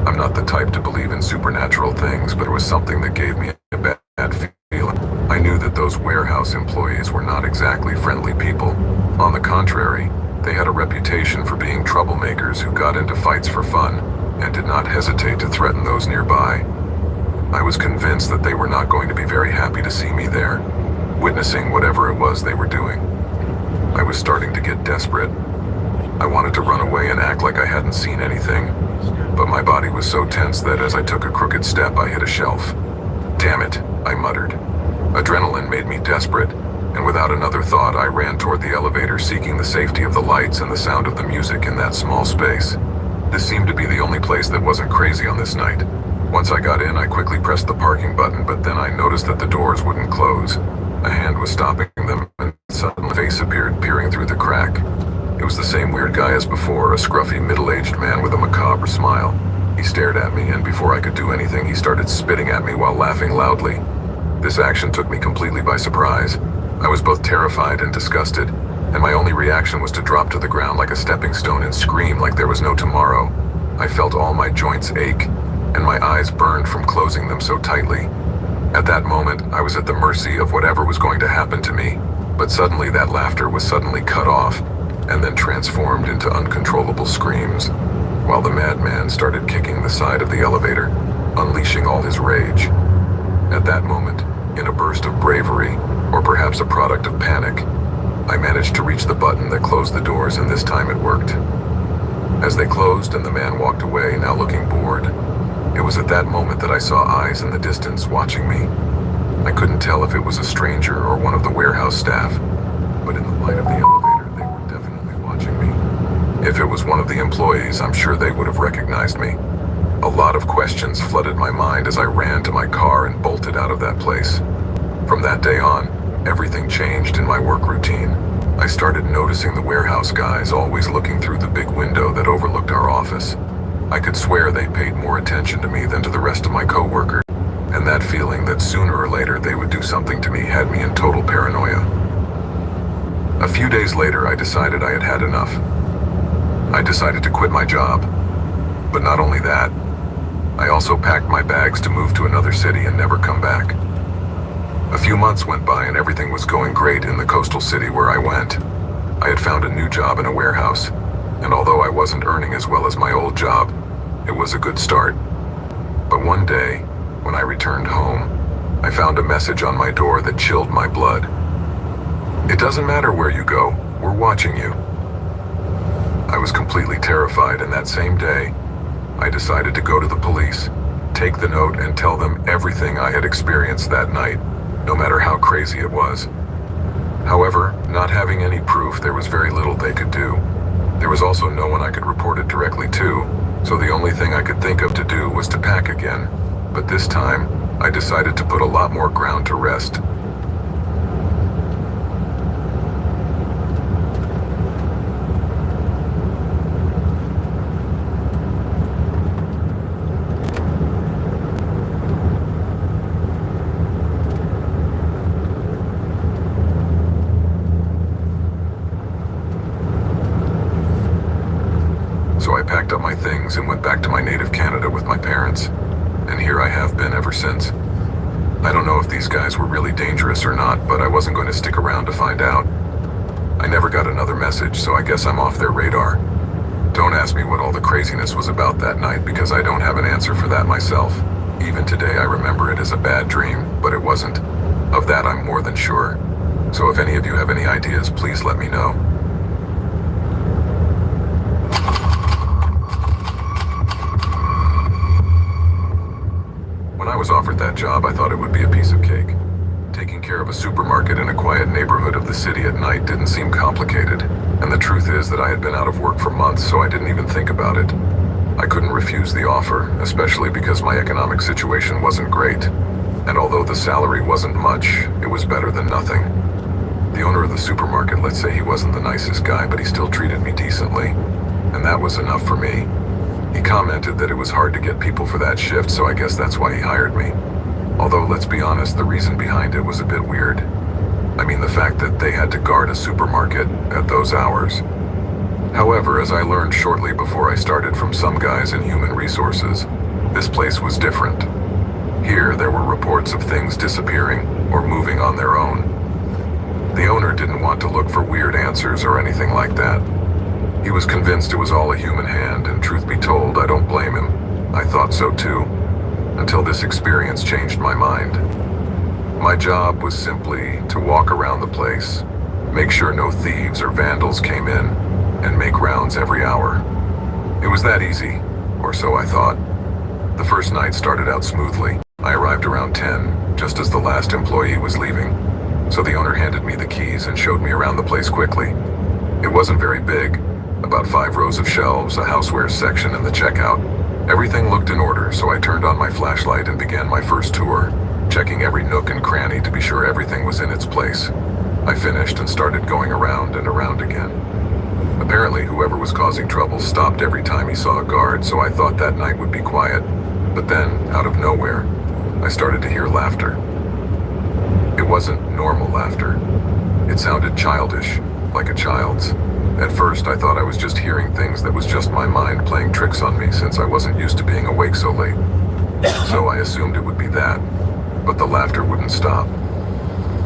S5: I'm not the type to believe in supernatural things, but it was something that gave me a bad feeling. I knew that those warehouse employees were not exactly friendly people. On the contrary, they had a reputation for being troublemakers who got into fights for fun and did not hesitate to threaten those nearby. I was convinced that they were not going to be very happy to see me there, witnessing whatever it was they were doing. I was starting to get desperate. I wanted to run away and act like I hadn't seen anything, but my body was so tense that as I took a crooked step, I hit a shelf. Damn it, I muttered. Adrenaline made me desperate, and without another thought, I ran toward the elevator, seeking the safety of the lights and the sound of the music in that small space. This seemed to be the only place that wasn't crazy on this night. Once I got in, I quickly pressed the parking button, but then I noticed that the doors wouldn't close. A hand was stopping them, and suddenly a face appeared peering through the crack. It was the same weird guy as before, a scruffy middle-aged man with a macabre smile. He stared at me, and before I could do anything, he started spitting at me while laughing loudly. This action took me completely by surprise. I was both terrified and disgusted, and my only reaction was to drop to the ground like a stepping stone and scream like there was no tomorrow. I felt all my joints ache, and my eyes burned from closing them so tightly. At that moment, I was at the mercy of whatever was going to happen to me, but suddenly that laughter was suddenly cut off, and then transformed into uncontrollable screams, while the madman started kicking the side of the elevator, unleashing all his rage. At that moment, in a burst of bravery, or perhaps a product of panic, I managed to reach the button that closed the doors, and this time it worked. As they closed and the man walked away, now looking bored, it was at that moment that I saw eyes in the distance watching me. I couldn't tell if it was a stranger or one of the warehouse staff, but in the light of the elevator, they were definitely watching me. If it was one of the employees, I'm sure they would have recognized me. A lot of questions flooded my mind as I ran to my car and bolted out of that place. From that day on, everything changed in my work routine. I started noticing the warehouse guys always looking through the big window that overlooked our office. I could swear they paid more attention to me than to the rest of my coworkers, and that feeling that sooner or later they would do something to me had me in total paranoia. A few days later, I decided I had had enough. I decided to quit my job. But not only that, I also packed my bags to move to another city and never come back. A few months went by and everything was going great in the coastal city where I went. I had found a new job in a warehouse, and although I wasn't earning as well as my old job, it was a good start. But one day, when I returned home, I found a message on my door that chilled my blood. "It doesn't matter where you go, we're watching you." I was completely terrified, and that same day, I decided to go to the police, take the note, and tell them everything I had experienced that night, no matter how crazy it was. However, not having any proof, there was very little they could do. There was also no one I could report it directly to, so the only thing I could think of to do was to pack again. But this time, I decided to put a lot more ground to rest. So I packed up my things and went back to my native Canada with my parents. And here I have been ever since. I don't know if these guys were really dangerous or not, but I wasn't going to stick around to find out. I never got another message, so I guess I'm off their radar. Don't ask me what all the craziness was about that night, because I don't have an answer for that myself. Even today I remember it as a bad dream, but it wasn't. Of that I'm more than sure. So if any of you have any ideas, please let me know. When I was offered that job, I thought it would be a piece of cake. Taking care of a supermarket in a quiet neighborhood of the city at night didn't seem complicated, and the truth is that I had been out of work for months, so I didn't even think about it. I couldn't refuse the offer, especially because my economic situation wasn't great. And although the salary wasn't much, it was better than nothing. The owner of the supermarket, let's say he wasn't the nicest guy, but he still treated me decently. And that was enough for me. He commented that it was hard to get people for that shift, so I guess that's why he hired me. Although, let's be honest, the reason behind it was a bit weird. I mean, the fact that they had to guard a supermarket at those hours. However, as I learned shortly before I started from some guys in human resources, this place was different. Here, there were reports of things disappearing or moving on their own. The owner didn't want to look for weird answers or anything like that. He was convinced it was all a human hand, and truth be told, I don't blame him. I thought so too, until this experience changed my mind. My job was simply to walk around the place, make sure no thieves or vandals came in, and make rounds every hour. It was that easy, or so I thought. The first night started out smoothly. I arrived around 10, just as the last employee was leaving. So the owner handed me the keys and showed me around the place quickly. It wasn't very big, about 5 rows of shelves, a housewares section, and the checkout. Everything looked in order, so I turned on my flashlight and began my first tour, checking every nook and cranny to be sure everything was in its place. I finished and started going around and around again. Apparently, whoever was causing trouble stopped every time he saw a guard, so I thought that night would be quiet. But then, out of nowhere, I started to hear laughter. It wasn't normal laughter. It sounded childish, like a child's. At first, I thought I was just hearing things that was just my mind playing tricks on me since I wasn't used to being awake so late. So I assumed it would be that, but the laughter wouldn't stop.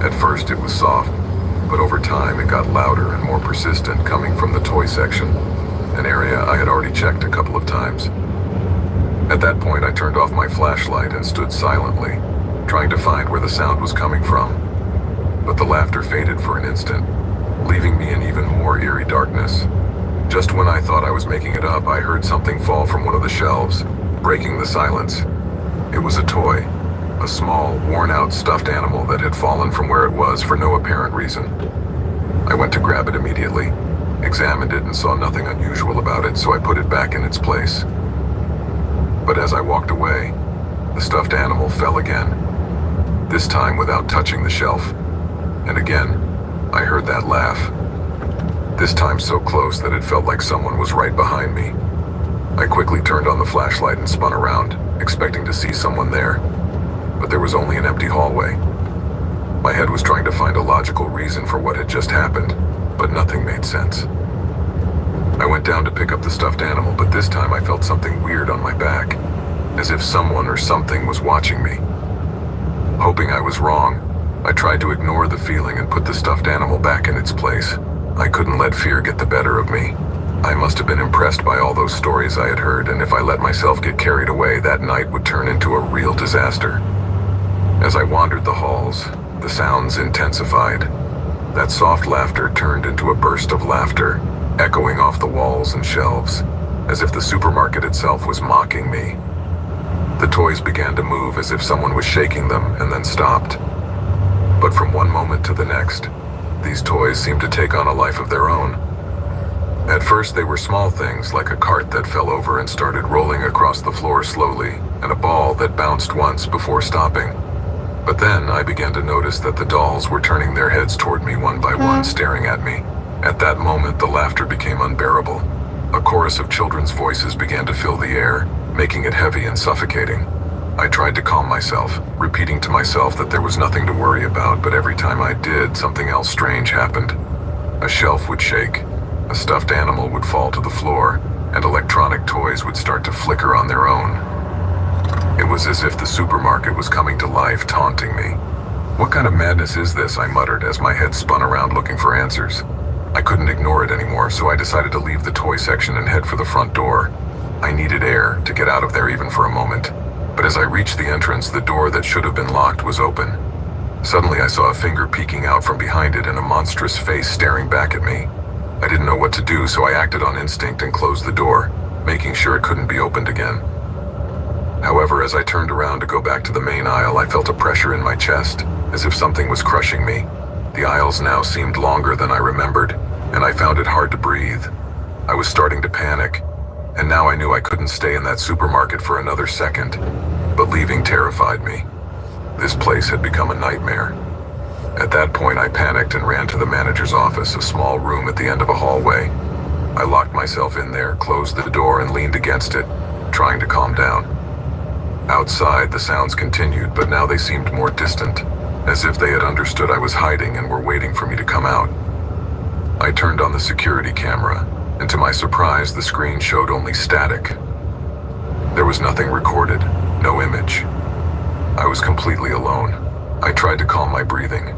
S5: At first, it was soft, but over time it got louder and more persistent, coming from the toy section, an area I had already checked a couple of times. At that point, I turned off my flashlight and stood silently, trying to find where the sound was coming from. But the laughter faded for an instant, leaving me in even more eerie darkness. Just when I thought I was making it up, I heard something fall from one of the shelves, breaking the silence. It was a toy, a small, worn-out stuffed animal that had fallen from where it was for no apparent reason. I went to grab it immediately, examined it and saw nothing unusual about it, so I put it back in its place. But as I walked away, the stuffed animal fell again, this time without touching the shelf. And again, I heard that laugh, this time so close that it felt like someone was right behind me. I quickly turned on the flashlight and spun around, expecting to see someone there, but there was only an empty hallway. My head was trying to find a logical reason for what had just happened, but nothing made sense. I went down to pick up the stuffed animal, but this time I felt something weird on my back, as if someone or something was watching me. Hoping I was wrong, I tried to ignore the feeling and put the stuffed animal back in its place. I couldn't let fear get the better of me. I must have been impressed by all those stories I had heard, and if I let myself get carried away, that night would turn into a real disaster. As I wandered the halls, the sounds intensified. That soft laughter turned into a burst of laughter, echoing off the walls and shelves, as if the supermarket itself was mocking me. The toys began to move as if someone was shaking them and then stopped. But from one moment to the next, these toys seemed to take on a life of their own. At first they were small things like a cart that fell over and started rolling across the floor slowly, and a ball that bounced once before stopping. But then I began to notice that the dolls were turning their heads toward me one by one, staring at me. At that moment, the laughter became unbearable. A chorus of children's voices began to fill the air, making it heavy and suffocating. I tried to calm myself, repeating to myself that there was nothing to worry about, but every time I did, something else strange happened. A shelf would shake, a stuffed animal would fall to the floor, and electronic toys would start to flicker on their own. It was as if the supermarket was coming to life, taunting me. What kind of madness is this? I muttered as my head spun around looking for answers. I couldn't ignore it anymore, so I decided to leave the toy section and head for the front door. I needed air to get out of there even for a moment. But as I reached the entrance, the door that should have been locked was open. Suddenly I saw a finger peeking out from behind it and a monstrous face staring back at me. I didn't know what to do, so I acted on instinct and closed the door, making sure it couldn't be opened again. However, as I turned around to go back to the main aisle, I felt a pressure in my chest, as if something was crushing me. The aisles now seemed longer than I remembered, and I found it hard to breathe. I was starting to panic, and now I knew I couldn't stay in that supermarket for another second, but leaving terrified me. This place had become a nightmare. At that point, I panicked and ran to the manager's office, a small room at the end of a hallway. I locked myself in there, closed the door, and leaned against it, trying to calm down. Outside, the sounds continued, but now they seemed more distant, as if they had understood I was hiding and were waiting for me to come out. I turned on the security camera, and to my surprise, the screen showed only static. There was nothing recorded, no image. I was completely alone. I tried to calm my breathing.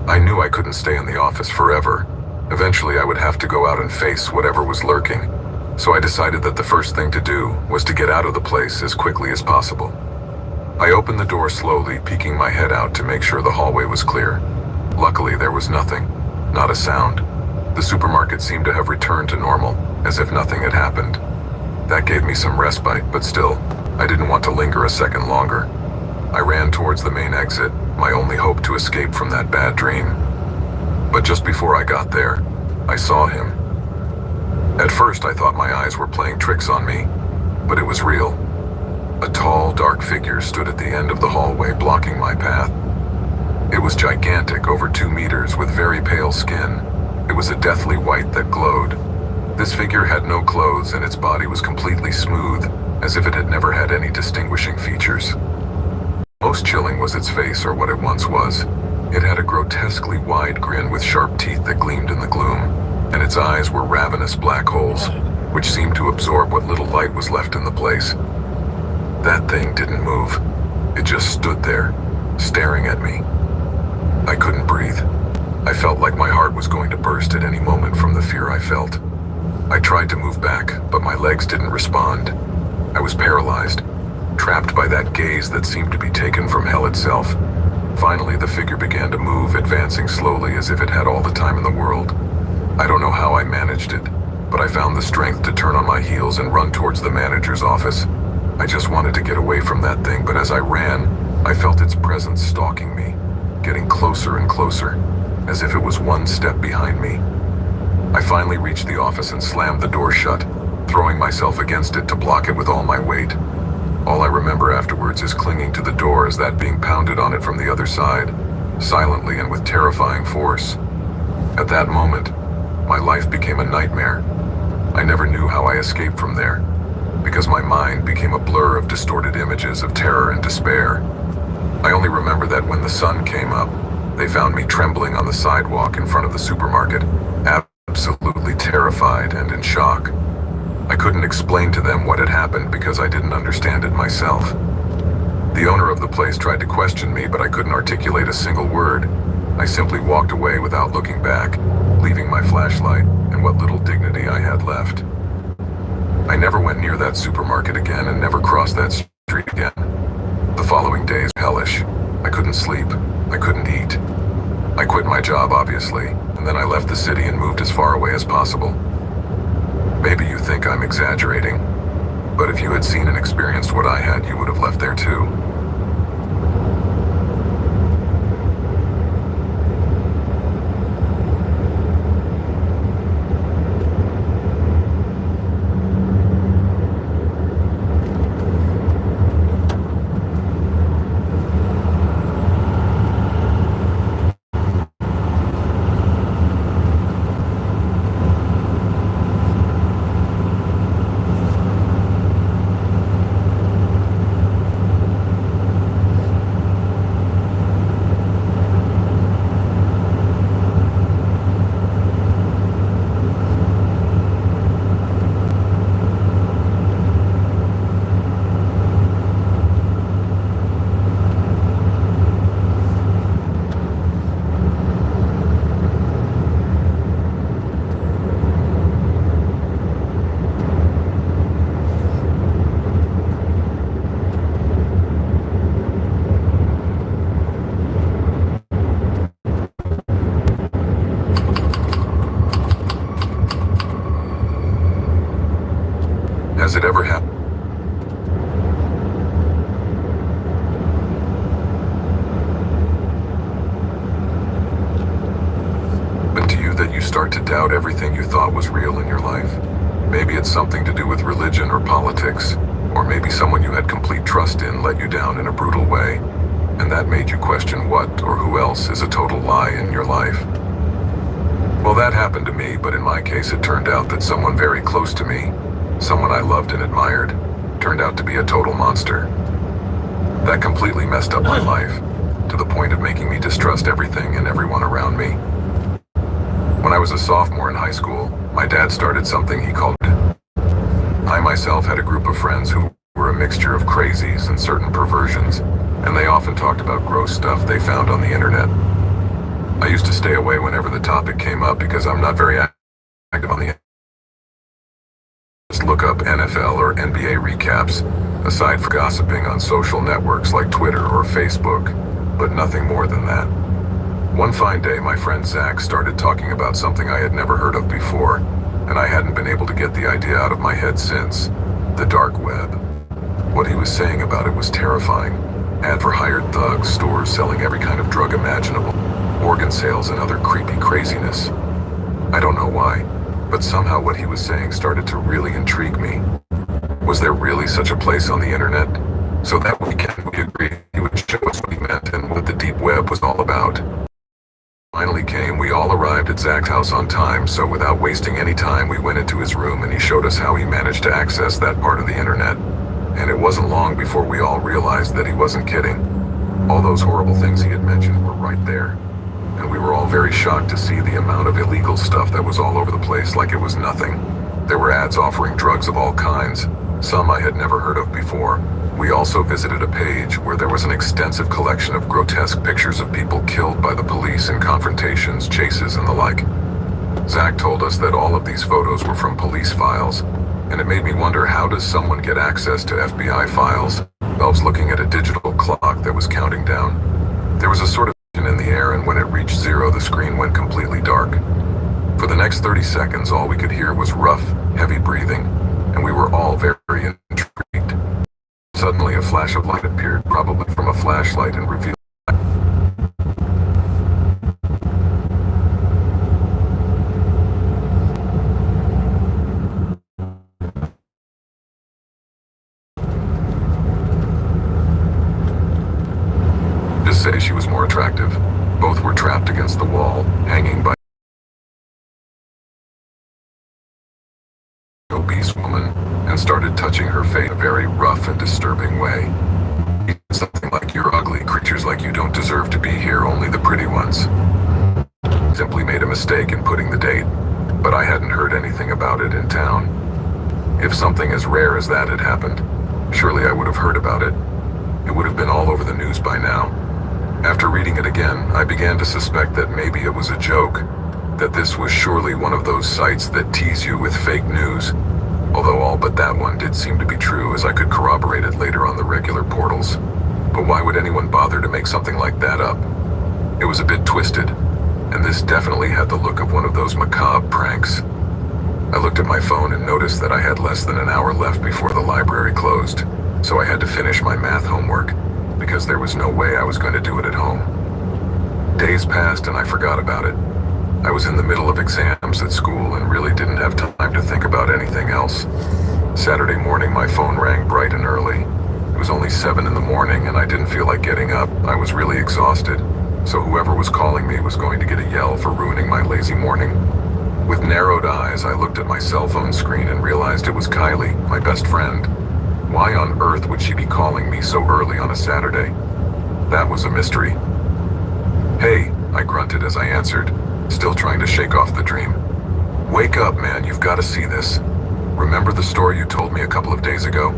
S5: I knew I couldn't stay in the office forever. Eventually, I would have to go out and face whatever was lurking. So I decided that the first thing to do was to get out of the place as quickly as possible. I opened the door slowly, peeking my head out to make sure the hallway was clear. Luckily, there was nothing, not a sound. The supermarket seemed to have returned to normal, as if nothing had happened. That gave me some respite, but still, I didn't want to linger a second longer. I ran towards the main exit, my only hope to escape from that bad dream. But just before I got there, I saw him. At first, I thought my eyes were playing tricks on me, but it was real. A tall, dark figure stood at the end of the hallway, blocking my path. It was gigantic, over 2 meters, with very pale skin. It was a deathly white that glowed. This figure had no clothes, and its body was completely smooth, as if it had never had any distinguishing features. Most chilling was its face, or what it once was. It had a grotesquely wide grin with sharp teeth that gleamed in the gloom, and its eyes were ravenous black holes, which seemed to absorb what little light was left in the place. That thing didn't move. It just stood there, staring at me. I couldn't breathe. I felt like my heart was going to burst at any moment from the fear I felt. I tried to move back, but my legs didn't respond. I was paralyzed, trapped by that gaze that seemed to be taken from hell itself. Finally, the figure began to move, advancing slowly as if it had all the time in the world. I don't know how I managed it, but I found the strength to turn on my heels and run towards the manager's office. I just wanted to get away from that thing, but as I ran, I felt its presence stalking me, getting closer and closer, as if it was one step behind me. I finally reached the office and slammed the door shut, throwing myself against it to block it with all my weight. All I remember afterwards is clinging to the door as that being pounded on it from the other side, silently and with terrifying force. At that moment, my life became a nightmare. I never knew how I escaped from there, because my mind became a blur of distorted images of terror and despair. I only remember that when the sun came up, they found me trembling on the sidewalk in front of the supermarket, absolutely terrified and in shock. I couldn't explain to them what had happened because I didn't understand it myself. The owner of the place tried to question me, but I couldn't articulate a single word. I simply walked away without looking back, leaving my flashlight and what little dignity I had left. I never went near that supermarket again and never crossed that street again. The following days were hellish. I couldn't sleep. I couldn't eat. I quit my job, obviously, and then I left the city and moved as far away as possible. Maybe you think I'm exaggerating, but if you had seen and experienced what I had, you would have left there too. everything you thought was real in your life. Maybe it's something to do with religion or politics, or maybe someone you had complete trust in let you down in a brutal way, and that made you question what or who else is a total lie in your life. Well, that happened to me, but in my case it turned out that someone very close to me, someone I loved and admired, turned out to be a total monster. That completely messed up my life, to the point of making me distrust everything and everyone around me. When I was a sophomore in high school, my dad started something he called I myself had a group of friends who were a mixture of crazies and certain perversions, and they often talked about gross stuff they found on the internet. I used to stay away whenever the topic came up because I'm not very active on the internet. Just look up NFL or NBA recaps, aside from gossiping on social networks like Twitter or Facebook, but nothing more than that. One fine day, my friend Zach started talking about something I had never heard of before, and I hadn't been able to get the idea out of my head since: the dark web. What he was saying about it was terrifying. Ad for hired thugs, stores selling every kind of drug imaginable, organ sales and other creepy craziness. I don't know why, but somehow what he was saying started to really intrigue me. Was there really such a place on the internet? So that weekend we agreed he would show us what he meant and what the deep web was all about. Finally came, we all arrived at Zach's house on time, so without wasting any time we went into his room and he showed us how he managed to access that part of the internet. And it wasn't long before we all realized that he wasn't kidding. All those horrible things he had mentioned were right there. And we were all very shocked to see the amount of illegal stuff that was all over the place like it was nothing. There were ads offering drugs of all kinds, some I had never heard of before. We also visited a page where there was an extensive collection of grotesque pictures of people killed by the police in confrontations, chases, and the like. Zach told us that all of these photos were from police files, and it made me wonder, how does someone get access to FBI files? I was looking at a digital clock that was counting down. There was a sort of in the air, and when it reached 0, the screen went completely dark. For the next 30 seconds, all we could hear was rough, heavy breathing, and we were all very intrigued. Suddenly, a flash of light appeared, probably from a flashlight, and revealed to say she was more attractive. Both were trapped against the wall, hanging by an obese woman, and started touching her face in a very rough and disturbing way. He said something like, "You're ugly, creatures like you don't deserve to be here, only the pretty ones." Simply made a mistake in putting the date, but I hadn't heard anything about it in town. If something as rare as that had happened, surely I would have heard about it. It would have been all over the news by now. After reading it again, I began to suspect that maybe it was a joke, that this was surely one of those sites that tease you with fake news, although all but that one did seem to be true, as I could corroborate it later on the regular portals. But why would anyone bother to make something like that up? It was a bit twisted, and this definitely had the look of one of those macabre pranks. I looked at my phone and noticed that I had less than an hour left before the library closed, so I had to finish my math homework, because there was no way I was going to do it at home. Days passed and I forgot about it. I was in the middle of exams at school and really didn't have time to think about anything else. Saturday morning, my phone rang bright and early. It was only 7 in the morning and I didn't feel like getting up. I was really exhausted, so whoever was calling me was going to get a yell for ruining my lazy morning. With narrowed eyes, I looked at my cell phone screen and realized it was Kylie, my best friend. Why on earth would she be calling me so early on a Saturday? That was a mystery. "Hey," I grunted as I answered, still trying to shake off the dream. "Wake up, man, you've got to see this. Remember the story you told me a couple of days ago?"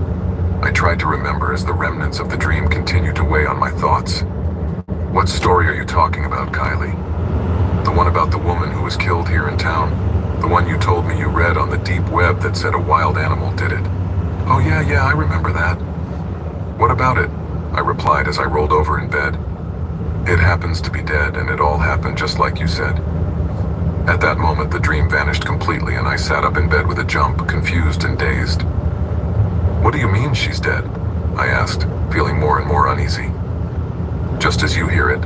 S5: I tried to remember as the remnants of the dream continued to weigh on my thoughts. "What story are you talking about, Kylie?" "The one about the woman who was killed here in town. The one you told me you read on the deep web that said a wild animal did it." "Oh yeah, I remember that." "What about it?" I replied as I rolled over in bed. "It happens to be dead, and it all happened just like you said." At that moment, the dream vanished completely, and I sat up in bed with a jump, confused and dazed. "What do you mean she's dead?" I asked, feeling more and more uneasy. "Just as you hear it.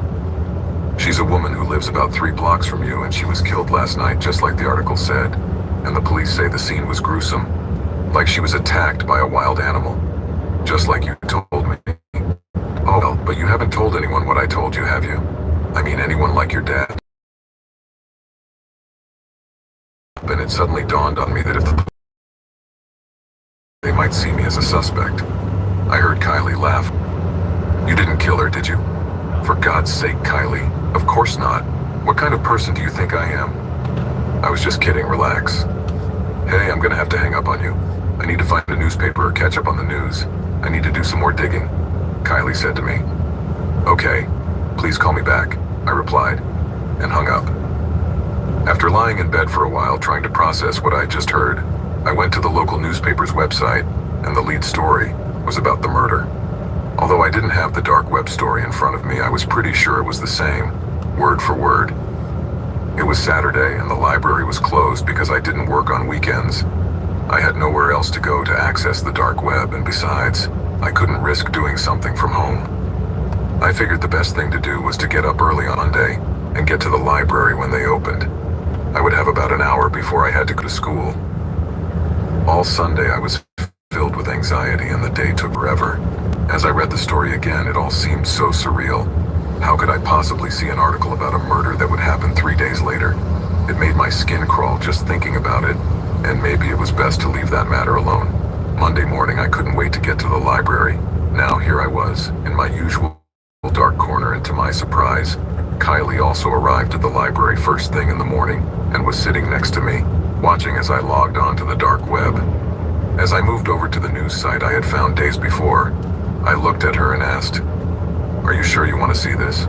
S5: She's a woman who lives about 3 blocks from you, and she was killed last night just like the article said. And the police say the scene was gruesome. Like she was attacked by a wild animal. Just like you told me. Oh, well, but you haven't told anyone what I told you, have you? I mean, anyone like your dad? And it suddenly dawned on me that if they might see me as a suspect. I heard Kylie laugh. You didn't kill her, did you? For God's sake, Kylie. Of course not. What kind of person do you think I am? I was just kidding, relax. Hey, I'm gonna have to hang up on you. I need to find a newspaper or catch up on the news. I need to do some more digging, Kylie said to me. Okay, please call me back, I replied, and hung up. After lying in bed for a while trying to process what I just heard, I went to the local newspaper's website, and the lead story was about the murder. Although I didn't have the dark web story in front of me, I was pretty sure it was the same, word for word. It was Saturday, and the library was closed because I didn't work on weekends. I had nowhere else to go to access the dark web, and besides, I couldn't risk doing something from home. I figured the best thing to do was to get up early on Monday and get to the library when they opened. I would have about an hour before I had to go to school. All Sunday I was filled with anxiety, and the day took forever. As I read the story again, it all seemed so surreal. How could I possibly see an article about a murder that would happen 3 days later? It made my skin crawl just thinking about it, and maybe it was best to leave that matter alone. Monday morning I couldn't wait to get to the library. Now here I was, in my usual dark corner, and to my surprise, Kylie also arrived at the library first thing in the morning and was sitting next to me, watching as I logged on to the dark web. As I moved over to the news site I had found days before, I looked at her and asked, "Are you sure you want to see this?"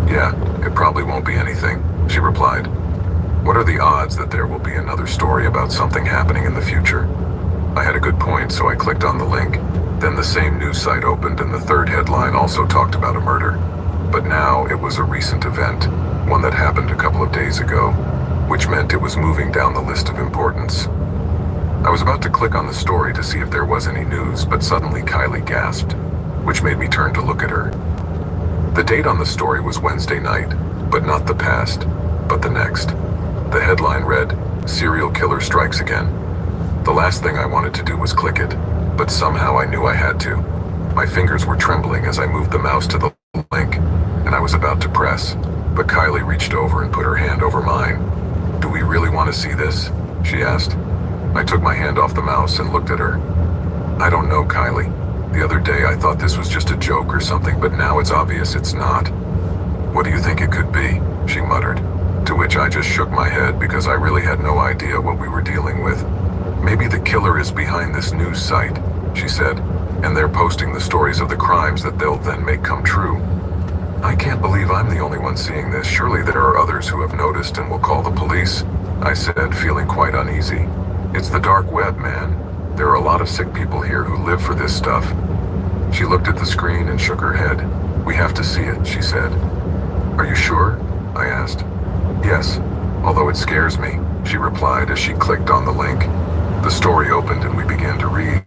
S5: "Yeah, it probably won't be anything," she replied. "What are the odds that there will be another story about something happening in the future?" I had a good point, so I clicked on the link. Then the same news site opened, and the third headline also talked about a murder. But now it was a recent event, one that happened a couple of days ago, which meant it was moving down the list of importance. I was about to click on the story to see if there was any news, but suddenly Kylie gasped, which made me turn to look at her. The date on the story was Wednesday night, but not the past, but the next. The headline read, "Serial Killer Strikes Again." The last thing I wanted to do was click it, but somehow I knew I had to. My fingers were trembling as I moved the mouse to the link, and I was about to press, but Kylie reached over and put her hand over mine. "Do we really want to see this?" she asked. I took my hand off the mouse and looked at her. "I don't know, Kylie. The other day I thought this was just a joke or something, but now it's obvious it's not." "What do you think it could be?" she muttered, to which I just shook my head because I really had no idea what we were dealing with. "Maybe the killer is behind this news site," she said, "and they're posting the stories of the crimes that they'll then make come true." "I can't believe I'm the only one seeing this. Surely there are others who have noticed and will call the police," I said, feeling quite uneasy. "It's the dark web, man. There are a lot of sick people here who live for this stuff." She looked at the screen and shook her head. "We have to see it," she said. "Are you sure?" I asked. "Yes, although it scares me," she replied as she clicked on the link. The story opened and we began to read.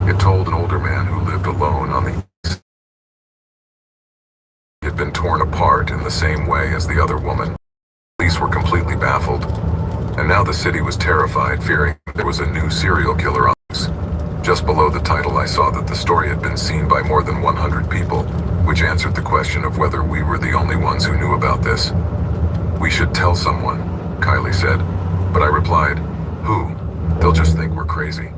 S5: It told an older man who lived alone on the east. He had been torn apart in the same way as the other woman. Police were completely baffled, and now the city was terrified, fearing there was a new serial killer on the loose. Just below the title I saw that the story had been seen by more than 100 people, which answered the question of whether we were the only ones who knew about this. "We should tell someone," Kylie said, but I replied, "Who? They'll just think we're crazy."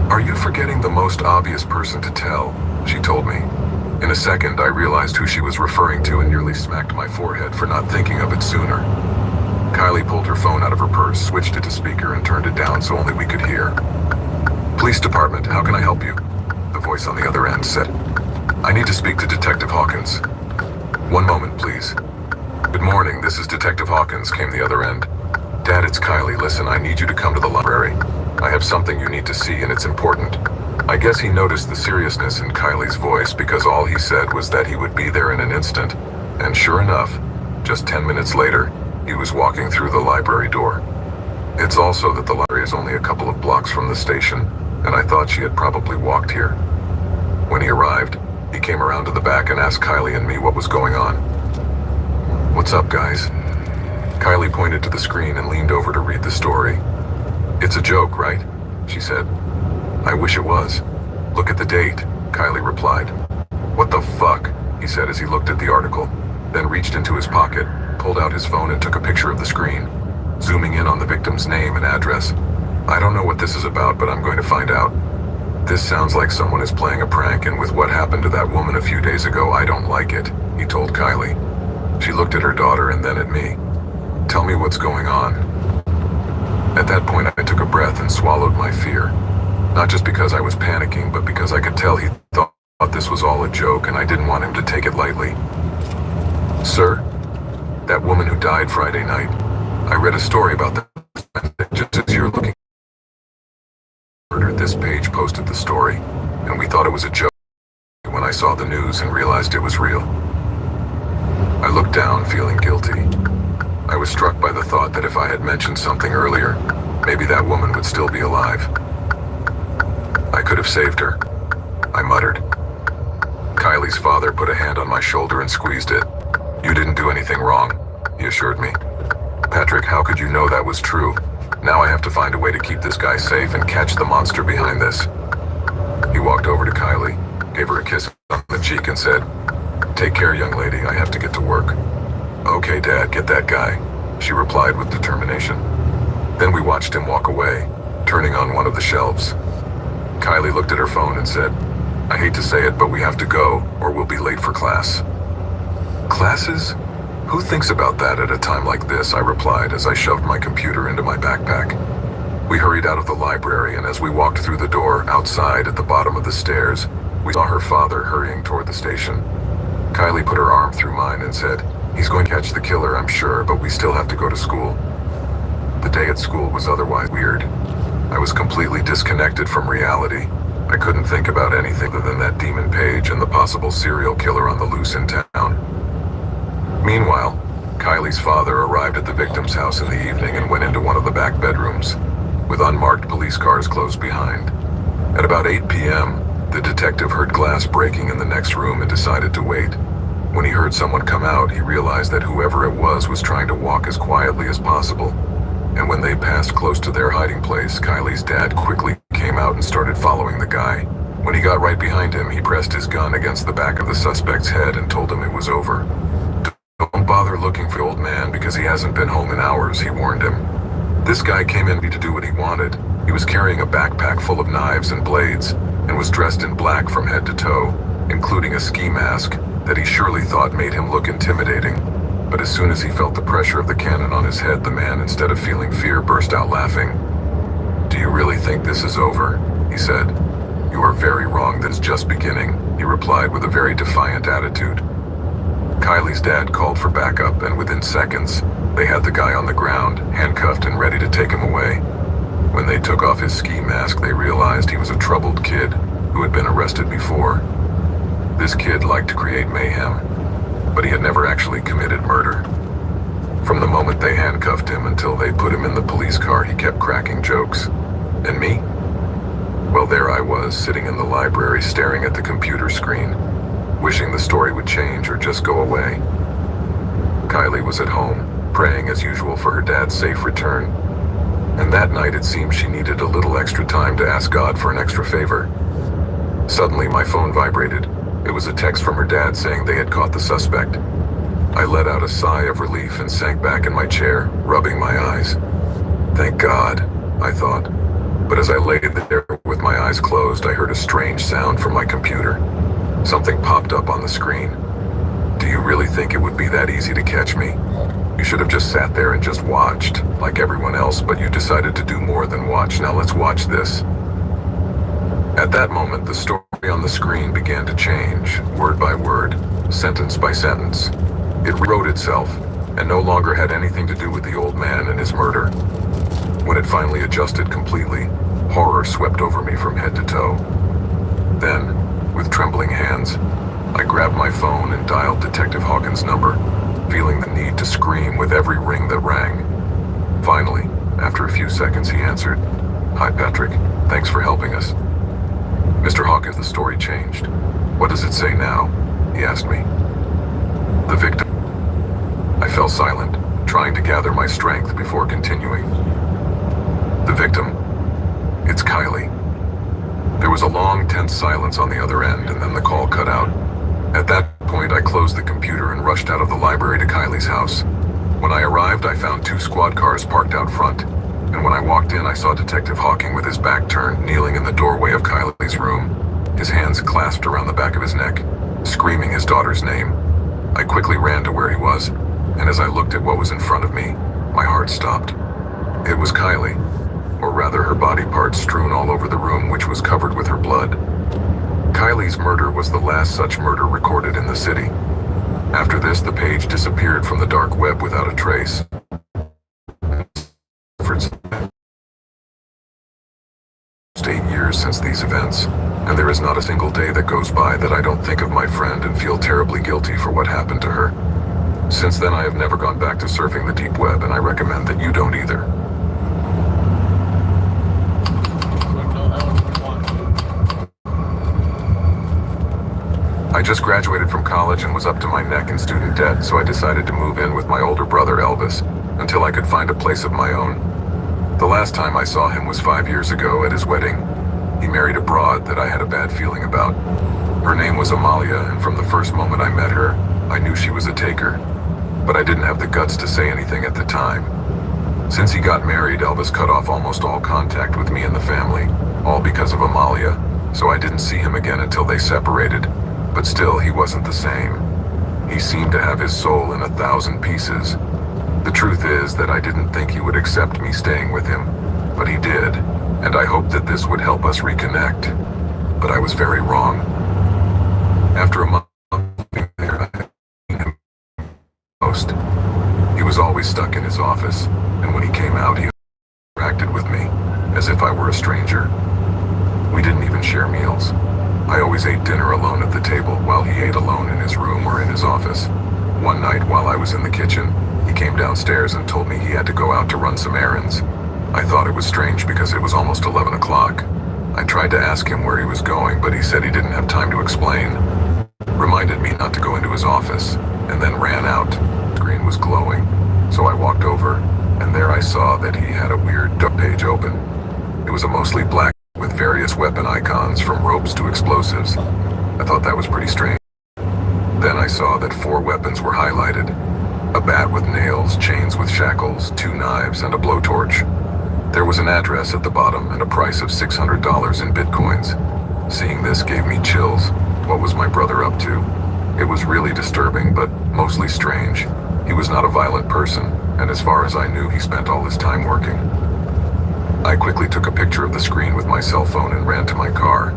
S5: "Are you forgetting the most obvious person to tell?" she told me. In a second, I realized who she was referring to and nearly smacked my forehead for not thinking of it sooner. Kylie pulled her phone out of her purse, switched it to speaker, and turned it down so only we could hear. "Police department, how can I help you?" The voice on the other end said. "I need to speak to Detective Hawkins." "One moment, please." "Good morning, this is Detective Hawkins," came the other end. "Dad, it's Kylie. Listen, I need you to come to the library. I have something you need to see, and it's important." I guess he noticed the seriousness in Kylie's voice because all he said was that he would be there in an instant. And sure enough, just 10 minutes later, he was walking through the library door. It's also that the library is only a couple of blocks from the station, and I thought she had probably walked here. When he arrived, He came around to the back and asked Kylie and me what was going on. "What's up, guys?" Kylie pointed to the screen and leaned over to read the story. "It's a joke, right?" she said. "I wish it was. Look at the date," Kylie replied. "What the fuck?" he said as he looked at the article, then reached into his pocket, pulled out his phone and took a picture of the screen, zooming in on the victim's name and address. "I don't know what this is about, but I'm going to find out. This sounds like someone is playing a prank, and with what happened to that woman a few days ago, I don't like it," he told Kylie. She looked at her daughter and then at me. "Tell me what's going on." At that point, I took a breath and swallowed my fear. Not just because I was panicking, but because I could tell he thought this was all a joke and I didn't want him to take it lightly. "Sir, that woman who died Friday night, I read a story about that just as you're looking. This page posted the story, and we thought it was a joke when I saw the news and realized it was real." I looked down, feeling guilty. I was struck by the thought that if I had mentioned something earlier, maybe that woman would still be alive. "I could have saved her," I muttered. Kylie's father put a hand on my shoulder and squeezed it. "You didn't do anything wrong," he assured me. "Patrick, how could you know that was true? Now I have to find a way to keep this guy safe and catch the monster behind this." He walked over to Kylie, gave her a kiss on the cheek and said, "Take care, young lady, I have to get to work." "Okay, Dad, get that guy," she replied with determination. Then we watched him walk away, turning on one of the shelves. Kylie looked at her phone and said, "I hate to say it, but we have to go, or we'll be late for class." "Classes? Who thinks about that at a time like this?" I replied as I shoved my computer into my backpack. We hurried out of the library, and as we walked through the door outside at the bottom of the stairs, we saw her father hurrying toward the station. Kylie put her arm through mine and said, "He's going to catch the killer, I'm sure, but we still have to go to school." The day at school was otherwise weird. I was completely disconnected from reality. I couldn't think about anything other than that demon page and the possible serial killer on the loose in town. Meanwhile, Kylie's father arrived at the victim's house in the evening and went into one of the back bedrooms, with unmarked police cars close behind. At about 8 p.m., the detective heard glass breaking in the next room and decided to wait. When he heard someone come out, he realized that whoever it was trying to walk as quietly as possible. And when they passed close to their hiding place, Kylie's dad quickly came out and started following the guy. When he got right behind him, he pressed his gun against the back of the suspect's head and told him it was over. "Don't bother looking for the old man because he hasn't been home in hours," he warned him. This guy came in to do what he wanted. He was carrying a backpack full of knives and blades and was dressed in black from head to toe, including a ski mask that he surely thought made him look intimidating. But as soon as he felt the pressure of the cannon on his head, the man, instead of feeling fear, burst out laughing. "Do you really think this is over?" he said. "You are very wrong. This is just beginning," he replied with a very defiant attitude. Kylie's dad called for backup, and within seconds, they had the guy on the ground, handcuffed and ready to take him away. When they took off his ski mask, they realized he was a troubled kid who had been arrested before. This kid liked to create mayhem, but he had never actually committed murder. From the moment they handcuffed him until they put him in the police car, he kept cracking jokes. And me? Well, there I was, sitting in the library staring at the computer screen, wishing the story would change or just go away. Kylie was at home, praying as usual for her dad's safe return. And that night it seemed she needed a little extra time to ask God for an extra favor. Suddenly my phone vibrated. It was a text from her dad saying they had caught the suspect. I let out a sigh of relief and sank back in my chair, rubbing my eyes. Thank God, I thought. But as I lay there with my eyes closed, I heard a strange sound from my computer. Something popped up on the screen. Do you really think it would be that easy to catch me? You should have just sat there and just watched, like everyone else, but you decided to do more than watch. Now let's watch this. At that moment, the story on the screen began to change, word by word, sentence by sentence. It rewrote itself, and no longer had anything to do with the old man and his murder. When it finally adjusted completely, horror swept over me from head to toe. Then, with trembling hands, I grabbed my phone and dialed Detective Hawkins' number, feeling the need to scream with every ring that rang. Finally, after a few seconds, he answered. Hi, Patrick. Thanks for helping us. Mr. Hawkins, the story changed. What does it say now? He asked me. The victim. I fell silent, trying to gather my strength before continuing. The victim. It's Kylie. There was a long, tense silence on the other end, and then the call cut out. At that point, I closed the computer and rushed out of the library to Kylie's house. When I arrived, I found 2 squad cars parked out front, and when I walked in, I saw Detective Hawking with his back turned, kneeling in the doorway of Kylie's room, his hands clasped around the back of his neck, screaming his daughter's name. I quickly ran to where he was, and as I looked at what was in front of me, my heart stopped. It was Kylie, or rather her body parts strewn all over the room, which was covered with her blood. Kylie's murder was the last such murder recorded in the city. After this, the page disappeared from the dark web without a trace. It's 8 years since these events, and there is not a single day that goes by that I don't think of my friend and feel terribly guilty for what happened to her. Since then, I have never gone back to surfing the deep web, and I recommend that you don't either. I just graduated from college and was up to my neck in student debt, so I decided to move in with my older brother Elvis until I could find a place of my own. The last time I saw him was 5 years ago at his wedding. He married a broad that I had a bad feeling about. Her name was Amalia, and from the first moment I met her, I knew she was a taker. But I didn't have the guts to say anything at the time. Since he got married, Elvis cut off almost all contact with me and the family, all because of Amalia, so I didn't see him again until they separated. But still, he wasn't the same. He seemed to have his soul in 1,000 pieces. The truth is that I didn't think he would accept me staying with him, but he did, and I hoped that this would help us reconnect. But I was very wrong. After a month living there, I had seen him most. He was always stuck in his office, and when he came out, he interacted with me, as if I were a stranger. We didn't even share meals. I always ate dinner alone at the table, while he ate alone in his room or in his office. One night, while I was in the kitchen, he came downstairs and told me he had to go out to run some errands. I thought it was strange because it was almost 11 o'clock. I tried to ask him where he was going, but he said he didn't have time to explain. Reminded me not to go into his office, and then ran out. The screen was glowing, so I walked over, and there I saw that he had a weird page open. It was a mostly black with various weapon icons from ropes to explosives. I thought that was pretty strange. Then I saw that 4 weapons were highlighted. A bat with nails, chains with shackles, 2 knives, and a blowtorch. There was an address at the bottom and a price of $600 in bitcoins. Seeing this gave me chills. What was my brother up to? It was really disturbing, but mostly strange. He was not a violent person, and as far as I knew, he spent all his time working. I quickly took a picture of the screen with my cell phone and ran to my car.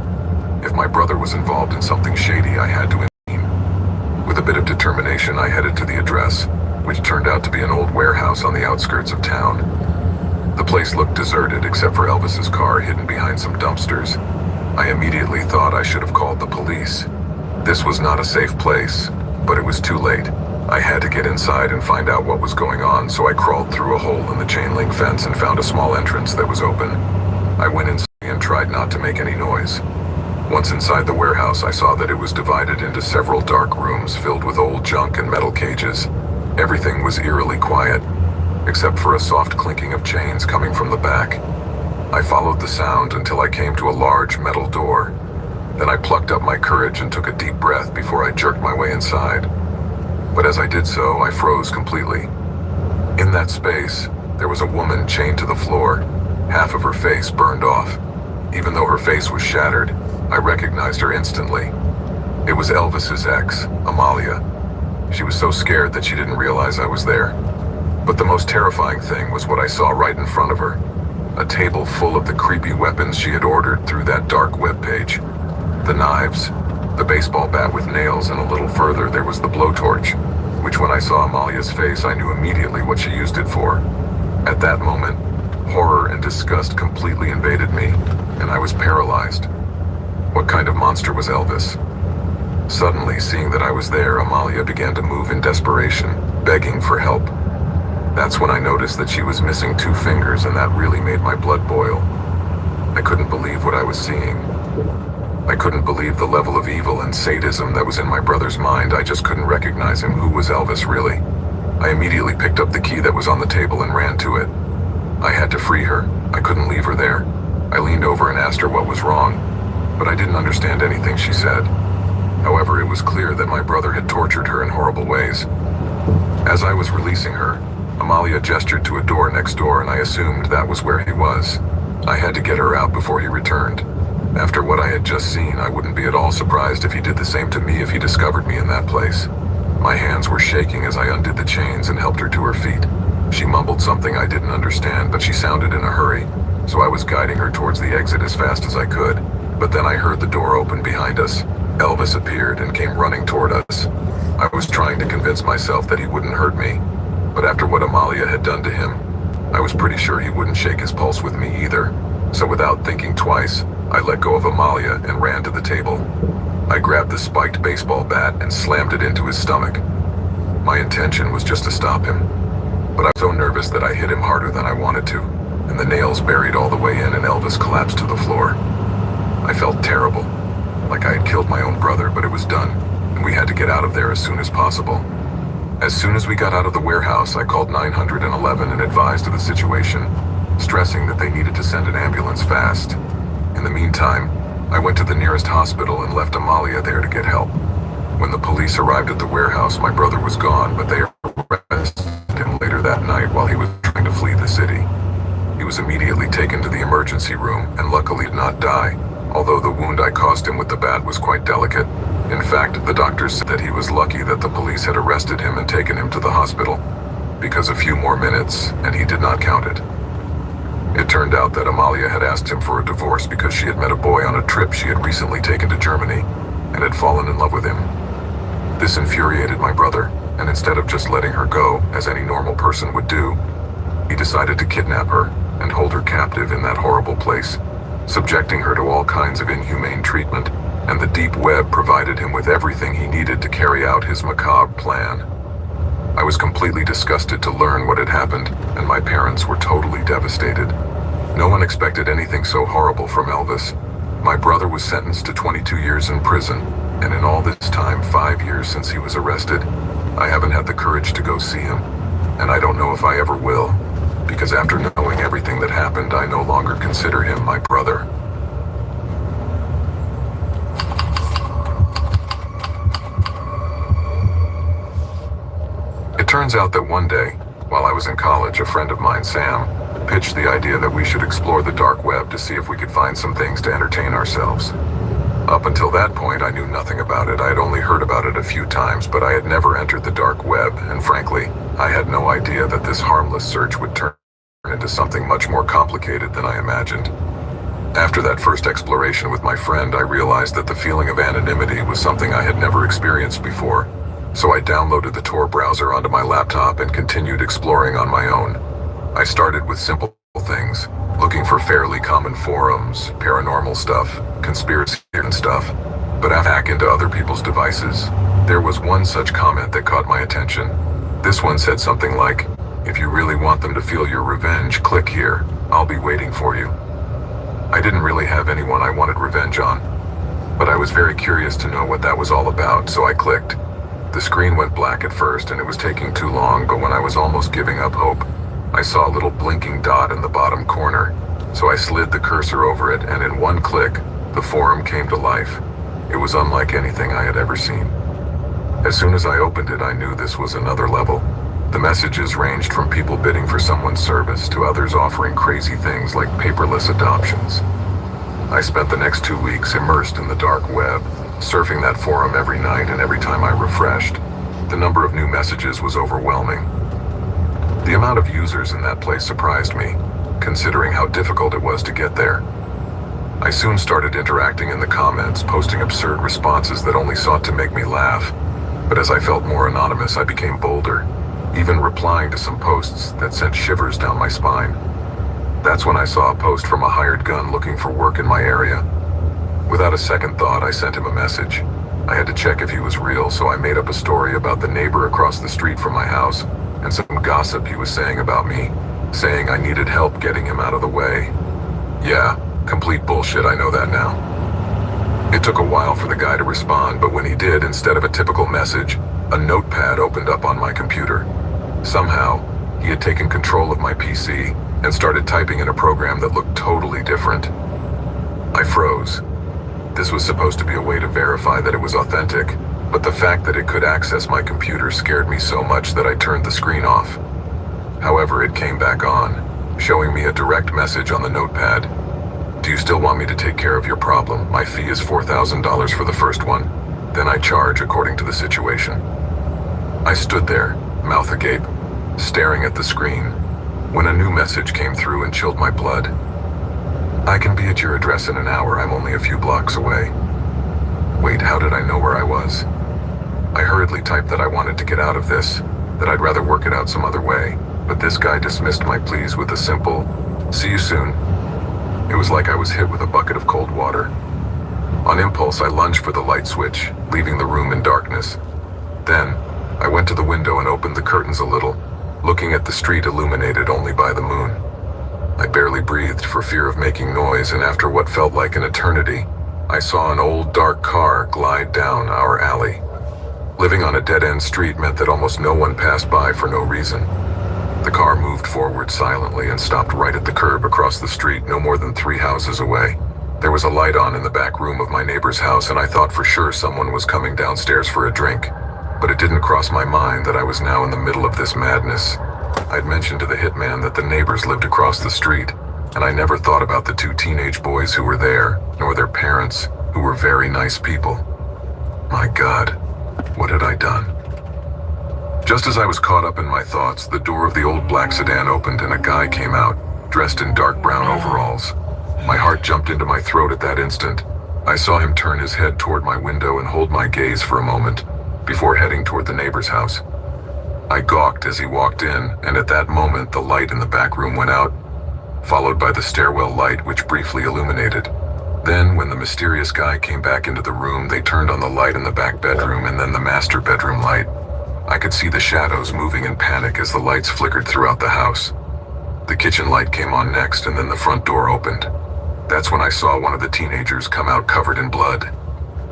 S5: If my brother was involved in something shady, I had to intervene. With a bit of determination, I headed to the address, which turned out to be an old warehouse on the outskirts of town. The place looked deserted except for Elvis's car hidden behind some dumpsters. I immediately thought I should have called the police. This was not a safe place, but it was too late. I had to get inside and find out what was going on, so I crawled through a hole in the chain link fence and found a small entrance that was open. I went inside and tried not to make any noise. Once inside the warehouse, I saw that it was divided into several dark rooms filled with old junk and metal cages. Everything was eerily quiet, except for a soft clinking of chains coming from the back. I followed the sound until I came to a large metal door. Then I plucked up my courage and took a deep breath before I jerked my way inside. But as I did so, I froze completely. In that space, there was a woman chained to the floor, half of her face burned off. Even though her face was shattered, I recognized her instantly. It was Elvis's ex, Amalia. She was so scared that she didn't realize I was there. But the most terrifying thing was what I saw right in front of her. A table full of the creepy weapons she had ordered through that dark webpage. The knives, the baseball bat with nails, and a little further there was the blowtorch, which when I saw Amalia's face I knew immediately what she used it for. At that moment, horror and disgust completely invaded me, and I was paralyzed. What kind of monster was Elvis? Suddenly, seeing that I was there, Amalia began to move in desperation, begging for help. That's when I noticed that she was missing 2 fingers, and that really made my blood boil. I couldn't believe what I was seeing. I couldn't believe the level of evil and sadism that was in my brother's mind. I just couldn't recognize him. Who was Elvis, really? I immediately picked up the key that was on the table and ran to it. I had to free her. I couldn't leave her there. I leaned over and asked her what was wrong, but I didn't understand anything she said. However, it was clear that my brother had tortured her in horrible ways. As I was releasing her, Amalia gestured to a door next door, and I assumed that was where he was. I had to get her out before he returned. After what I had just seen, I wouldn't be at all surprised if he did the same to me if he discovered me in that place. My hands were shaking as I undid the chains and helped her to her feet. She mumbled something I didn't understand, but she sounded in a hurry, so I was guiding her towards the exit as fast as I could. But then I heard the door open behind us. Elvis appeared and came running toward us. I was trying to convince myself that he wouldn't hurt me, but after what Amalia had done to him, I was pretty sure he wouldn't shake his pulse with me either. So without thinking twice, I let go of Amalia and ran to the table. I grabbed the spiked baseball bat and slammed it into his stomach. My intention was just to stop him, but I was so nervous that I hit him harder than I wanted to, and the nails buried all the way in and Elvis collapsed to the floor. I felt terrible, like I had killed my own brother, but it was done, and we had to get out of there as soon as possible. As soon as we got out of the warehouse, I called 911 and advised of the situation, stressing that they needed to send an ambulance fast. In the meantime, I went to the nearest hospital and left Amalia there to get help. When the police arrived at the warehouse, my brother was gone, but they arrested him later that night while he was trying to flee the city. He was immediately taken to the emergency room and luckily did not die, although the wound I caused him with the bat was quite delicate. In fact, the doctors said that he was lucky that the police had arrested him and taken him to the hospital, because a few more minutes and he did not count it. It turned out that Amalia had asked him for a divorce because she had met a boy on a trip she had recently taken to Germany and had fallen in love with him. This infuriated my brother, and instead of just letting her go, as any normal person would do, he decided to kidnap her and hold her captive in that horrible place, subjecting her to all kinds of inhumane treatment, and the deep web provided him with everything he needed to carry out his macabre plan. I was completely disgusted to learn what had happened, and my parents were totally devastated. No one expected anything so horrible from Elvis. My brother was sentenced to 22 years in prison, and in all this time, 5 years since he was arrested, I haven't had the courage to go see him, and I don't know if I ever will, because after knowing everything that happened, I no longer consider him my brother. It turns out that one day, while I was in college, a friend of mine, Sam, pitched the idea that we should explore the dark web to see if we could find some things to entertain ourselves. Up until that point, I knew nothing about it. I had only heard about it a few times, but I had never entered the dark web, and frankly, I had no idea that this harmless search would turn into something much more complicated than I imagined. After that first exploration with my friend, I realized that the feeling of anonymity was something I had never experienced before. So I downloaded the Tor browser onto my laptop and continued exploring on my own. I started with simple things, looking for fairly common forums, paranormal stuff, conspiracy and stuff. But I hack into other people's devices. There was one such comment that caught my attention. This one said something like, "If you really want them to feel your revenge, click here. I'll be waiting for you." I didn't really have anyone I wanted revenge on, but I was very curious to know what that was all about, so I clicked. The screen went black at first and it was taking too long, but when I was almost giving up hope, I saw a little blinking dot in the bottom corner, so I slid the cursor over it, and in one click, the forum came to life. It was unlike anything I had ever seen. As soon as I opened it, I knew this was another level. The messages ranged from people bidding for someone's service to others offering crazy things like paperless adoptions. I spent the next 2 weeks immersed in the dark web, surfing that forum every night, and every time I refreshed, the number of new messages was overwhelming. The amount of users in that place surprised me, considering how difficult it was to get there. I soon started interacting in the comments, posting absurd responses that only sought to make me laugh. But as I felt more anonymous, I became bolder, even replying to some posts that sent shivers down my spine. That's when I saw a post from a hired gun looking for work in my area. Without a second thought, I sent him a message. I had to check if he was real, so I made up a story about the neighbor across the street from my house and some gossip he was saying about me, saying I needed help getting him out of the way. Yeah, complete bullshit, I know that now. It took a while for the guy to respond, but when he did, instead of a typical message, a notepad opened up on my computer. Somehow, he had taken control of my PC and started typing in a program that looked totally different. I froze. This was supposed to be a way to verify that it was authentic, but the fact that it could access my computer scared me so much that I turned the screen off. However, it came back on, showing me a direct message on the notepad. Do you still want me to take care of your problem? My fee is $4,000 for the first one. Then I charge according to the situation. I stood there, mouth agape, staring at the screen, when a new message came through and chilled my blood. I can be at your address in an hour. I'm only a few blocks away. Wait, how did I know where I was? I hurriedly typed that I wanted to get out of this, that I'd rather work it out some other way, but this guy dismissed my pleas with a simple, "See you soon." It was like I was hit with a bucket of cold water. On impulse, I lunged for the light switch, leaving the room in darkness. Then, I went to the window and opened the curtains a little, looking at the street illuminated only by the moon. I barely breathed for fear of making noise, and after what felt like an eternity, I saw an old dark car glide down our alley. Living on a dead-end street meant that almost no one passed by for no reason. The car moved forward silently and stopped right at the curb across the street, no more than 3 houses away. There was a light on in the back room of my neighbor's house, and I thought for sure someone was coming downstairs for a drink. But it didn't cross my mind that I was now in the middle of this madness. I'd mentioned to the hitman that the neighbors lived across the street, and I never thought about the 2 teenage boys who were there, nor their parents, who were very nice people. My God, what had I done? Just as I was caught up in my thoughts, the door of the old black sedan opened and a guy came out, dressed in dark brown overalls. My heart jumped into my throat at that instant. I saw him turn his head toward my window and hold my gaze for a moment, before heading toward the neighbor's house. I gawked as he walked in, and at that moment the light in the back room went out, followed by the stairwell light which briefly illuminated. Then, when the mysterious guy came back into the room, they turned on the light in the back bedroom and then the master bedroom light. I could see the shadows moving in panic as the lights flickered throughout the house. The kitchen light came on next, and then the front door opened. That's when I saw one of the teenagers come out covered in blood.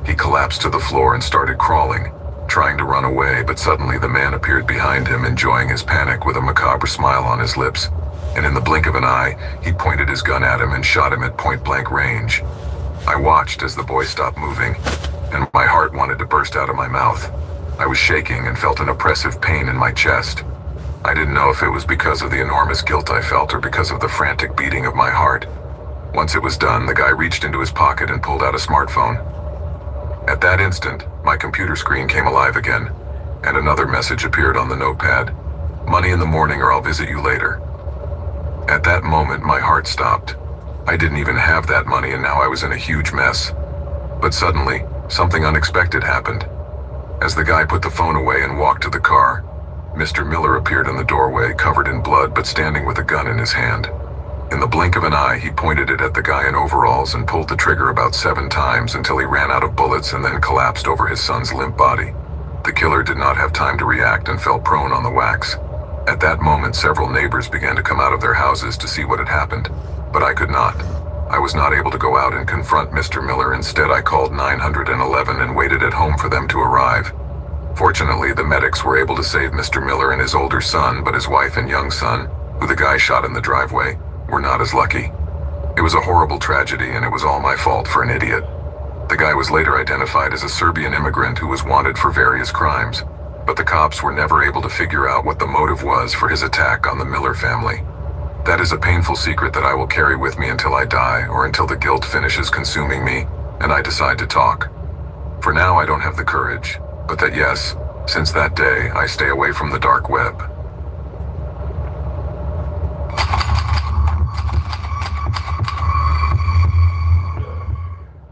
S5: He collapsed to the floor and started crawling, trying to run away, but suddenly the man appeared behind him, enjoying his panic with a macabre smile on his lips. And in the blink of an eye, he pointed his gun at him and shot him at point-blank range. I watched as the boy stopped moving, and my heart wanted to burst out of my mouth. I was shaking and felt an oppressive pain in my chest. I didn't know if it was because of the enormous guilt I felt or because of the frantic beating of my heart. Once it was done, the guy reached into his pocket and pulled out a smartphone. At that instant, my computer screen came alive again, and another message appeared on the notepad. "Money in the morning or I'll visit you later." At that moment, my heart stopped. I didn't even have that money, and now I was in a huge mess. But suddenly, something unexpected happened. As the guy put the phone away and walked to the car, Mr. Miller appeared in the doorway, covered in blood but standing with a gun in his hand. In the blink of an eye, he pointed it at the guy in overalls and pulled the trigger about 7 times until he ran out of bullets and then collapsed over his son's limp body. The killer did not have time to react and fell prone on the wax. At that moment, several neighbors began to come out of their houses to see what had happened, but I could not. I was not able to go out and confront Mr. Miller. Instead, I called 911 and waited at home for them to arrive. Fortunately, the medics were able to save Mr. Miller and his older son, but his wife and young son, who the guy shot in the driveway, were not as lucky. It was a horrible tragedy, and it was all my fault for an idiot. The guy was later identified as a Serbian immigrant who was wanted for various crimes, but the cops were never able to figure out what the motive was for his attack on the Miller family. That is a painful secret that I will carry with me until I die, or until the guilt finishes consuming me, and I decide to talk. For now, I don't have the courage, but that yes, since that day, I stay away from the dark web.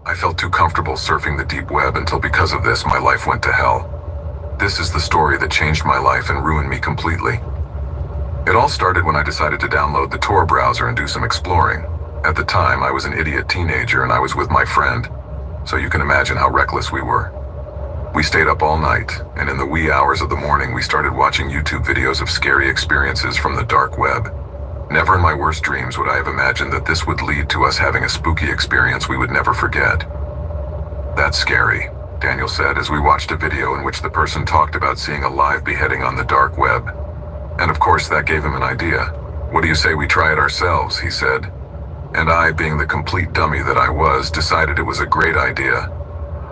S5: I felt too comfortable surfing the deep web until because of this, my life went to hell. This is the story that changed my life and ruined me completely. It all started when I decided to download the Tor browser and do some exploring. At the time, I was an idiot teenager and I was with my friend, so you can imagine how reckless we were. We stayed up all night, and in the wee hours of the morning, we started watching YouTube videos of scary experiences from the dark web. Never in my worst dreams would I have imagined that this would lead to us having a spooky experience we would never forget. That's scary, Daniel said as we watched a video in which the person talked about seeing a live beheading on the dark web. And of course that gave him an idea. What do you say we try it ourselves, he said. And I, being the complete dummy that I was, decided it was a great idea.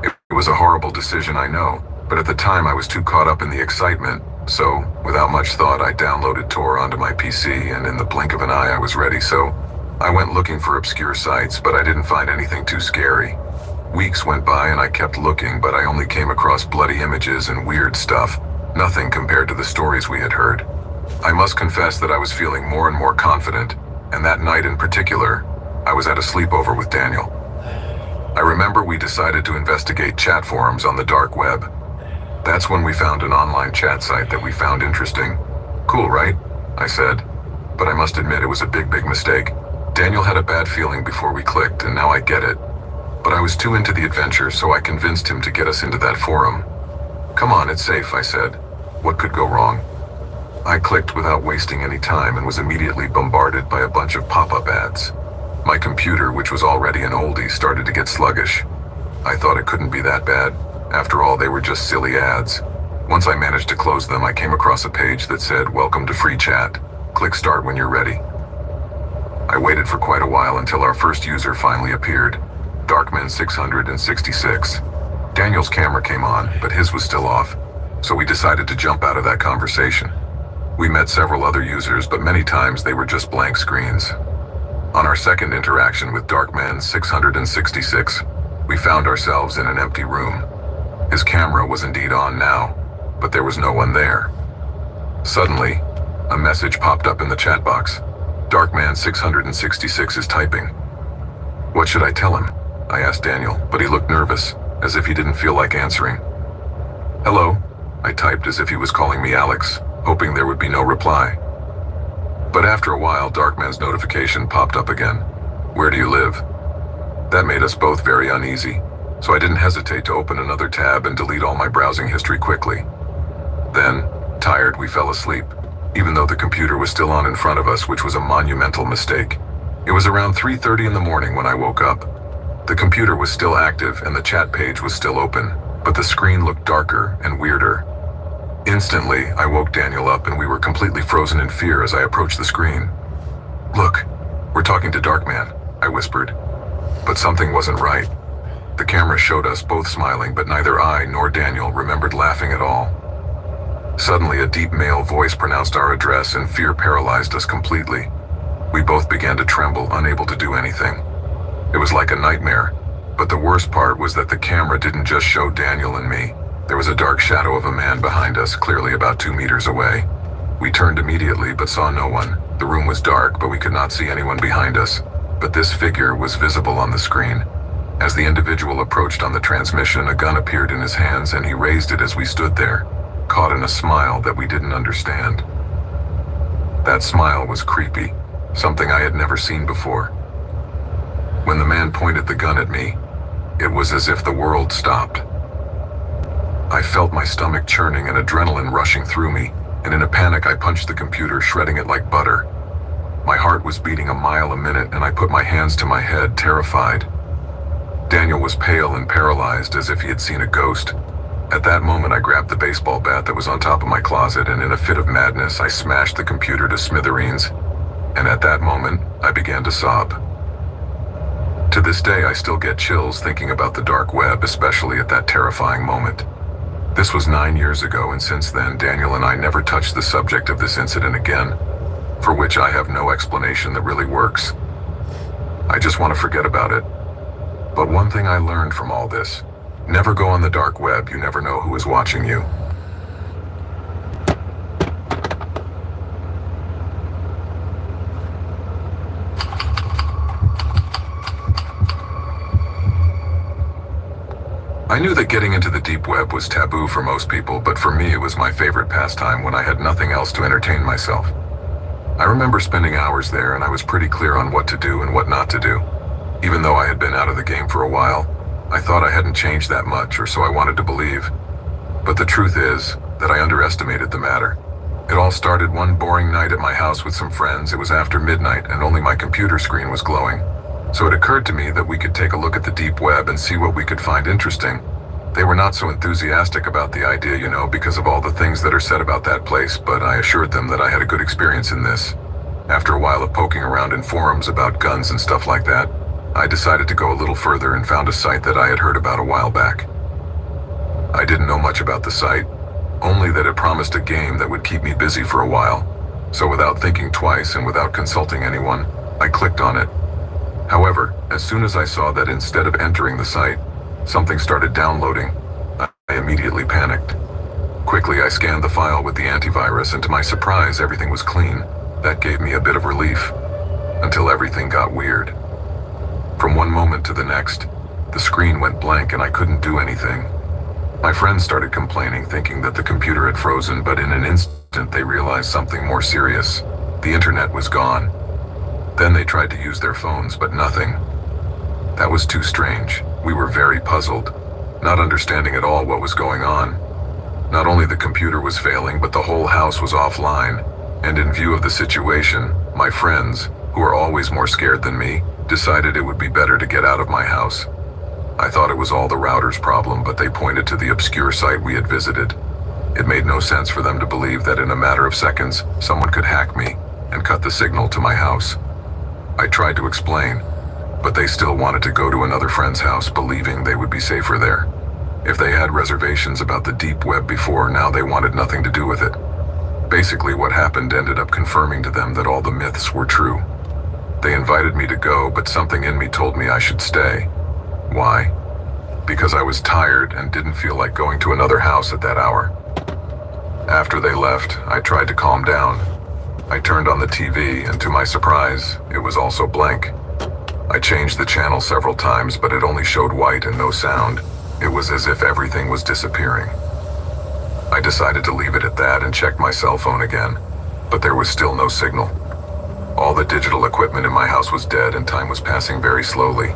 S5: It was a horrible decision, I know, but at the time I was too caught up in the excitement, so, without much thought, I downloaded Tor onto my PC, and in the blink of an eye I was ready, so I went looking for obscure sites, but I didn't find anything too scary. Weeks went by and I kept looking, but I only came across bloody images and weird stuff, nothing compared to the stories we had heard. I must confess that I was feeling more and more confident, and that night in particular, I was at a sleepover with Daniel. I remember we decided to investigate chat forums on the dark web. That's when we found an online chat site that we found interesting. Cool, right? I said. But I must admit it was a big mistake. Daniel had a bad feeling before we clicked, and now I get it. But I was too into the adventure, so I convinced him to get us into that forum. Come on, it's safe, I said. What could go wrong? I clicked without wasting any time and was immediately bombarded by a bunch of pop-up ads. My computer, which was already an oldie, started to get sluggish. I thought it couldn't be that bad. After all, they were just silly ads. Once I managed to close them, I came across a page that said, "Welcome to free chat. Click start when you're ready." I waited for quite a while until our first user finally appeared, Darkman 666. Daniel's camera came on, but his was still off, so we decided to jump out of that conversation. We met several other users, but many times they were just blank screens. On our second interaction with Darkman 666, we found ourselves in an empty room. His camera was indeed on now, but there was no one there. Suddenly, a message popped up in the chat box. Darkman 666 is typing. What should I tell him? I asked Daniel, but he looked nervous, as if he didn't feel like answering. Hello, I typed as if he was calling me Alex, hoping there would be no reply. But after a while, Darkman's notification popped up again. Where do you live? That made us both very uneasy, so I didn't hesitate to open another tab and delete all my browsing history quickly. Then, tired, we fell asleep, even though the computer was still on in front of us, which was a monumental mistake. It was around 3:30 in the morning when I woke up. The computer was still active and the chat page was still open, but the screen looked darker and weirder. Instantly, I woke Daniel up and we were completely frozen in fear as I approached the screen. Look, we're talking to Darkman, I whispered. But something wasn't right. The camera showed us both smiling, but neither I nor Daniel remembered laughing at all. Suddenly, a deep male voice pronounced our address and fear paralyzed us completely. We both began to tremble, unable to do anything. It was like a nightmare, but the worst part was that the camera didn't just show Daniel and me. There was a dark shadow of a man behind us, clearly about 2 meters away. We turned immediately but saw no one. The room was dark, but we could not see anyone behind us. But this figure was visible on the screen. As the individual approached on the transmission, a gun appeared in his hands and he raised it as we stood there, caught in a smile that we didn't understand. That smile was creepy, something I had never seen before. When the man pointed the gun at me, it was as if the world stopped. I felt my stomach churning and adrenaline rushing through me, and in a panic I punched the computer, shredding it like butter. My heart was beating a mile a minute and I put my hands to my head, terrified. Daniel was pale and paralyzed as if he had seen a ghost. At that moment I grabbed the baseball bat that was on top of my closet and in a fit of madness I smashed the computer to smithereens. And at that moment, I began to sob. To this day I still get chills thinking about the dark web, especially at that terrifying moment. This was 9 years ago, and since then, Daniel and I never touched the subject of this incident again, for which I have no explanation that really works. I just want to forget about it. But one thing I learned from all this, never go on the dark web, you never know who is watching you. I knew that getting into the deep web was taboo for most people, but for me it was my favorite pastime when I had nothing else to entertain myself. I remember spending hours there and I was pretty clear on what to do and what not to do. Even though I had been out of the game for a while, I thought I hadn't changed that much, or so I wanted to believe. But the truth is that I underestimated the matter. It all started one boring night at my house with some friends. It was after midnight and only my computer screen was glowing. So it occurred to me that we could take a look at the deep web and see what we could find interesting. They were not so enthusiastic about the idea, because of all the things that are said about that place, but I assured them that I had a good experience in this. After a while of poking around in forums about guns and stuff like that, I decided to go a little further and found a site that I had heard about a while back. I didn't know much about the site, only that it promised a game that would keep me busy for a while. So without thinking twice and without consulting anyone, I clicked on it. However, as soon as I saw that instead of entering the site, something started downloading, I immediately panicked. Quickly, I scanned the file with the antivirus, and to my surprise, everything was clean. That gave me a bit of relief, until everything got weird. From one moment to the next, the screen went blank and I couldn't do anything. My friends started complaining, thinking that the computer had frozen, but in an instant they realized something more serious. The internet was gone. Then they tried to use their phones, but nothing. That was too strange. We were very puzzled, not understanding at all what was going on. Not only the computer was failing, but the whole house was offline. And in view of the situation, my friends, who are always more scared than me, decided it would be better to get out of my house. I thought it was all the router's problem, but they pointed to the obscure site we had visited. It made no sense for them to believe that in a matter of seconds, someone could hack me and cut the signal to my house. I tried to explain, but they still wanted to go to another friend's house, believing they would be safer there. If they had reservations about the deep web before, now they wanted nothing to do with it. Basically, what happened ended up confirming to them that all the myths were true. They invited me to go, but something in me told me I should stay. Why? Because I was tired and didn't feel like going to another house at that hour. After they left, I tried to calm down. I turned on the TV, and to my surprise, it was also blank. I changed the channel several times, but it only showed white and no sound. It was as if everything was disappearing. I decided to leave it at that and checked my cell phone again, but there was still no signal. All the digital equipment in my house was dead and time was passing very slowly.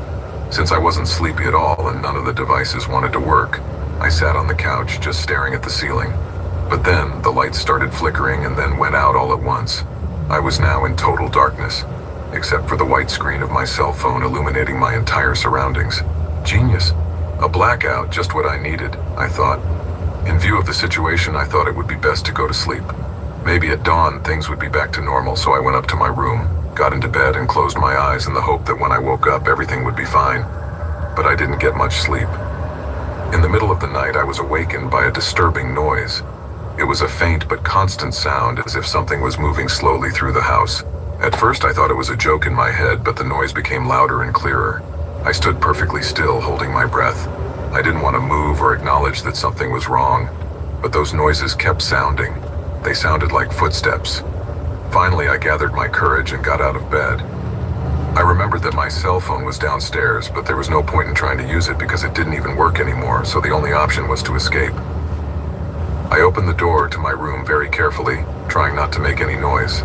S5: Since I wasn't sleepy at all and none of the devices wanted to work, I sat on the couch just staring at the ceiling. But then the lights started flickering and then went out all at once. I was now in total darkness, except for the white screen of my cell phone illuminating my entire surroundings. Genius. A blackout, just what I needed, I thought. In view of the situation, I thought it would be best to go to sleep. Maybe at dawn, things would be back to normal, so I went up to my room, got into bed, and closed my eyes in the hope that when I woke up, everything would be fine. But I didn't get much sleep. In the middle of the night, I was awakened by a disturbing noise. It was a faint but constant sound, as if something was moving slowly through the house. At first, I thought it was a joke in my head, but the noise became louder and clearer. I stood perfectly still, holding my breath. I didn't want to move or acknowledge that something was wrong, but those noises kept sounding. They sounded like footsteps. Finally, I gathered my courage and got out of bed. I remembered that my cell phone was downstairs, but there was no point in trying to use it because it didn't even work anymore, so the only option was to escape. I opened the door to my room very carefully, trying not to make any noise.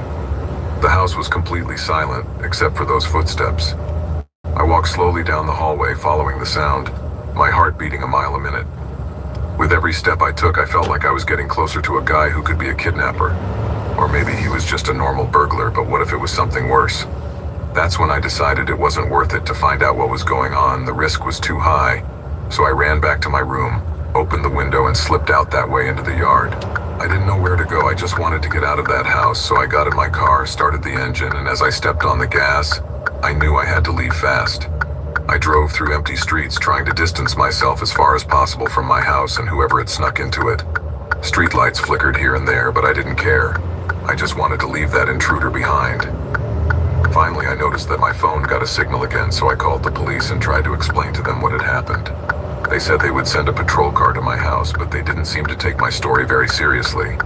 S5: The house was completely silent, except for those footsteps. I walked slowly down the hallway, following the sound, my heart beating a mile a minute. With every step I took, I felt like I was getting closer to a guy who could be a kidnapper. Or maybe he was just a normal burglar, but what if it was something worse? That's when I decided it wasn't worth it to find out what was going on. The risk was too high. So I ran back to my room, opened the window, and slipped out that way into the yard. I didn't know where to go. I just wanted to get out of that house, so I got in my car, started the engine, and as I stepped on the gas, I knew I had to leave fast. I drove through empty streets, trying to distance myself as far as possible from my house and whoever had snuck into it. Streetlights flickered here and there, but I didn't care. I just wanted to leave that intruder behind. Finally, I noticed that my phone got a signal again, so I called the police and tried to explain to them what had happened. They said they would send a patrol car to my house, but they didn't seem to take my story very seriously.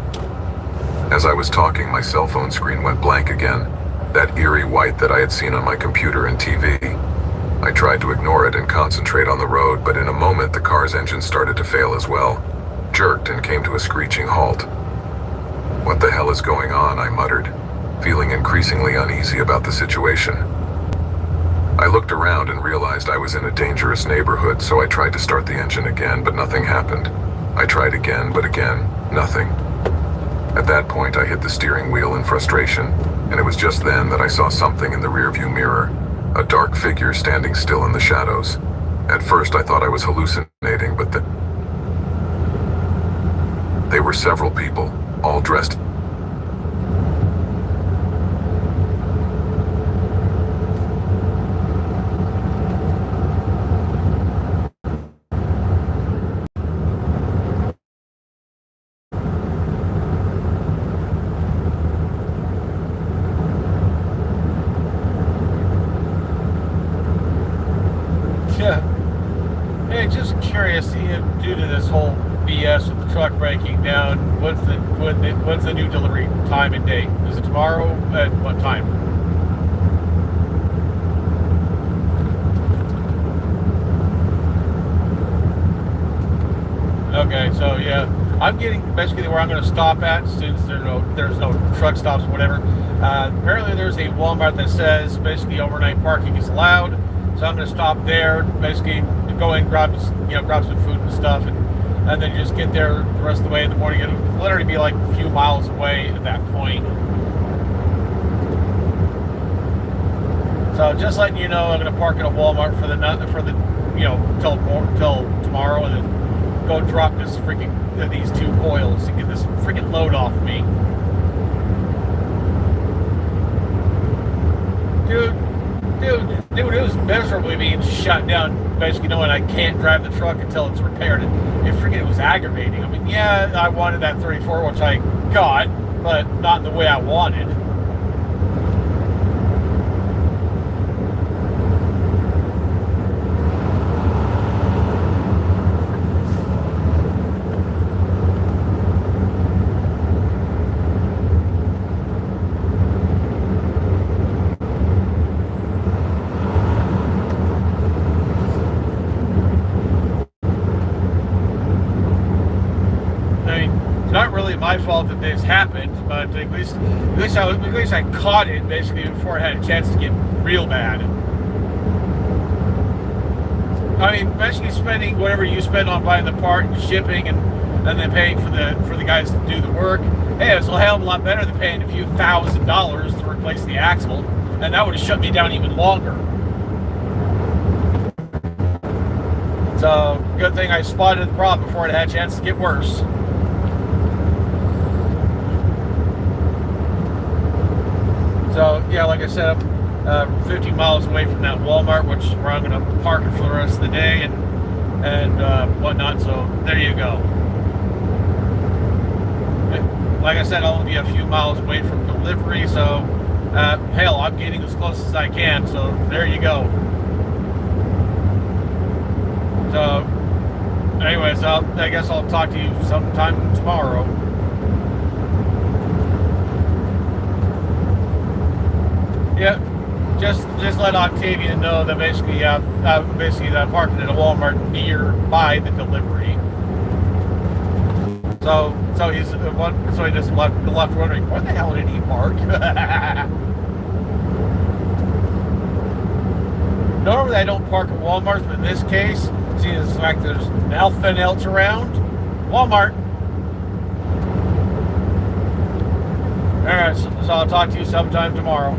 S5: As I was talking, my cell phone screen went blank again, that eerie white that I had seen on my computer and TV. I tried to ignore it and concentrate on the road, but in a moment the car's engine started to fail as well, jerked and came to a screeching halt. "What the hell is going on?" I muttered, feeling increasingly uneasy about the situation. I looked around and realized I was in a dangerous neighborhood, so I tried to start the engine again, but nothing happened. I tried again, but again, nothing. At that point, I hit the steering wheel in frustration, and it was just then that I saw something in the rearview mirror. a dark figure standing still in the shadows. At first I thought I was hallucinating, but they were several people, all dressed.
S1: Yeah. Hey, just curious, due to this whole BS with the truck breaking down, what's the new delivery time and date? Is it tomorrow? At what time? Okay, so yeah, I'm getting basically where I'm going to stop at since there's no truck stops or whatever. Apparently, there's a Walmart that says basically overnight parking is allowed. So I'm going to stop there, basically go in, grab some food and stuff, and then just get there the rest of the way in the morning. It'll literally be like a few miles away at that point. So just letting you know, I'm going to park at a Walmart for the till tomorrow, and then go drop these two coils and get this freaking load off me, Dude, it was miserably being shut down, basically knowing I can't drive the truck until it's repaired. It was aggravating. I mean, yeah, I wanted that 34, which I got, but not in the way I wanted. Not really my fault that this happened, but at least I caught it basically before I had a chance to get real bad. I mean, basically spending whatever you spend on buying the part and shipping and then paying for the guys to do the work. Hey, it's a hell of a lot better than paying a few $1,000s to replace the axle, and that would have shut me down even longer. So good thing I spotted the problem before it had a chance to get worse. So yeah, like I said, I'm 50 miles away from that Walmart, where I'm going to park it for the rest of the day and whatnot. So there you go. Like I said, I'll be a few miles away from delivery. So hell, I'm getting as close as I can. So there you go. So anyways, I guess I'll talk to you sometime tomorrow. Yeah, just let Octavian know that basically I'm parking at a Walmart nearby the delivery. So he just left wondering, where the hell did he park? Normally I don't park at Walmart, but in this case, seeing as the fact there's nothing else around, Walmart. Alright, so I'll talk to you sometime tomorrow.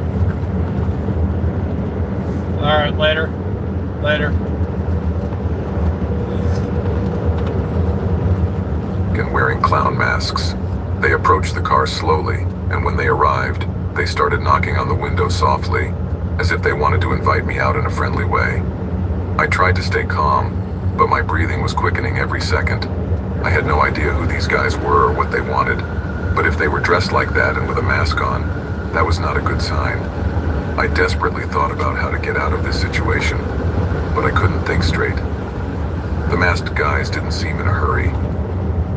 S1: Alright, later.
S5: And wearing clown masks. They approached the car slowly, and when they arrived, they started knocking on the window softly, as if they wanted to invite me out in a friendly way. I tried to stay calm, but my breathing was quickening every second. I had no idea who these guys were or what they wanted, but if they were dressed like that and with a mask on, that was not a good sign. I desperately thought about how to get out of this situation, but I couldn't think straight. The masked guys didn't seem in a hurry.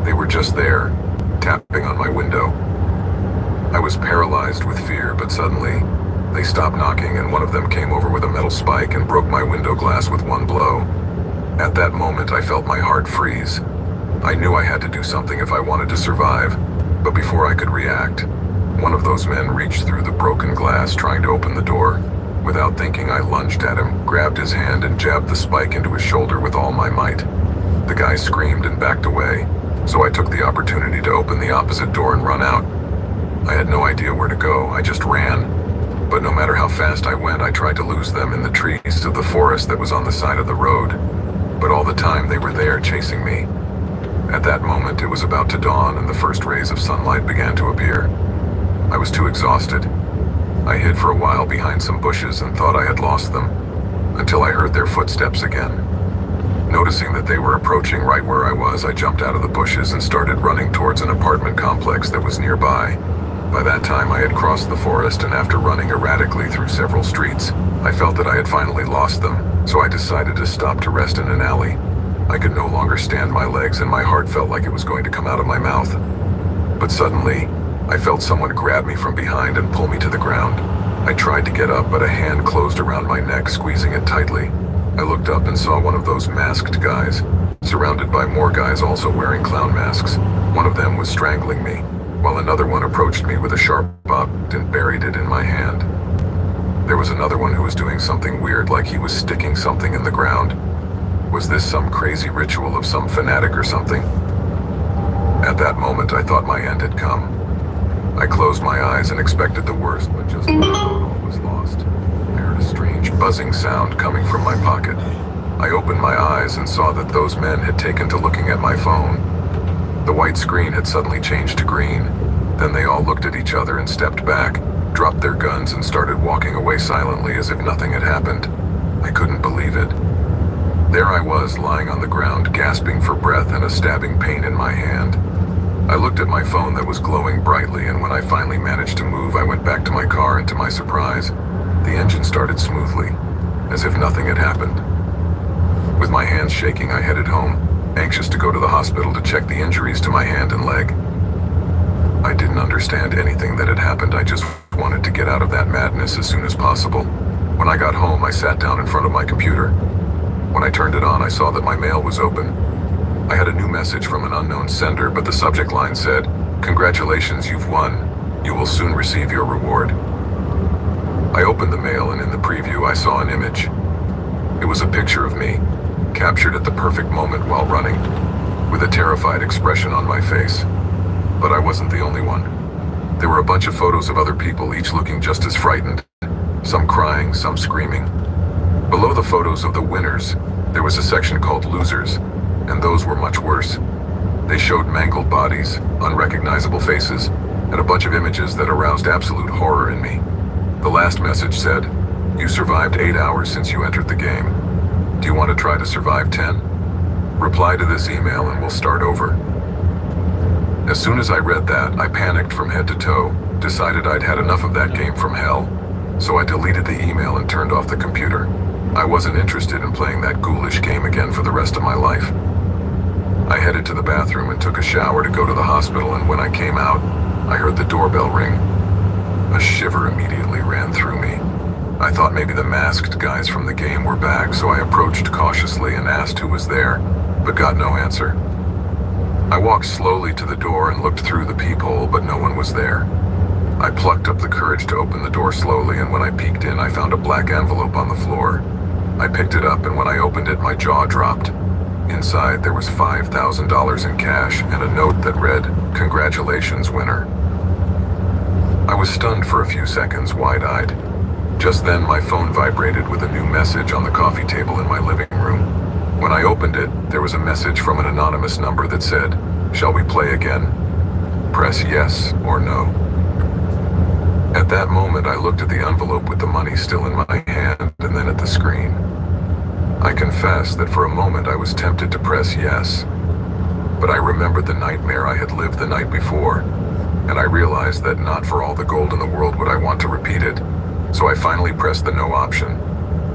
S5: They were just there, tapping on my window. I was paralyzed with fear, but suddenly, they stopped knocking and one of them came over with a metal spike and broke my window glass with one blow. At that moment, I felt my heart freeze. I knew I had to do something if I wanted to survive, but before I could react, one of those men reached through the broken glass trying to open the door. Without thinking, I lunged at him, grabbed his hand, and jabbed the spike into his shoulder with all my might. The guy screamed and backed away, so I took the opportunity to open the opposite door and run out. I had no idea where to go, I just ran. But no matter how fast I went, I tried to lose them in the trees of the forest that was on the side of the road. But all the time they were there chasing me. At that moment, it was about to dawn and the first rays of sunlight began to appear. I was too exhausted. I hid for a while behind some bushes and thought I had lost them, until I heard their footsteps again. Noticing that they were approaching right where I was, I jumped out of the bushes and started running towards an apartment complex that was nearby. By that time, I had crossed the forest, and after running erratically through several streets, I felt that I had finally lost them, so I decided to stop to rest in an alley. I could no longer stand my legs, and my heart felt like it was going to come out of my mouth. But suddenly, I felt someone grab me from behind and pull me to the ground. I tried to get up, but a hand closed around my neck, squeezing it tightly. I looked up and saw one of those masked guys, surrounded by more guys also wearing clown masks. One of them was strangling me, while another one approached me with a sharp object and buried it in my hand. There was another one who was doing something weird, like he was sticking something in the ground. Was this some crazy ritual of some fanatic or something? At that moment, I thought my end had come. I closed my eyes and expected the worst, but just when I thought all was lost, I heard a strange buzzing sound coming from my pocket. I opened my eyes and saw that those men had taken to looking at my phone. The white screen had suddenly changed to green. Then they all looked at each other and stepped back, dropped their guns and started walking away silently as if nothing had happened. I couldn't believe it. There I was, lying on the ground, gasping for breath and a stabbing pain in my hand. I looked at my phone that was glowing brightly, and when I finally managed to move, I went back to my car, and to my surprise, the engine started smoothly, as if nothing had happened. With my hands shaking, I headed home, anxious to go to the hospital to check the injuries to my hand and leg. I didn't understand anything that had happened. I just wanted to get out of that madness as soon as possible. When I got home, I sat down in front of my computer. When I turned it on, I saw that my mail was open. I had a new message from an unknown sender, but the subject line said, "Congratulations, you've won. You will soon receive your reward." I opened the mail, and in the preview, I saw an image. It was a picture of me, captured at the perfect moment while running, with a terrified expression on my face. But I wasn't the only one. There were a bunch of photos of other people, each looking just as frightened, some crying, some screaming. Below the photos of the winners, there was a section called losers, and those were much worse. They showed mangled bodies, unrecognizable faces, and a bunch of images that aroused absolute horror in me. The last message said, "You survived 8 hours since you entered the game. Do you want to try to survive 10? Reply to this email and we'll start over." As soon as I read that, I panicked from head to toe, decided I'd had enough of that game from hell, so I deleted the email and turned off the computer. I wasn't interested in playing that ghoulish game again for the rest of my life. I headed to the bathroom and took a shower to go to the hospital, and when I came out, I heard the doorbell ring. A shiver immediately ran through me. I thought maybe the masked guys from the game were back, so I approached cautiously and asked who was there, but got no answer. I walked slowly to the door and looked through the peephole, but no one was there. I plucked up the courage to open the door slowly, and when I peeked in, I found a black envelope on the floor. I picked it up, and when I opened it, my jaw dropped. Inside, there was $5,000 in cash and a note that read, "Congratulations, winner." I was stunned for a few seconds, wide-eyed. Just then, my phone vibrated with a new message on the coffee table in my living room. When I opened it, there was a message from an anonymous number that said, "Shall we play again? Press yes or no." At that moment, I looked at the envelope with the money still in my hand and then at the screen. I confess that for a moment I was tempted to press yes, but I remembered the nightmare I had lived the night before, and I realized that not for all the gold in the world would I want to repeat it, so I finally pressed the no option.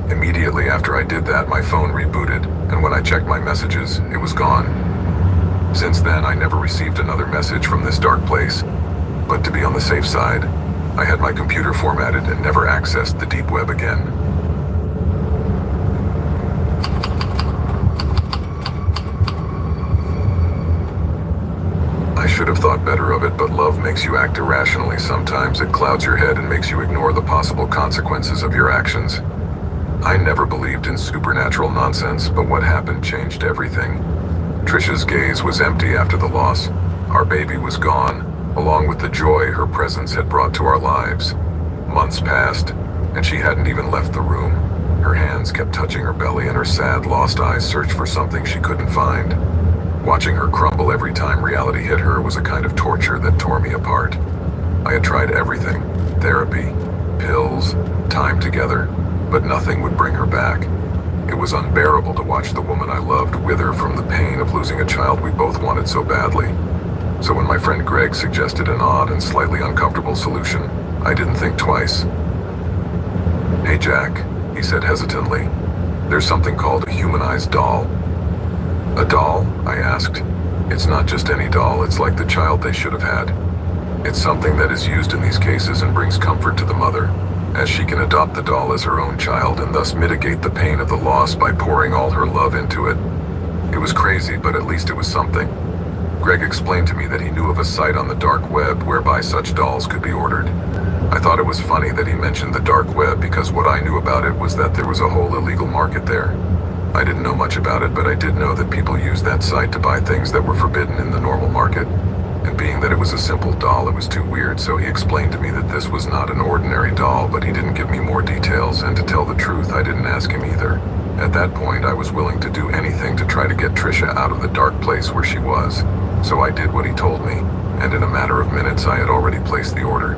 S5: Immediately after I did that, my phone rebooted, and when I checked my messages, it was gone. Since then, I never received another message from this dark place, but to be on the safe side, I had my computer formatted and never accessed the deep web again. I should have thought better of it, but love makes you act irrationally sometimes. It clouds your head and makes you ignore the possible consequences of your actions. I never believed in supernatural nonsense, but what happened changed everything. Trisha's gaze was empty after the loss. Our baby was gone, along with the joy her presence had brought to our lives. Months passed, and she hadn't even left the room. Her hands kept touching her belly and her sad, lost eyes searched for something she couldn't find. Watching her crumble every time reality hit her was a kind of torture that tore me apart. I had tried everything, therapy, pills, time together, but nothing would bring her back. It was unbearable to watch the woman I loved wither from the pain of losing a child we both wanted so badly. So when my friend Greg suggested an odd and slightly uncomfortable solution, I didn't think twice. "Hey Jack," he said hesitantly, "there's something called a humanized doll." "A doll?" I asked. "It's not just any doll, it's like the child they should have had. It's something that is used in these cases and brings comfort to the mother, as she can adopt the doll as her own child and thus mitigate the pain of the loss by pouring all her love into it." It was crazy, but at least it was something. Greg explained to me that he knew of a site on the dark web whereby such dolls could be ordered. I thought it was funny that he mentioned the dark web because what I knew about it was that there was a whole illegal market there. I didn't know much about it, but I did know that people used that site to buy things that were forbidden in the normal market. And being that it was a simple doll, it was too weird, so he explained to me that this was not an ordinary doll, but he didn't give me more details, and to tell the truth, I didn't ask him either. At that point, I was willing to do anything to try to get Trisha out of the dark place where she was. So I did what he told me, and in a matter of minutes, I had already placed the order.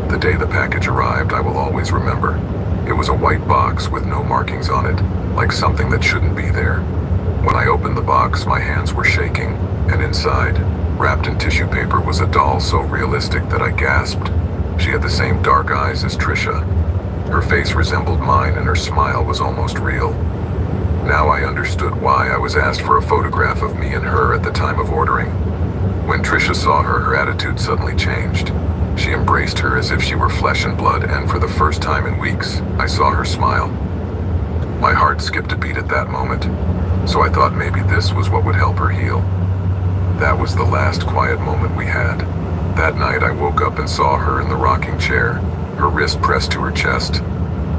S5: The day the package arrived, I will always remember. It was a white box with no markings on it, like something that shouldn't be there. When I opened the box, my hands were shaking, and inside, wrapped in tissue paper, was a doll so realistic that I gasped. She had the same dark eyes as Trisha. Her face resembled mine and her smile was almost real. Now I understood why I was asked for a photograph of me and her at the time of ordering. When Trisha saw her, her attitude suddenly changed. She embraced her as if she were flesh and blood, and for the first time in weeks, I saw her smile. My heart skipped a beat at that moment, so I thought maybe this was what would help her heal. That was the last quiet moment we had. That night I woke up and saw her in the rocking chair, her wrist pressed to her chest.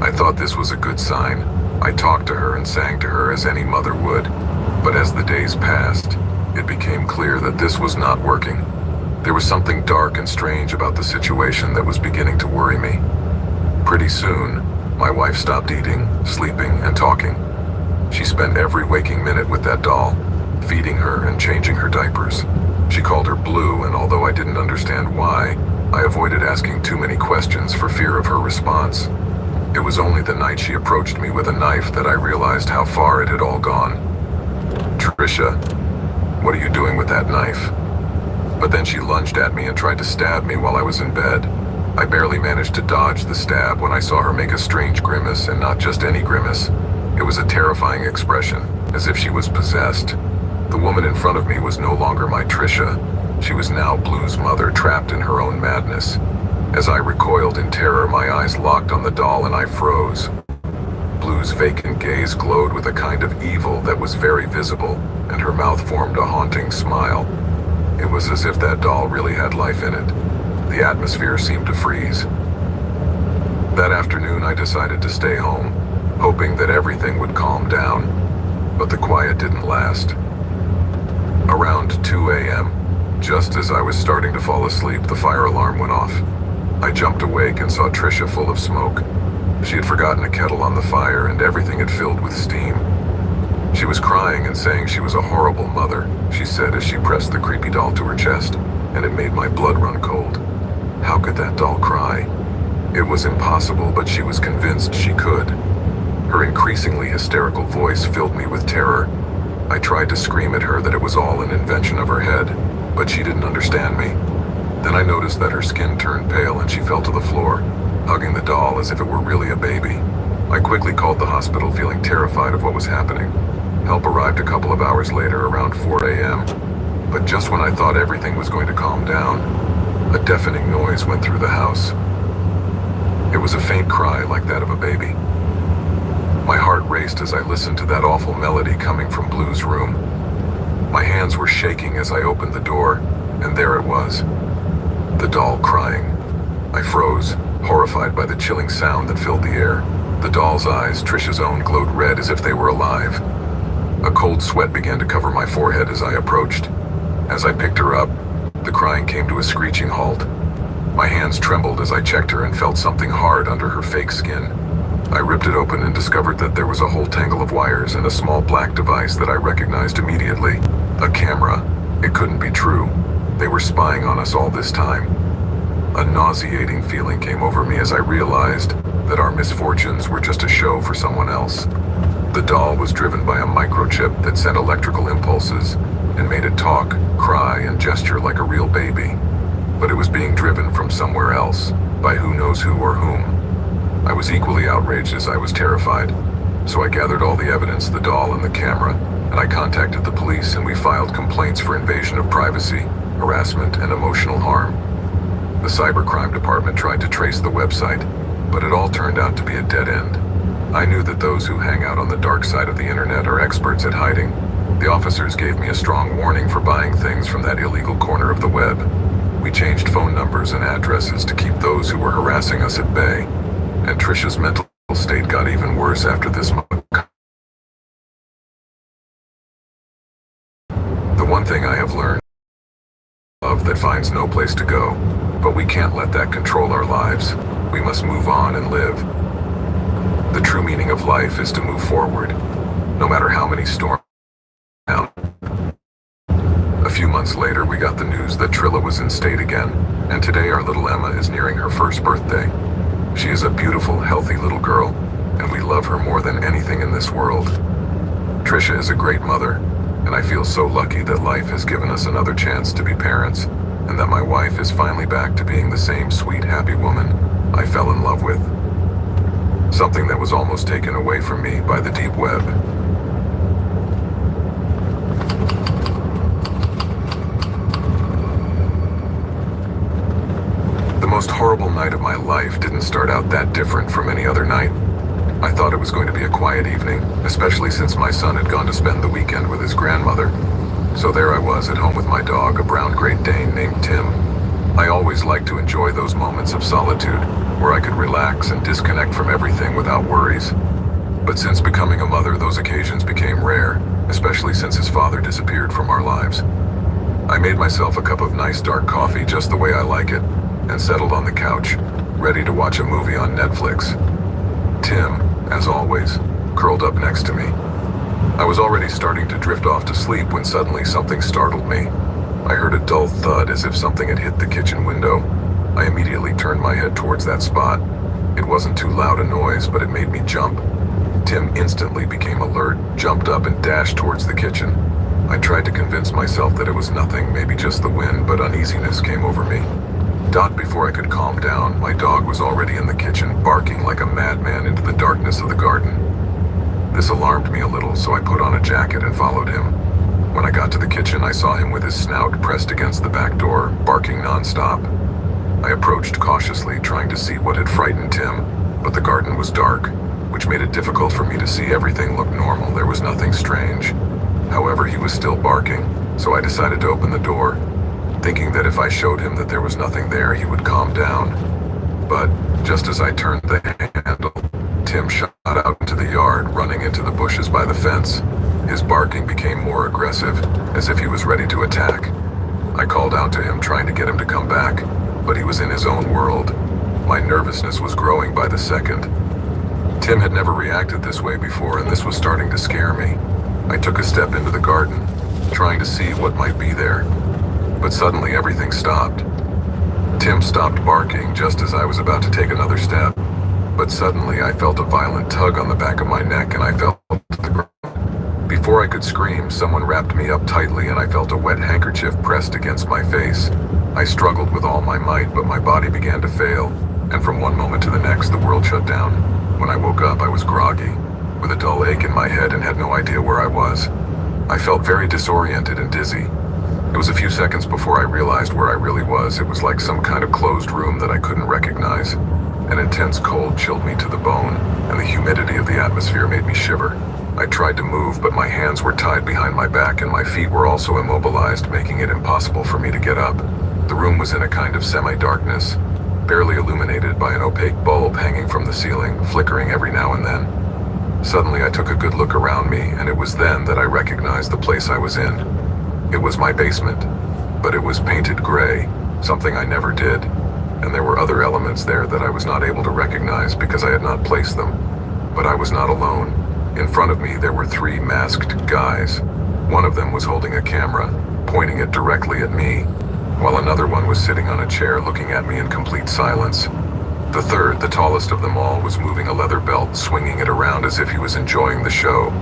S5: I thought this was a good sign. I talked to her and sang to her as any mother would. But as the days passed, it became clear that this was not working. There was something dark and strange about the situation that was beginning to worry me. Pretty soon, my wife stopped eating, sleeping, and talking. She spent every waking minute with that doll, feeding her and changing her diapers. She called her Blue, and although I didn't understand why, I avoided asking too many questions for fear of her response. It was only the night she approached me with a knife that I realized how far it had all gone. "Trisha, what are you doing with that knife?" But then she lunged at me and tried to stab me while I was in bed. I barely managed to dodge the stab when I saw her make a strange grimace, and not just any grimace. It was a terrifying expression, as if she was possessed. The woman in front of me was no longer my Trisha. She was now Blue's mother, trapped in her own madness. As I recoiled in terror, my eyes locked on the doll and I froze. Blue's vacant gaze glowed with a kind of evil that was very visible, and her mouth formed a haunting smile. It was as if that doll really had life in it. The atmosphere seemed to freeze. That afternoon, I decided to stay home, hoping that everything would calm down. But the quiet didn't last. Around 2 a.m., just as I was starting to fall asleep, the fire alarm went off. I jumped awake and saw Trisha full of smoke. She had forgotten a kettle on the fire, and everything had filled with steam. She was crying and saying she was a horrible mother, she said as she pressed the creepy doll to her chest, and it made my blood run cold. How could that doll cry? It was impossible, but she was convinced she could. Her increasingly hysterical voice filled me with terror. I tried to scream at her that it was all an invention of her head, but she didn't understand me. Then I noticed that her skin turned pale and she fell to the floor, hugging the doll as if it were really a baby. I quickly called the hospital, feeling terrified of what was happening. Help arrived a couple of hours later, around 4 a.m. But just when I thought everything was going to calm down, a deafening noise went through the house. It was a faint cry like that of a baby. My heart raced as I listened to that awful melody coming from Blue's room. My hands were shaking as I opened the door, and there it was. The doll crying. I froze, horrified by the chilling sound that filled the air. The doll's eyes, Trisha's own, glowed red as if they were alive. A cold sweat began to cover my forehead as I approached. As I picked her up, the crying came to a screeching halt. My hands trembled as I checked her and felt something hard under her fake skin. I ripped it open and discovered that there was a whole tangle of wires and a small black device that I recognized immediately. A camera. It couldn't be true. They were spying on us all this time. A nauseating feeling came over me as I realized that our misfortunes were just a show for someone else. The doll was driven by a microchip that sent electrical impulses and made it talk, cry, and gesture like a real baby. But it was being driven from somewhere else, by who knows who or whom. I was equally outraged as I was terrified, so I gathered all the evidence, the doll and the camera, and I contacted the police and we filed complaints for invasion of privacy, harassment, and emotional harm. The cybercrime department tried to trace the website, but it all turned out to be a dead end. I knew that those who hang out on the dark side of the internet are experts at hiding. The officers gave me a strong warning for buying things from that illegal corner of the web. We changed phone numbers and addresses to keep those who were harassing us at bay, and Trisha's mental state got even worse after this month. The one thing I have learned love that finds no place to go, but we can't let that control our lives. We must move on and live. The true meaning of life is to move forward, no matter how many storms down. A few months later, we got the news that Trilla was in state again, and today our little Emma is nearing her first birthday. She is a beautiful, healthy little girl, and we love her more than anything in this world. Trisha is a great mother, and I feel so lucky that life has given us another chance to be parents, and that my wife is finally back to being the same sweet, happy woman I fell in love with. Something that was almost taken away from me by the deep web. The most horrible night of my life didn't start out that different from any other night. I thought it was going to be a quiet evening, especially since my son had gone to spend the weekend with his grandmother. So there I was at home with my dog, a brown Great Dane named Tim. I always liked to enjoy those moments of solitude, where I could relax and disconnect from everything without worries. But since becoming a mother, those occasions became rare, especially since his father disappeared from our lives. I made myself a cup of nice dark coffee just the way I like it, and settled on the couch, ready to watch a movie on Netflix. Tim, as always, curled up next to me. I was already starting to drift off to sleep when suddenly something startled me. I heard a dull thud as if something had hit the kitchen window. I immediately turned my head towards that spot. It wasn't too loud a noise, but it made me jump. Tim instantly became alert, jumped up and dashed towards the kitchen. I tried to convince myself that it was nothing, maybe just the wind, but uneasiness came over me. Before I could calm down, my dog was already in the kitchen, barking like a madman into the darkness of the garden. This alarmed me a little, so I put on a jacket and followed him. When I got to the kitchen, I saw him with his snout pressed against the back door, barking nonstop. I approached cautiously, trying to see what had frightened him, but the garden was dark, which made it difficult for me to see everything look normal. There was nothing strange. However, he was still barking, so I decided to open the door, thinking that if I showed him that there was nothing there, he would calm down. But just as I turned the handle, Tim shot out into the yard, running into the bushes by the fence. His barking became more aggressive, as if he was ready to attack. I called out to him, trying to get him to come back, but he was in his own world. My nervousness was growing by the second. Tim had never reacted this way before, and this was starting to scare me. I took a step into the garden, trying to see what might be there. But suddenly everything stopped. Tim stopped barking just as I was about to take another step. But suddenly I felt a violent tug on the back of my neck and I fell to the ground. Before I could scream, someone wrapped me up tightly and I felt a wet handkerchief pressed against my face. I struggled with all my might, but my body began to fail, and from one moment to the next, the world shut down. When I woke up, I was groggy, with a dull ache in my head and had no idea where I was. I felt very disoriented and dizzy. It was a few seconds before I realized where I really was. It was like some kind of closed room that I couldn't recognize. An intense cold chilled me to the bone, and the humidity of the atmosphere made me shiver. I tried to move, but my hands were tied behind my back and my feet were also immobilized, making it impossible for me to get up. The room was in a kind of semi-darkness, barely illuminated by an opaque bulb hanging from the ceiling, flickering every now and then. Suddenly I took a good look around me, and it was then that I recognized the place I was in. It was my basement, but it was painted gray, something I never did. and there were other elements there that I was not able to recognize because I had not placed them. But I was not alone. In front of me, there were 3 masked guys. One of them was holding a camera, pointing it directly at me, while another one was sitting on a chair looking at me in complete silence. The third, the tallest of them all, was moving a leather belt, swinging it around as if he was enjoying the show.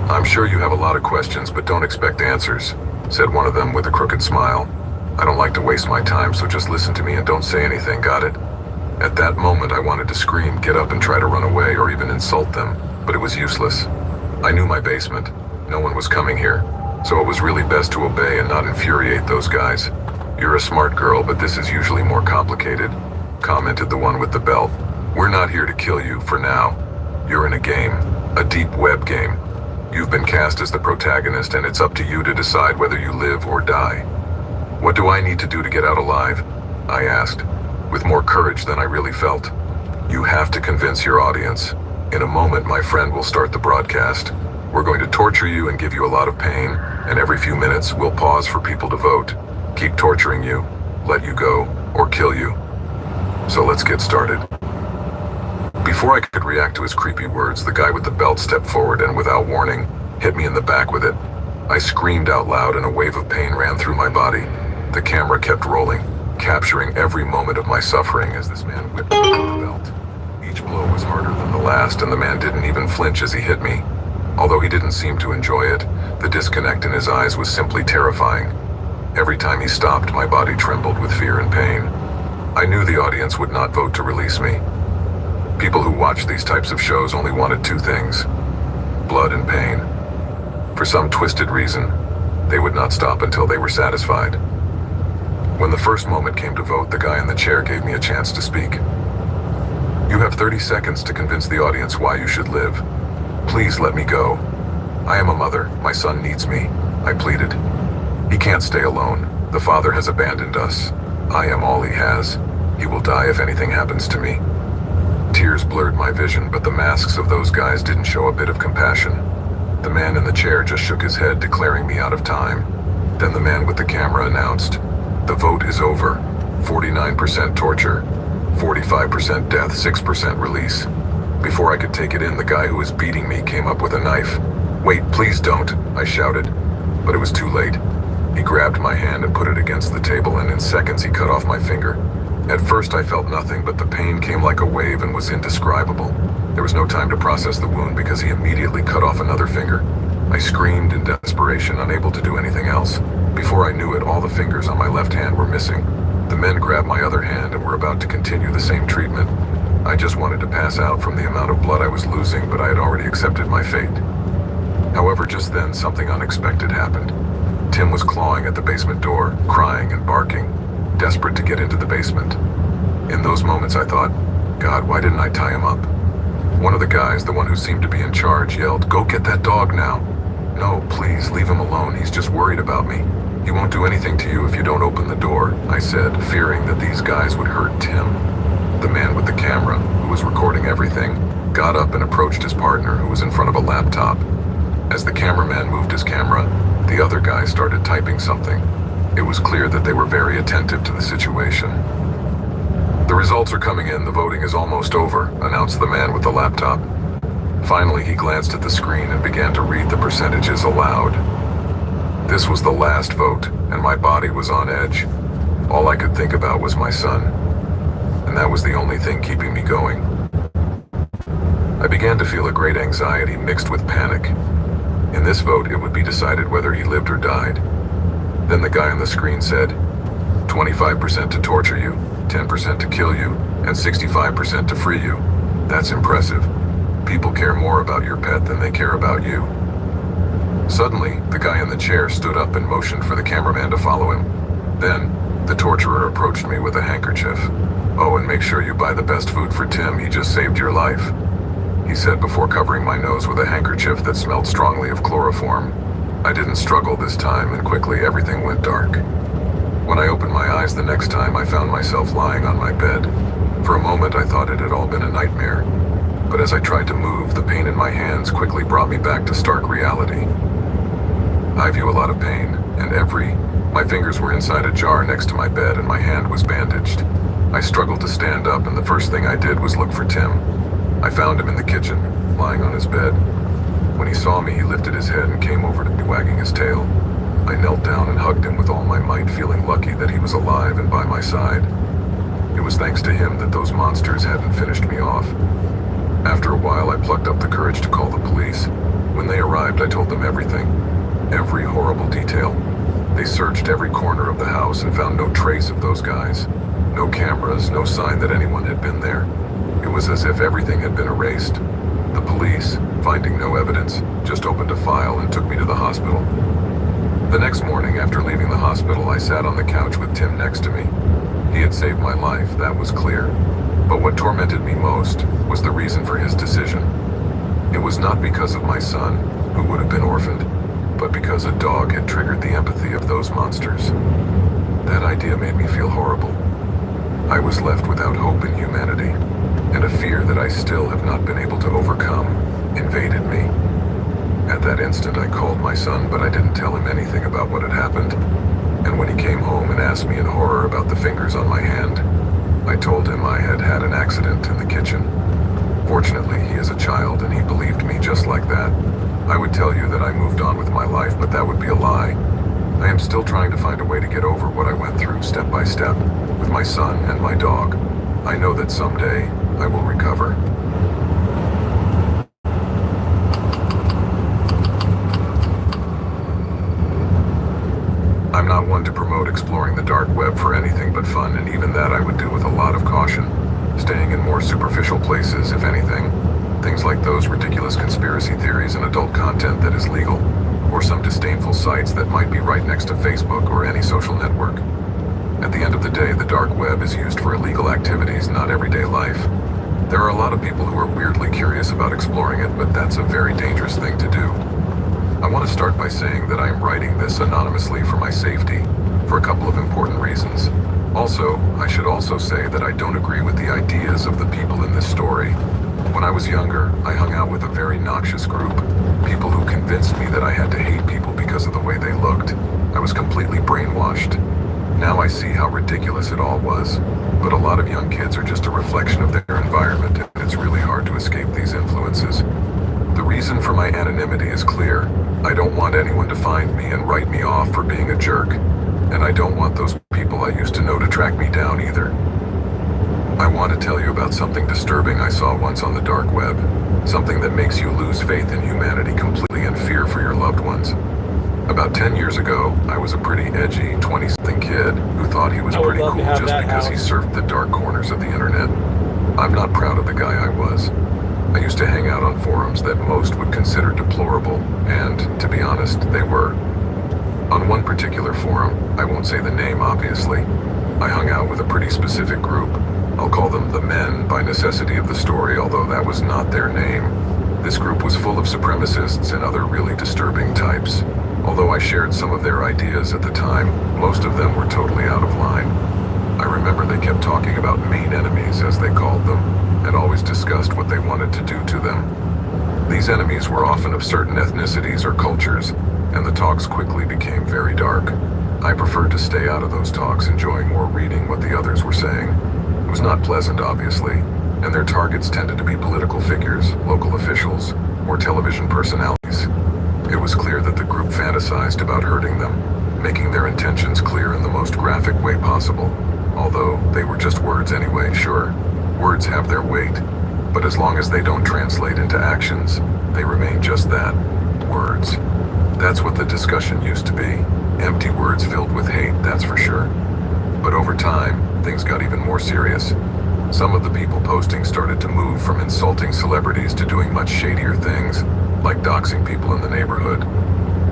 S5: "I'm sure you have a lot of questions, but don't expect answers," said one of them with a crooked smile. "I don't like to waste my time, so just listen to me and don't say anything, got it?" At that moment, I wanted to scream, get up and try to run away or even insult them, but it was useless. I knew my basement. No one was coming here, so it was really best to obey and not infuriate those guys. "You're a smart girl, but this is usually more complicated," commented the one with the belt. "We're not here to kill you, for now. You're in a game, a deep web game. You've been cast as the protagonist, and it's up to you to decide whether you live or die." "What do I need to do to get out alive?" I asked, with more courage than I really felt. "You have to convince your audience. In a moment, my friend will start the broadcast. We're going to torture you and give you a lot of pain, and every few minutes, we'll pause for people to vote. Keep torturing you, let you go, or kill you. So let's get started." Before I could react to his creepy words, the guy with the belt stepped forward and, without warning, hit me in the back with it. I screamed out loud and a wave of pain ran through my body. The camera kept rolling, capturing every moment of my suffering as this man whipped me with the belt. Each blow was harder than the last, and the man didn't even flinch as he hit me. Although he didn't seem to enjoy it, the disconnect in his eyes was simply terrifying. Every time he stopped, my body trembled with fear and pain. I knew the audience would not vote to release me. People who watched these types of shows only wanted 2 things: blood and pain. For some twisted reason, they would not stop until they were satisfied. When the first moment came to vote, the guy in the chair gave me a chance to speak. "You have 30 seconds to convince the audience why you should live. Please let me go. I am a mother. My son needs me," I pleaded. "He can't stay alone. The father has abandoned us. I am all he has. He will die if anything happens to me." Tears blurred my vision, but the masks of those guys didn't show a bit of compassion. The man in the chair just shook his head, declaring me out of time. Then the man with the camera announced, "The vote is over. 49% torture, 45% death, 6% release." Before I could take it in, the guy who was beating me came up with a knife. "Wait, please don't," I shouted. But it was too late. He grabbed my hand and put it against the table, and in seconds he cut off my finger. At first I felt nothing, but the pain came like a wave and was indescribable. There was no time to process the wound because he immediately cut off another finger. I screamed in desperation, unable to do anything else. Before I knew it, all the fingers on my left hand were missing. The men grabbed my other hand and were about to continue the same treatment. I just wanted to pass out from the amount of blood I was losing, but I had already accepted my fate. However, just then, something unexpected happened. Tim was clawing at the basement door, crying and barking, desperate to get into the basement. In those moments I thought, God, why didn't I tie him up? One of the guys, the one who seemed to be in charge, yelled, "Go get that dog now." "No, please, leave him alone. He's just worried about me. He won't do anything to you if you don't open the door," I said, fearing that these guys would hurt Tim. The man with the camera, who was recording everything, got up and approached his partner, who was in front of a laptop. As the cameraman moved his camera, the other guy started typing something. It was clear that they were very attentive to the situation. "The results are coming in. The voting is almost over," announced the man with the laptop. Finally, he glanced at the screen and began to read the percentages aloud. This was the last vote, and my body was on edge. All I could think about was my son, and that was the only thing keeping me going. I began to feel a great anxiety mixed with panic. In this vote, it would be decided whether he lived or died. Then the guy on the screen said, 25% to torture you, 10% to kill you, and 65% to free you. That's impressive. People care more about your pet than they care about you. Suddenly, the guy in the chair stood up and motioned for the cameraman to follow him. Then, the torturer approached me with a handkerchief. "Oh, and make sure you buy the best food for Tim. He just saved your life," he said before covering my nose with a handkerchief that smelled strongly of chloroform. I didn't struggle this time, and quickly everything went dark. When I opened my eyes the next time, I found myself lying on my bed. For a moment, I thought it had all been a nightmare. But as I tried to move, the pain in my hands quickly brought me back to stark reality. I view a lot of pain, and my fingers were inside a jar next to my bed and my hand was bandaged. I struggled to stand up, and the first thing I did was look for Tim. I found him in the kitchen, lying on his bed. When he saw me, he lifted his head and came over to me, wagging his tail. I knelt down and hugged him with all my might, feeling lucky that he was alive and by my side. It was thanks to him that those monsters hadn't finished me off. After a while, I plucked up the courage to call the police. When they arrived, I told them everything. Every horrible detail. They searched every corner of the house and found no trace of those guys. No cameras, no sign that anyone had been there. It was as if everything had been erased. The police, finding no evidence, just opened a file and took me to the hospital. The next morning, after leaving the hospital, I sat on the couch with Tim next to me. He had saved my life, that was clear. But what tormented me most was the reason for his decision. It was not because of my son, who would have been orphaned, but because a dog had triggered the empathy of those monsters. That idea made me feel horrible. I was left without hope in humanity, and a fear that I still have not been able to overcome invaded me. At that instant, I called my son, but I didn't tell him anything about what had happened. And when he came home and asked me in horror about the fingers on my hand, I told him I had had an accident in the kitchen. Fortunately, he is a child, and he believed me just like that. I would tell you that I moved on with my life, but that would be a lie. I am still trying to find a way to get over what I went through step by step, with my son and my dog. I know that someday I will recover. I'm not one to promote exploring the dark web for anything but fun, and even that I would do with a lot of caution, staying in more superficial places, if anything. Things like those ridiculous conspiracy theories and adult content that is legal, or some disdainful sites that might be right next to Facebook or any social network. At the end of the day, the dark web is used for illegal activities, not everyday life. There are a lot of people who are weirdly curious about exploring it, but that's a very dangerous thing to do. I want to start by saying that I am writing this anonymously for my safety, for a couple of important reasons. Also, I should also say that I don't agree with the ideas of the people in this story. When I was younger, I hung out with a very noxious group, people who convinced me that I had to hate people because of the way they looked. I was completely brainwashed. Now I see how ridiculous it all was, but a lot of young kids are just a reflection of their environment, and it's really hard to escape these influences. The reason for my anonymity is clear. I don't want anyone to find me and write me off for being a jerk, and I don't want those people I used to know to track me down either. I want to tell you about something disturbing I saw once on the dark web, something that makes you lose faith in humanity completely and fear for your loved ones. About 10 years ago, I was a pretty edgy 20-something kid who thought he was pretty cool just because he surfed the dark corners of the internet. I'm not proud of the guy I was. I used to hang out on forums that most would consider deplorable, and, to be honest, they were. On one particular forum, I won't say the name obviously, I hung out with a pretty specific group. I'll call them the Men by necessity of the story, although that was not their name. This group was full of supremacists and other really disturbing types. Although I shared some of their ideas at the time, most of them were totally out of line. I remember they kept talking about main enemies, as they called them, and always discussed what they wanted to do to them. These enemies were often of certain ethnicities or cultures, and the talks quickly became very dark. I preferred to stay out of those talks, enjoying more reading what the others were saying. It was not pleasant, obviously, and their targets tended to be political figures, local officials, or television personalities. It was clear that the group fantasized about hurting them, making their intentions clear in the most graphic way possible, although they were just words anyway, sure. Words have their weight, but as long as they don't translate into actions, they remain just that, words. That's what the discussion used to be, empty words filled with hate, that's for sure. But over time, things got even more serious. Some of the people posting started to move from insulting celebrities to doing much shadier things, like doxing people in the neighborhood.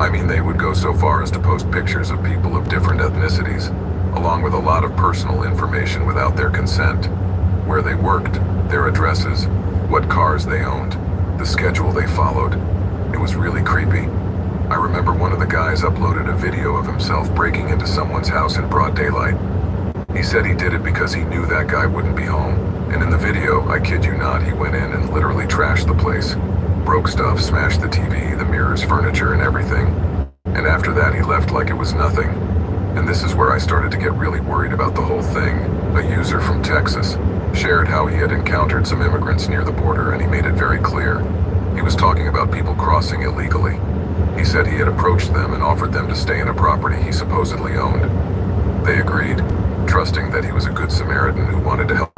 S5: I mean, they would go so far as to post pictures of people of different ethnicities, along with a lot of personal information without their consent. Where they worked, their addresses, what cars they owned, the schedule they followed. It was really creepy. I remember one of the guys uploaded a video of himself breaking into someone's house in broad daylight. He said he did it because he knew that guy wouldn't be home, and in the video, I kid you not, he went in and literally trashed the place. Broke stuff, smashed the TV, the mirrors, furniture, and everything. And after that, he left like it was nothing. And this is where I started to get really worried about the whole thing. A user from Texas shared how he had encountered some immigrants near the border, and he made it very clear. He was talking about people crossing illegally. He said he had approached them and offered them to stay in a property he supposedly owned. They agreed, trusting that he was a good Samaritan who wanted to help.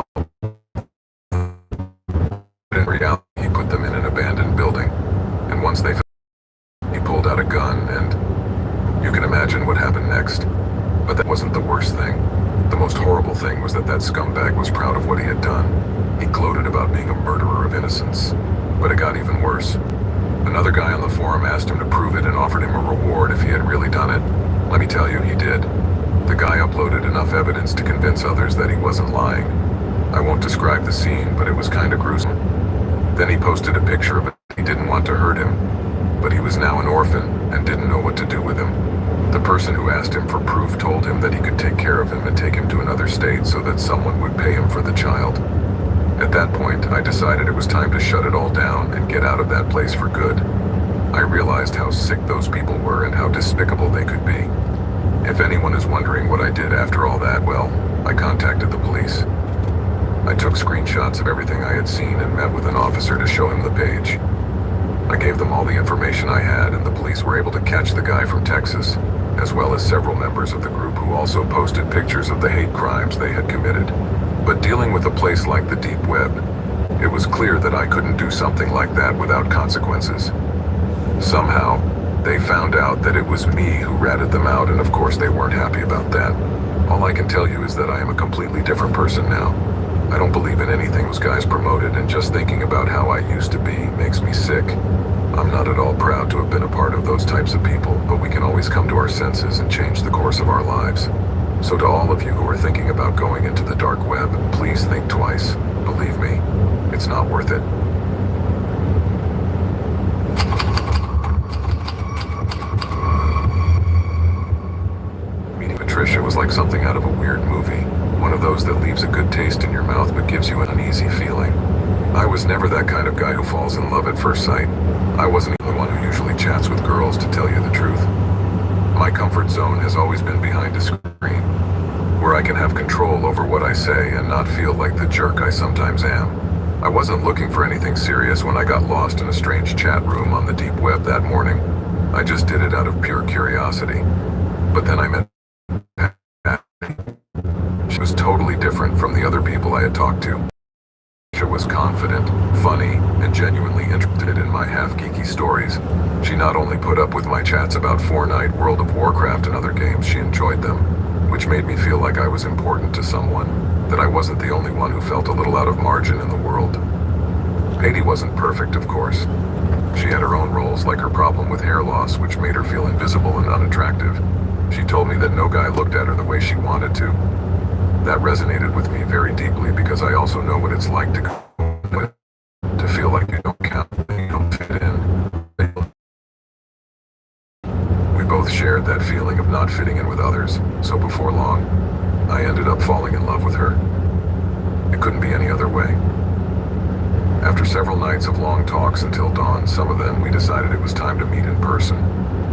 S5: In reality, he put them in an abandoned building, and once they found, he pulled out a gun, and you can imagine what happened next. But that wasn't the worst thing. The most horrible thing was that scumbag was proud of what he had done. He gloated about being a murderer of innocents. But it got even worse. Another guy on the forum asked him to prove it and offered him a reward if he had really done it. Let me tell you, he did. The guy uploaded enough evidence to convince others that he wasn't lying. I won't describe the scene, but it was kinda gruesome. Then he posted a picture of it. He didn't want to hurt him, but he was now an orphan and didn't know what to do with him. The person who asked him for proof told him that he could take care of him and take him to another state so that someone would pay him for the child. At that point, I decided it was time to shut it all down and get out of that place for good. I realized how sick those people were and how despicable they could be. If anyone is wondering what I did after all that, well, I contacted the police. I took screenshots of everything I had seen and met with an officer to show him the page. I gave them all the information I had, and the police were able to catch the guy from Texas, as well as several members of the group who also posted pictures of the hate crimes they had committed. But dealing with a place like the deep web, it was clear that I couldn't do something like that without consequences. Somehow, they found out that it was me who ratted them out, and of course they weren't happy about that. All I can tell you is that I am a completely different person now. I don't believe in anything those guys promoted, and just thinking about how I used to be makes me sick. I'm not at all proud to have been a part of those types of people, but we can always come to our senses and change the course of our lives. So to all of you who are thinking about going into the dark web, please think twice. Believe me, it's not worth it. Meeting Patricia was like something out of a weird movie. One of those that leaves a good taste in your mouth but gives you an uneasy feeling. I was never that kind of guy who falls in love at first sight. I wasn't even the one who usually chats with girls, to tell you the truth. My comfort zone has always been behind a screen, where I can have control over what I say and not feel like the jerk I sometimes am. I wasn't looking for anything serious when I got lost in a strange chat room on the deep web that morning. I just did it out of pure curiosity. But then I met Patty. She was totally different from the other people I had talked to. She was confident, funny, and genuinely interested in my half-geeky stories. She not only put up with my chats about Fortnite, World of Warcraft, and other games, she enjoyed them, which made me feel like I was important to someone, that I wasn't the only one who felt a little out of margin in the world. Patty wasn't perfect, of course. She had her own roles, like her problem with hair loss, which made her feel invisible and unattractive. She told me that no guy looked at her the way she wanted to. That resonated with me very deeply because I also know what it's like to feel like you don't count, you don't fit in. We both shared that feeling of not fitting in with others, so before long, I ended up falling in love with her. It couldn't be any other way. After several nights of long talks until dawn, some of them, we decided it was time to meet in person.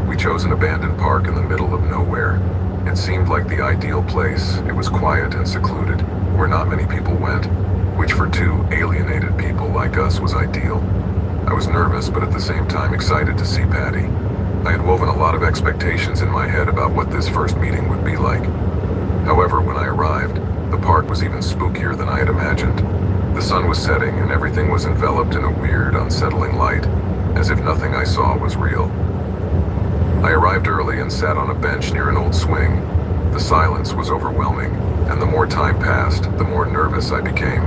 S5: We chose an abandoned park in the middle of nowhere. It seemed like the ideal place. It was quiet and secluded, where not many people went, which for two alienated people like us was ideal. I was nervous, but at the same time excited to see Patty. I had woven a lot of expectations in my head about what this first meeting would be like. However, when I arrived, the park was even spookier than I had imagined. The sun was setting, and everything was enveloped in a weird, unsettling light, as if nothing I saw was real. I arrived early and sat on a bench near an old swing. The silence was overwhelming, and the more time passed, the more nervous I became.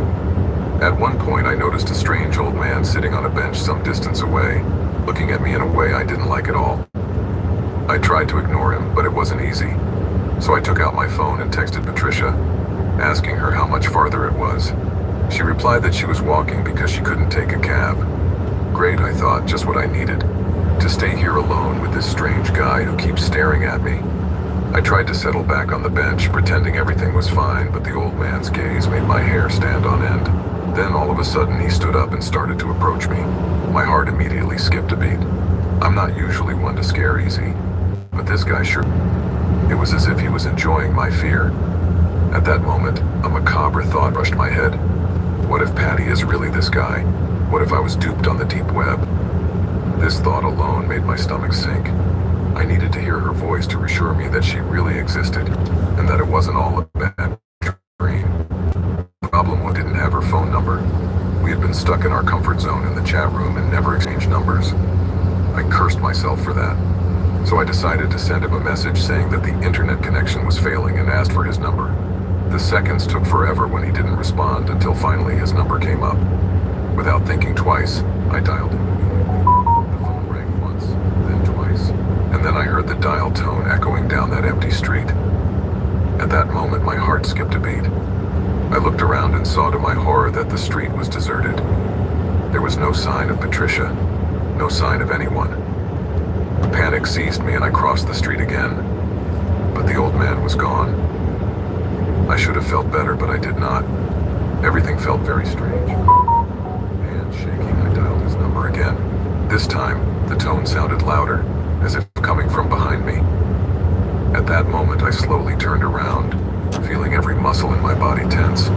S5: At one point, I noticed a strange old man sitting on a bench some distance away, looking at me in a way I didn't like at all. I tried to ignore him, but it wasn't easy. So I took out my phone and texted Patricia, asking her how much farther it was. She replied that she was walking because she couldn't take a cab. Great, I thought, just what I needed. To stay here alone with this strange guy who keeps staring at me. I tried to settle back on the bench, pretending everything was fine, but the old man's gaze made my hair stand on end. Then all of a sudden he stood up and started to approach me. My heart immediately skipped a beat. I'm not usually one to scare easy, but this guy sure... It was as if he was enjoying my fear. At that moment, a macabre thought rushed my head. What if Patty is really this guy? What if I was duped on the deep web? This thought alone made my stomach sink. I needed to hear her voice to reassure me that she really existed, and that it wasn't all a bad dream. The problem was I didn't have her phone number. We had been stuck in our comfort zone in the chat room and never exchanged numbers. I cursed myself for that. So I decided to send him a message saying that the internet connection was failing and asked for his number. The seconds took forever when he didn't respond until finally his number came up. Without thinking twice, I dialed him immediately. The phone rang once, then twice, and then I heard the dial tone echoing down that empty street. At that moment, my heart skipped a beat. I looked around and saw to my horror that the street was deserted. There was no sign of Patricia, no sign of anyone. Panic seized me and I crossed the street again. But the old man was gone. I should have felt better, but I did not. Everything felt very strange. Hand shaking, I dialed his number again. This time, the tone sounded louder, as if coming from behind me. At that moment, I slowly turned around, feeling every muscle in my body tense.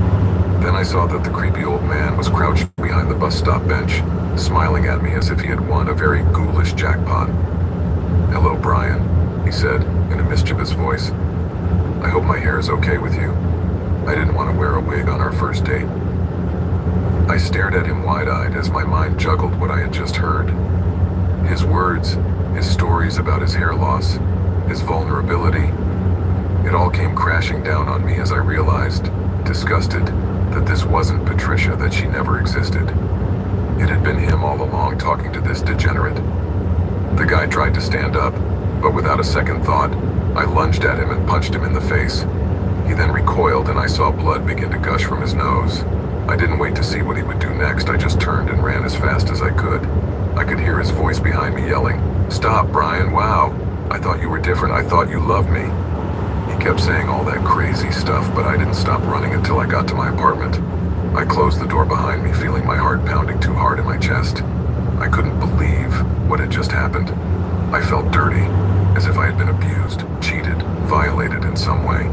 S5: Then I saw that the creepy old man was crouched behind the bus stop bench, smiling at me as if he had won a very ghoulish jackpot. "Hello, Brian," he said, in a mischievous voice. "I hope my hair is okay with you. I didn't want to wear a wig on our first date." I stared at him wide-eyed as my mind juggled what I had just heard. His words, his stories about his hair loss, his vulnerability. It all came crashing down on me as I realized, disgusted, that this wasn't Patricia, that she never existed. It had been him all along talking to this degenerate. The guy tried to stand up, but without a second thought, I lunged at him and punched him in the face. He then recoiled and I saw blood begin to gush from his nose. I didn't wait to see what he would do next. I just turned and ran as fast as I could. I could hear his voice behind me yelling, "Stop, Brian, wow. I thought you were different. I thought you loved me." He kept saying all that crazy stuff, but I didn't stop running until I got to my apartment. I closed the door behind me, feeling my heart pounding too hard in my chest. I couldn't believe what had just happened. I felt dirty, as if I had been abused, cheated, violated in some way.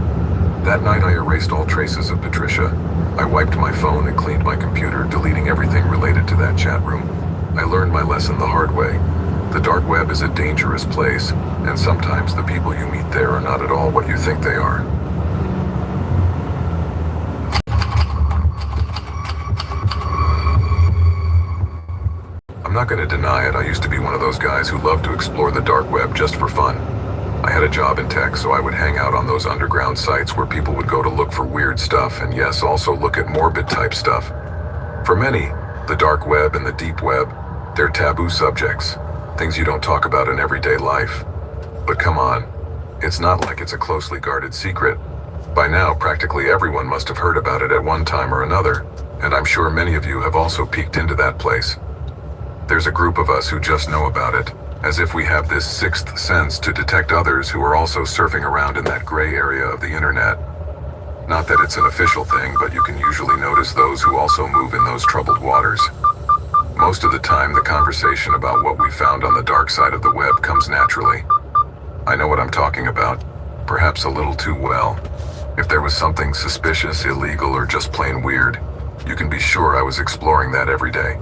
S5: That night I erased all traces of Patricia. I wiped my phone and cleaned my computer, deleting everything related to that chat room. I learned my lesson the hard way. The dark web is a dangerous place, and sometimes the people you meet there are not at all what you think they are. I'm not going to deny it, I used to be one of those guys who loved to explore the dark web just for fun. I had a job in tech, so I would hang out on those underground sites where people would go to look for weird stuff, and yes, also look at morbid type stuff. For many, the dark web and the deep web, they're taboo subjects, things you don't talk about in everyday life. But come on, it's not like it's a closely guarded secret. By now, practically everyone must have heard about it at one time or another, and I'm sure many of you have also peeked into that place. There's a group of us who just know about it, as if we have this sixth sense to detect others who are also surfing around in that gray area of the internet. Not that it's an official thing, but you can usually notice those who also move in those troubled waters. Most of the time, the conversation about what we found on the dark side of the web comes naturally. I know what I'm talking about, perhaps a little too well. If there was something suspicious, illegal, or just plain weird, you can be sure I was exploring that every day.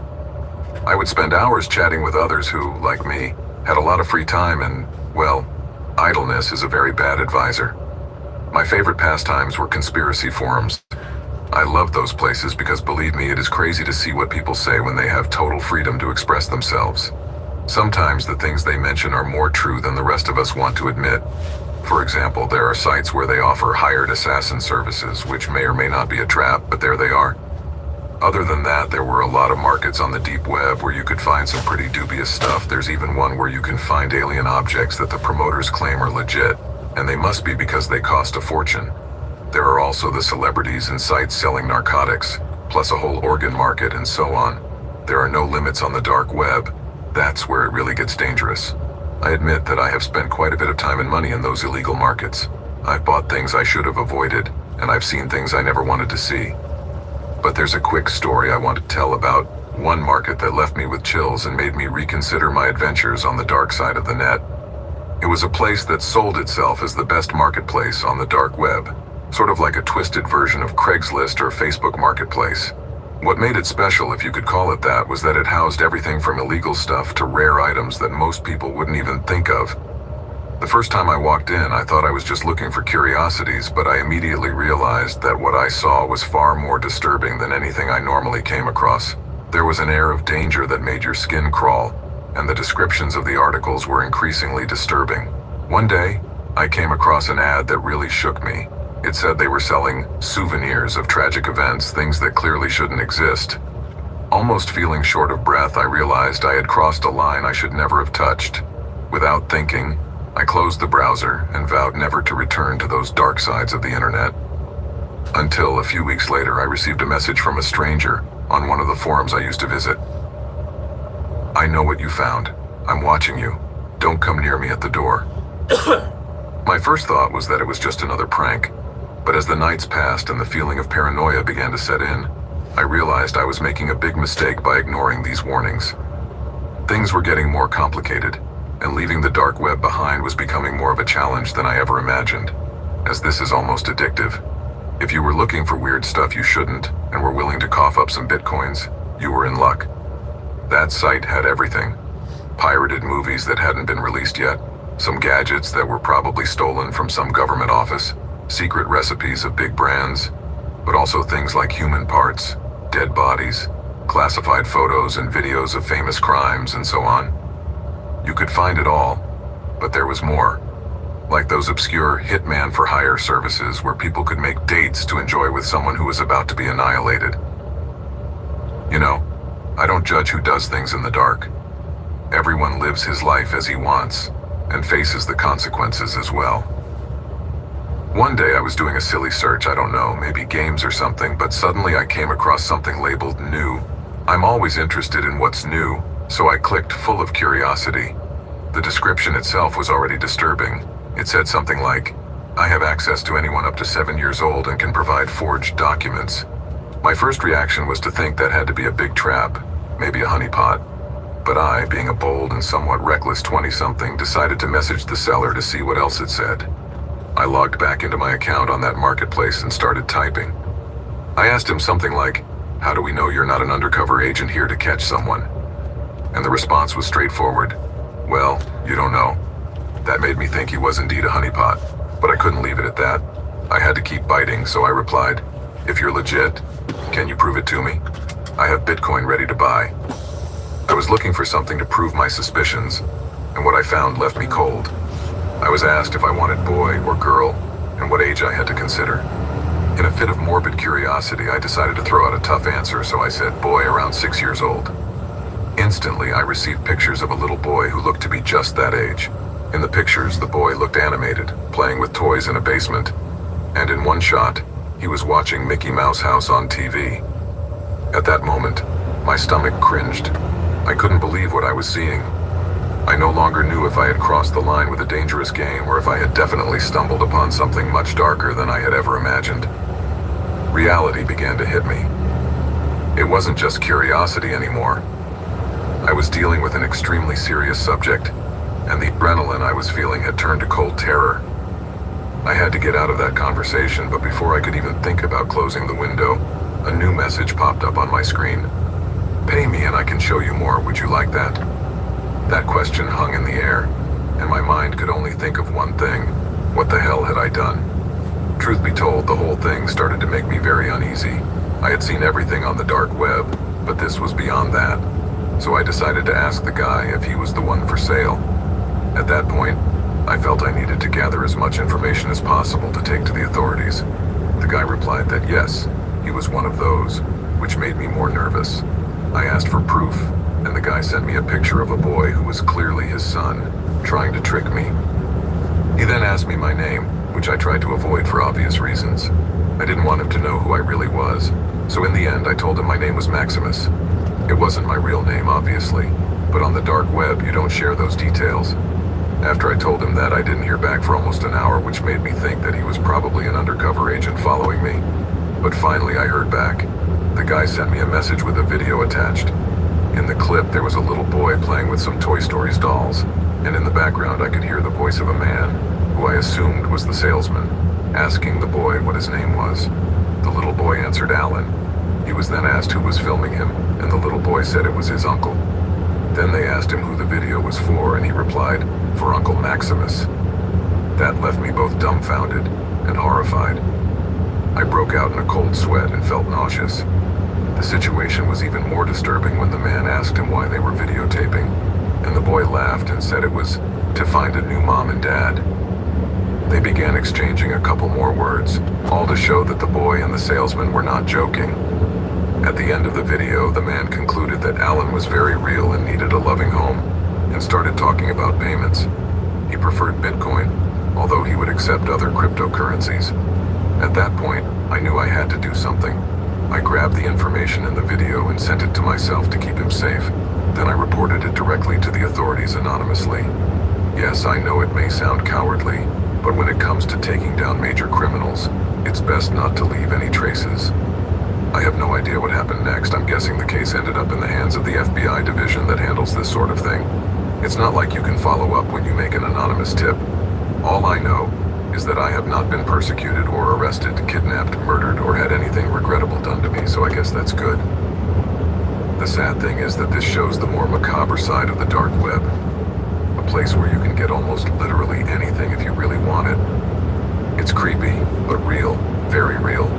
S5: I would spend hours chatting with others who, like me, had a lot of free time and, well, idleness is a very bad advisor. My favorite pastimes were conspiracy forums. I love those places because, believe me, it is crazy to see what people say when they have total freedom to express themselves. Sometimes the things they mention are more true than the rest of us want to admit. For example, there are sites where they offer hired assassin services, which may or may not be a trap, but there they are. Other than that, there were a lot of markets on the deep web where you could find some pretty dubious stuff. There's even one where you can find alien objects that the promoters claim are legit, and they must be because they cost a fortune. There are also the celebrities and sites selling narcotics, plus a whole organ market and so on. There are no limits on the dark web. That's where it really gets dangerous. I admit that I have spent quite a bit of time and money in those illegal markets. I've bought things I should have avoided, and I've seen things I never wanted to see. But there's a quick story I want to tell about one market that left me with chills and made me reconsider my adventures on the dark side of the net. It was a place that sold itself as the best marketplace on the dark web, sort of like a twisted version of Craigslist or Facebook Marketplace. What made it special, if you could call it that, was that it housed everything from illegal stuff to rare items that most people wouldn't even think of. The first time I walked in, I thought I was just looking for curiosities, but I immediately realized that what I saw was far more disturbing than anything I normally came across. There was an air of danger that made your skin crawl, and the descriptions of the articles were increasingly disturbing. One day, I came across an ad that really shook me. It said they were selling souvenirs of tragic events, things that clearly shouldn't exist. Almost feeling short of breath, I realized I had crossed a line I should never have touched. Without thinking, I closed the browser and vowed never to return to those dark sides of the internet. Until a few weeks later, I received a message from a stranger on one of the forums I used to visit. "I know what you found. I'm watching you. Don't come near me at the door." My first thought was that it was just another prank, but as the nights passed and the feeling of paranoia began to set in, I realized I was making a big mistake by ignoring these warnings. Things were getting more complicated, and leaving the dark web behind was becoming more of a challenge than I ever imagined, as this is almost addictive. If you were looking for weird stuff you shouldn't, and were willing to cough up some bitcoins, you were in luck. That site had everything. Pirated movies that hadn't been released yet, some gadgets that were probably stolen from some government office, secret recipes of big brands, but also things like human parts, dead bodies, classified photos and videos of famous crimes, and so on. You could find it all, but there was more. Like those obscure hitman for hire services where people could make dates to enjoy with someone who was about to be annihilated. You know, I don't judge who does things in the dark. Everyone lives his life as he wants, and faces the consequences as well. One day I was doing a silly search, I don't know, maybe games or something, but suddenly I came across something labeled new. I'm always interested in what's new, so I clicked full of curiosity. The description itself was already disturbing. It said something like, "I have access to anyone up to 7 years old and can provide forged documents." My first reaction was to think that had to be a big trap, maybe a honeypot. But I, being a bold and somewhat reckless 20-something, decided to message the seller to see what else it said. I logged back into my account on that marketplace and started typing. I asked him something like, "How do we know you're not an undercover agent here to catch someone?" And the response was straightforward. "Well, you don't know." That made me think he was indeed a honeypot, but I couldn't leave it at that. I had to keep biting, so I replied, "If you're legit, can you prove it to me? I have Bitcoin ready to buy." I was looking for something to prove my suspicions, and what I found left me cold. I was asked if I wanted boy or girl, and what age I had to consider. In a fit of morbid curiosity, I decided to throw out a tough answer, so I said boy around 6 years old. Instantly, I received pictures of a little boy who looked to be just that age. In the pictures, the boy looked animated, playing with toys in a basement, and in one shot, he was watching Mickey Mouse House on TV. At that moment, my stomach cringed. I couldn't believe what I was seeing. I no longer knew if I had crossed the line with a dangerous game or if I had definitely stumbled upon something much darker than I had ever imagined. Reality began to hit me. It wasn't just curiosity anymore. I was dealing with an extremely serious subject, and the adrenaline I was feeling had turned to cold terror. I had to get out of that conversation, but before I could even think about closing the window, a new message popped up on my screen. "Pay me and I can show you more. Would you like that?" That question hung in the air, and my mind could only think of one thing. What the hell had I done? Truth be told, the whole thing started to make me very uneasy. I had seen everything on the dark web, but this was beyond that. So I decided to ask the guy if he was the one for sale. At that point, I felt I needed to gather as much information as possible to take to the authorities. The guy replied that yes, he was one of those, which made me more nervous. I asked for proof, and the guy sent me a picture of a boy who was clearly his son, trying to trick me. He then asked me my name, which I tried to avoid for obvious reasons. I didn't want him to know who I really was, so in the end I told him my name was Maximus. It wasn't my real name, obviously, but on the dark web you don't share those details. After I told him that, I didn't hear back for almost an hour, which made me think that he was probably an undercover agent following me. But finally I heard back. The guy sent me a message with a video attached. In the clip, there was a little boy playing with some Toy Story's dolls, and in the background I could hear the voice of a man, who I assumed was the salesman, asking the boy what his name was. The little boy answered Alan. He was then asked who was filming him, and the little boy said it was his uncle. Then they asked him who the video was for, and he replied, "For Uncle Maximus." That left me both dumbfounded and horrified. I broke out in a cold sweat and felt nauseous. The situation was even more disturbing when the man asked him why they were videotaping, and the boy laughed and said it was to find a new mom and dad. They began exchanging a couple more words, all to show that the boy and the salesman were not joking. At the end of the video, the man concluded that Alan was very real and needed a loving home, and started talking about payments. He preferred Bitcoin, although he would accept other cryptocurrencies. At that point, I knew I had to do something. I grabbed the information in the video and sent it to myself to keep him safe. Then I reported it directly to the authorities anonymously. Yes, I know it may sound cowardly, but when it comes to taking down major criminals, it's best not to leave any traces. I have no idea what happened next. I'm guessing the case ended up in the hands of the FBI division that handles this sort of thing. It's not like you can follow up when you make an anonymous tip. All I know is that I have not been persecuted or arrested, kidnapped, murdered, or had anything regrettable done to me, so I guess that's good. The sad thing is that this shows the more macabre side of the dark web. A place where you can get almost literally anything if you really want it. It's creepy, but real, very real.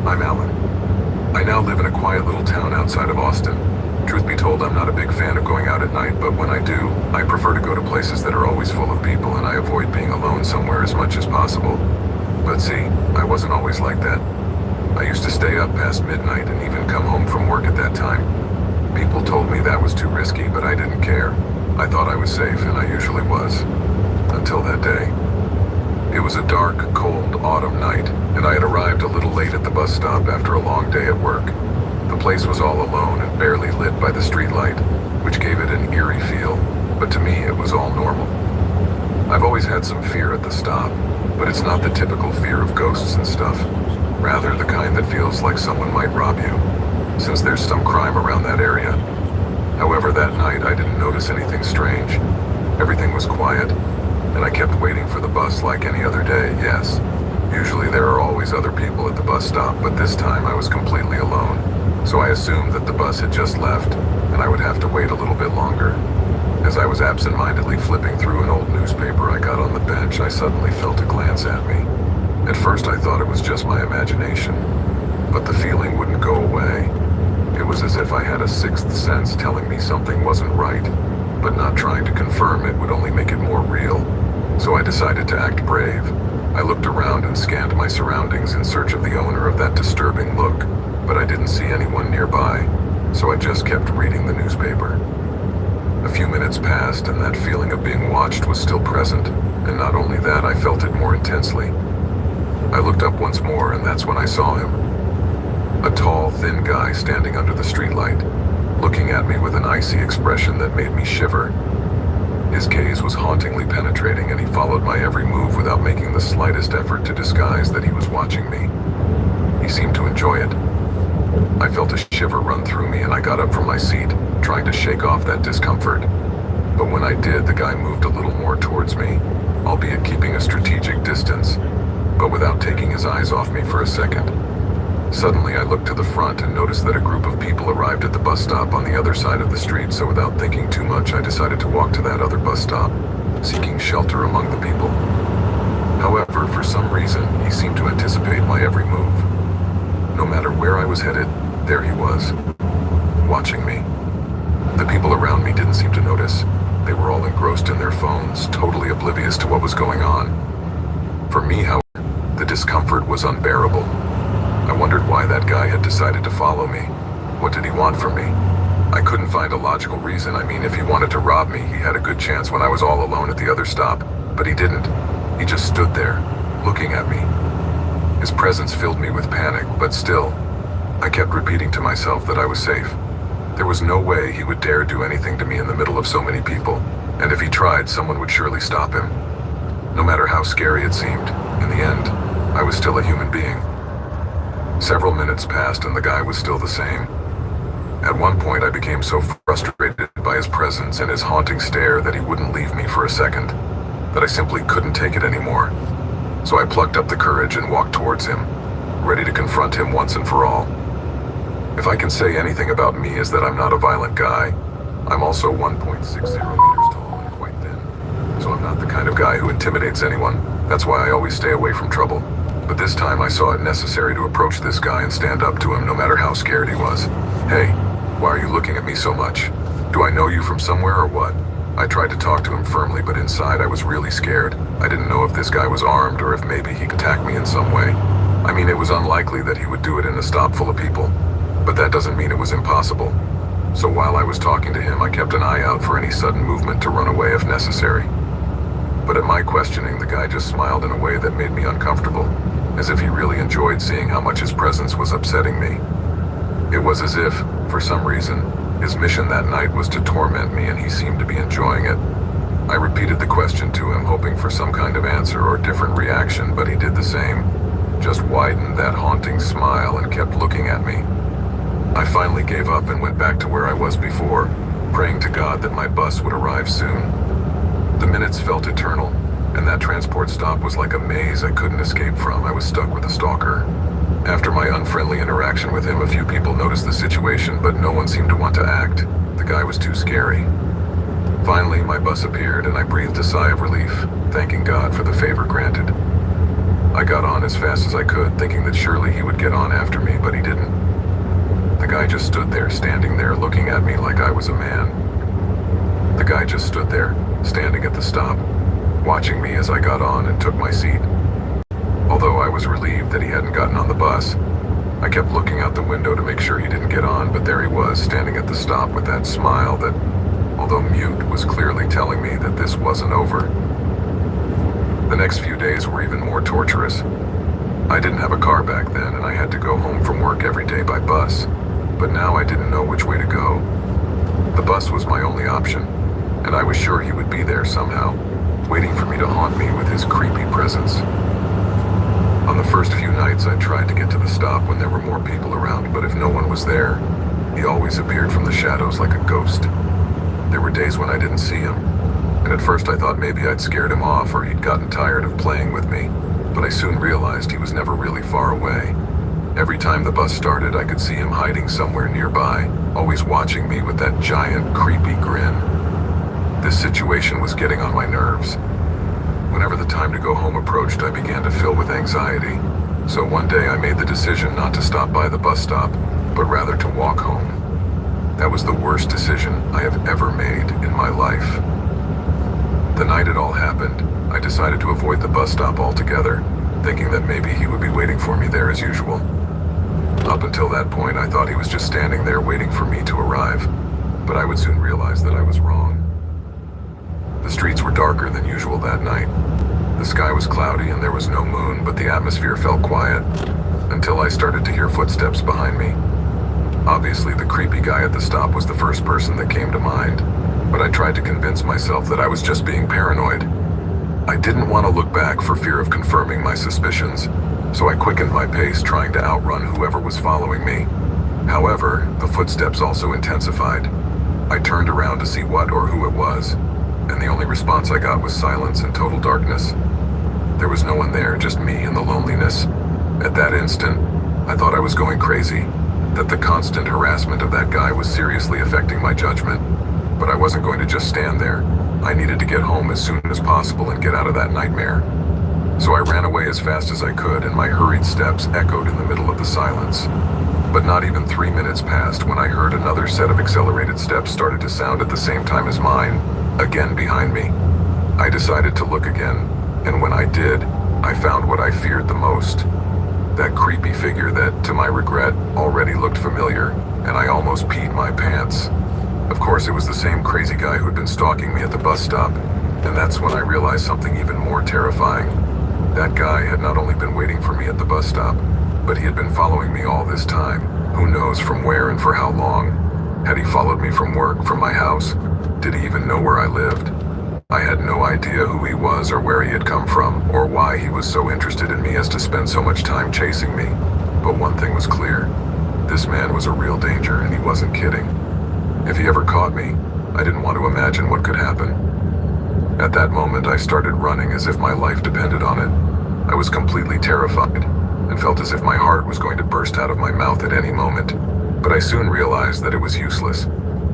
S5: I'm Alan. I now live in a quiet little town outside of Austin. Truth be told, I'm not a big fan of going out at night, but when I do, I prefer to go to places that are always full of people, and I avoid being alone somewhere as much as possible. But see, I wasn't always like that. I used to stay up past midnight and even come home from work at that time. People told me that was too risky, but I didn't care. I thought I was safe, and I usually was. Until that day. It was a dark, cold autumn night, and I had arrived a little late at the bus stop after a long day at work. The place was all alone and barely lit by the streetlight, which gave it an eerie feel, but to me it was all normal. I've always had some fear at the stop, but it's not the typical fear of ghosts and stuff. Rather, the kind that feels like someone might rob you, since there's some crime around that area. However, that night I didn't notice anything strange. Everything was quiet, and I kept waiting for the bus like any other day, yes. Usually there are always other people at the bus stop, but this time I was completely alone. So I assumed that the bus had just left, and I would have to wait a little bit longer. As I was absent-mindedly flipping through an old newspaper I got on the bench, I suddenly felt a glance at me. At first I thought it was just my imagination, but the feeling wouldn't go away. It was as if I had a sixth sense telling me something wasn't right, but not trying to confirm it would only make it more real. So I decided to act brave. I looked around and scanned my surroundings in search of the owner of that disturbing look, but I didn't see anyone nearby, so I just kept reading the newspaper. A few minutes passed, and that feeling of being watched was still present, and not only that, I felt it more intensely. I looked up once more, and that's when I saw him. A tall, thin guy standing under the streetlight, looking at me with an icy expression that made me shiver. His gaze was hauntingly penetrating, and he followed my every move without making the slightest effort to disguise that he was watching me. He seemed to enjoy it. I felt a shiver run through me, and I got up from my seat, trying to shake off that discomfort. But when I did, the guy moved a little more towards me, albeit keeping a strategic distance, but without taking his eyes off me for a second. Suddenly, I looked to the front and noticed that a group of people arrived at the bus stop on the other side of the street, so without thinking too much, I decided to walk to that other bus stop, seeking shelter among the people. However, for some reason, he seemed to anticipate my every move. No matter where I was headed, there he was, watching me. The people around me didn't seem to notice. They were all engrossed in their phones, totally oblivious to what was going on. For me, however, the discomfort was unbearable. I wondered why that guy had decided to follow me. What did he want from me? I couldn't find a logical reason. I mean, if he wanted to rob me, he had a good chance when I was all alone at the other stop. But he didn't. He just stood there, looking at me. His presence filled me with panic, but still, I kept repeating to myself that I was safe. There was no way he would dare do anything to me in the middle of so many people, and if he tried, someone would surely stop him. No matter how scary it seemed, in the end, I was still a human being. Several minutes passed and the guy was still the same. At one point, I became so frustrated by his presence and his haunting stare that he wouldn't leave me for a second, that I simply couldn't take it anymore. So I plucked up the courage and walked towards him, ready to confront him once and for all. If I can say anything about me is that I'm not a violent guy. I'm also 1.60 meters tall and quite thin. So I'm not the kind of guy who intimidates anyone. That's why I always stay away from trouble. But this time I saw it necessary to approach this guy and stand up to him no matter how scared he was. Hey, why are you looking at me so much? Do I know you from somewhere or what? I tried to talk to him firmly, but inside I was really scared. I didn't know if this guy was armed or if maybe he could attack me in some way. I mean, it was unlikely that he would do it in a stop full of people, but that doesn't mean it was impossible. So while I was talking to him, I kept an eye out for any sudden movement to run away if necessary. But at my questioning, the guy just smiled in a way that made me uncomfortable, as if he really enjoyed seeing how much his presence was upsetting me. It was as if, for some reason, his mission that night was to torment me and he seemed to be enjoying it. I repeated the question to him, hoping for some kind of answer or different reaction, but he did the same, just widened that haunting smile and kept looking at me. I finally gave up and went back to where I was before, praying to God that my bus would arrive soon. The minutes felt eternal, and that transport stop was like a maze I couldn't escape from. I was stuck with a stalker. After my unfriendly interaction with him, a few people noticed the situation, but no one seemed to want to act. The guy was too scary. Finally, my bus appeared, and I breathed a sigh of relief, thanking God for the favor granted. I got on as fast as I could, thinking that surely he would get on after me, but he didn't. The guy just stood there, standing there, looking at me like I was a man. The guy just stood there, standing at the stop, watching me as I got on and took my seat. Although I was relieved that he hadn't gotten on the bus, I kept looking out the window to make sure he didn't get on, but there he was, standing at the stop with that smile that, although mute, was clearly telling me that this wasn't over. The next few days were even more torturous. I didn't have a car back then, and I had to go home from work every day by bus, but now I didn't know which way to go. The bus was my only option, and I was sure he would be there somehow, waiting for me to haunt me with his creepy presence. On the first few nights, I tried to get to the stop when there were more people around, but if no one was there, he always appeared from the shadows like a ghost. There were days when I didn't see him, and at first I thought maybe I'd scared him off or he'd gotten tired of playing with me, but I soon realized he was never really far away. Every time the bus started, I could see him hiding somewhere nearby, always watching me with that giant, creepy grin. This situation was getting on my nerves. Whenever the time to go home approached, I began to fill with anxiety. So one day I made the decision not to stop by the bus stop, but rather to walk home. That was the worst decision I have ever made in my life. The night it all happened, I decided to avoid the bus stop altogether, thinking that maybe he would be waiting for me there as usual. Up until that point, I thought he was just standing there waiting for me to arrive, but I would soon realize that I was wrong. The streets were darker than usual that night. The sky was cloudy and there was no moon, but the atmosphere felt quiet, until I started to hear footsteps behind me. Obviously, the creepy guy at the stop was the first person that came to mind, but I tried to convince myself that I was just being paranoid. I didn't want to look back for fear of confirming my suspicions, so I quickened my pace, trying to outrun whoever was following me. However, the footsteps also intensified. I turned around to see what or who it was, and the only response I got was silence and total darkness. There was no one there, just me and the loneliness. At that instant, I thought I was going crazy, that the constant harassment of that guy was seriously affecting my judgment. But I wasn't going to just stand there. I needed to get home as soon as possible and get out of that nightmare. So I ran away as fast as I could, and my hurried steps echoed in the middle of the silence. But not even 3 minutes passed when I heard another set of accelerated steps started to sound at the same time as mine, again behind me. I decided to look again, and when I did, I found what I feared the most. That creepy figure that, to my regret, already looked familiar, and I almost peed my pants. Of course, it was the same crazy guy who had been stalking me at the bus stop, and that's when I realized something even more terrifying. That guy had not only been waiting for me at the bus stop, but he had been following me all this time. Who knows from where and for how long? Had he followed me from work, from my house? Did he even know where I lived? I had no idea who he was or where he had come from, or why he was so interested in me as to spend so much time chasing me. But one thing was clear. This man was a real danger, and he wasn't kidding. If he ever caught me, I didn't want to imagine what could happen. At that moment, I started running as if my life depended on it. I was completely terrified, and felt as if my heart was going to burst out of my mouth at any moment. But I soon realized that it was useless.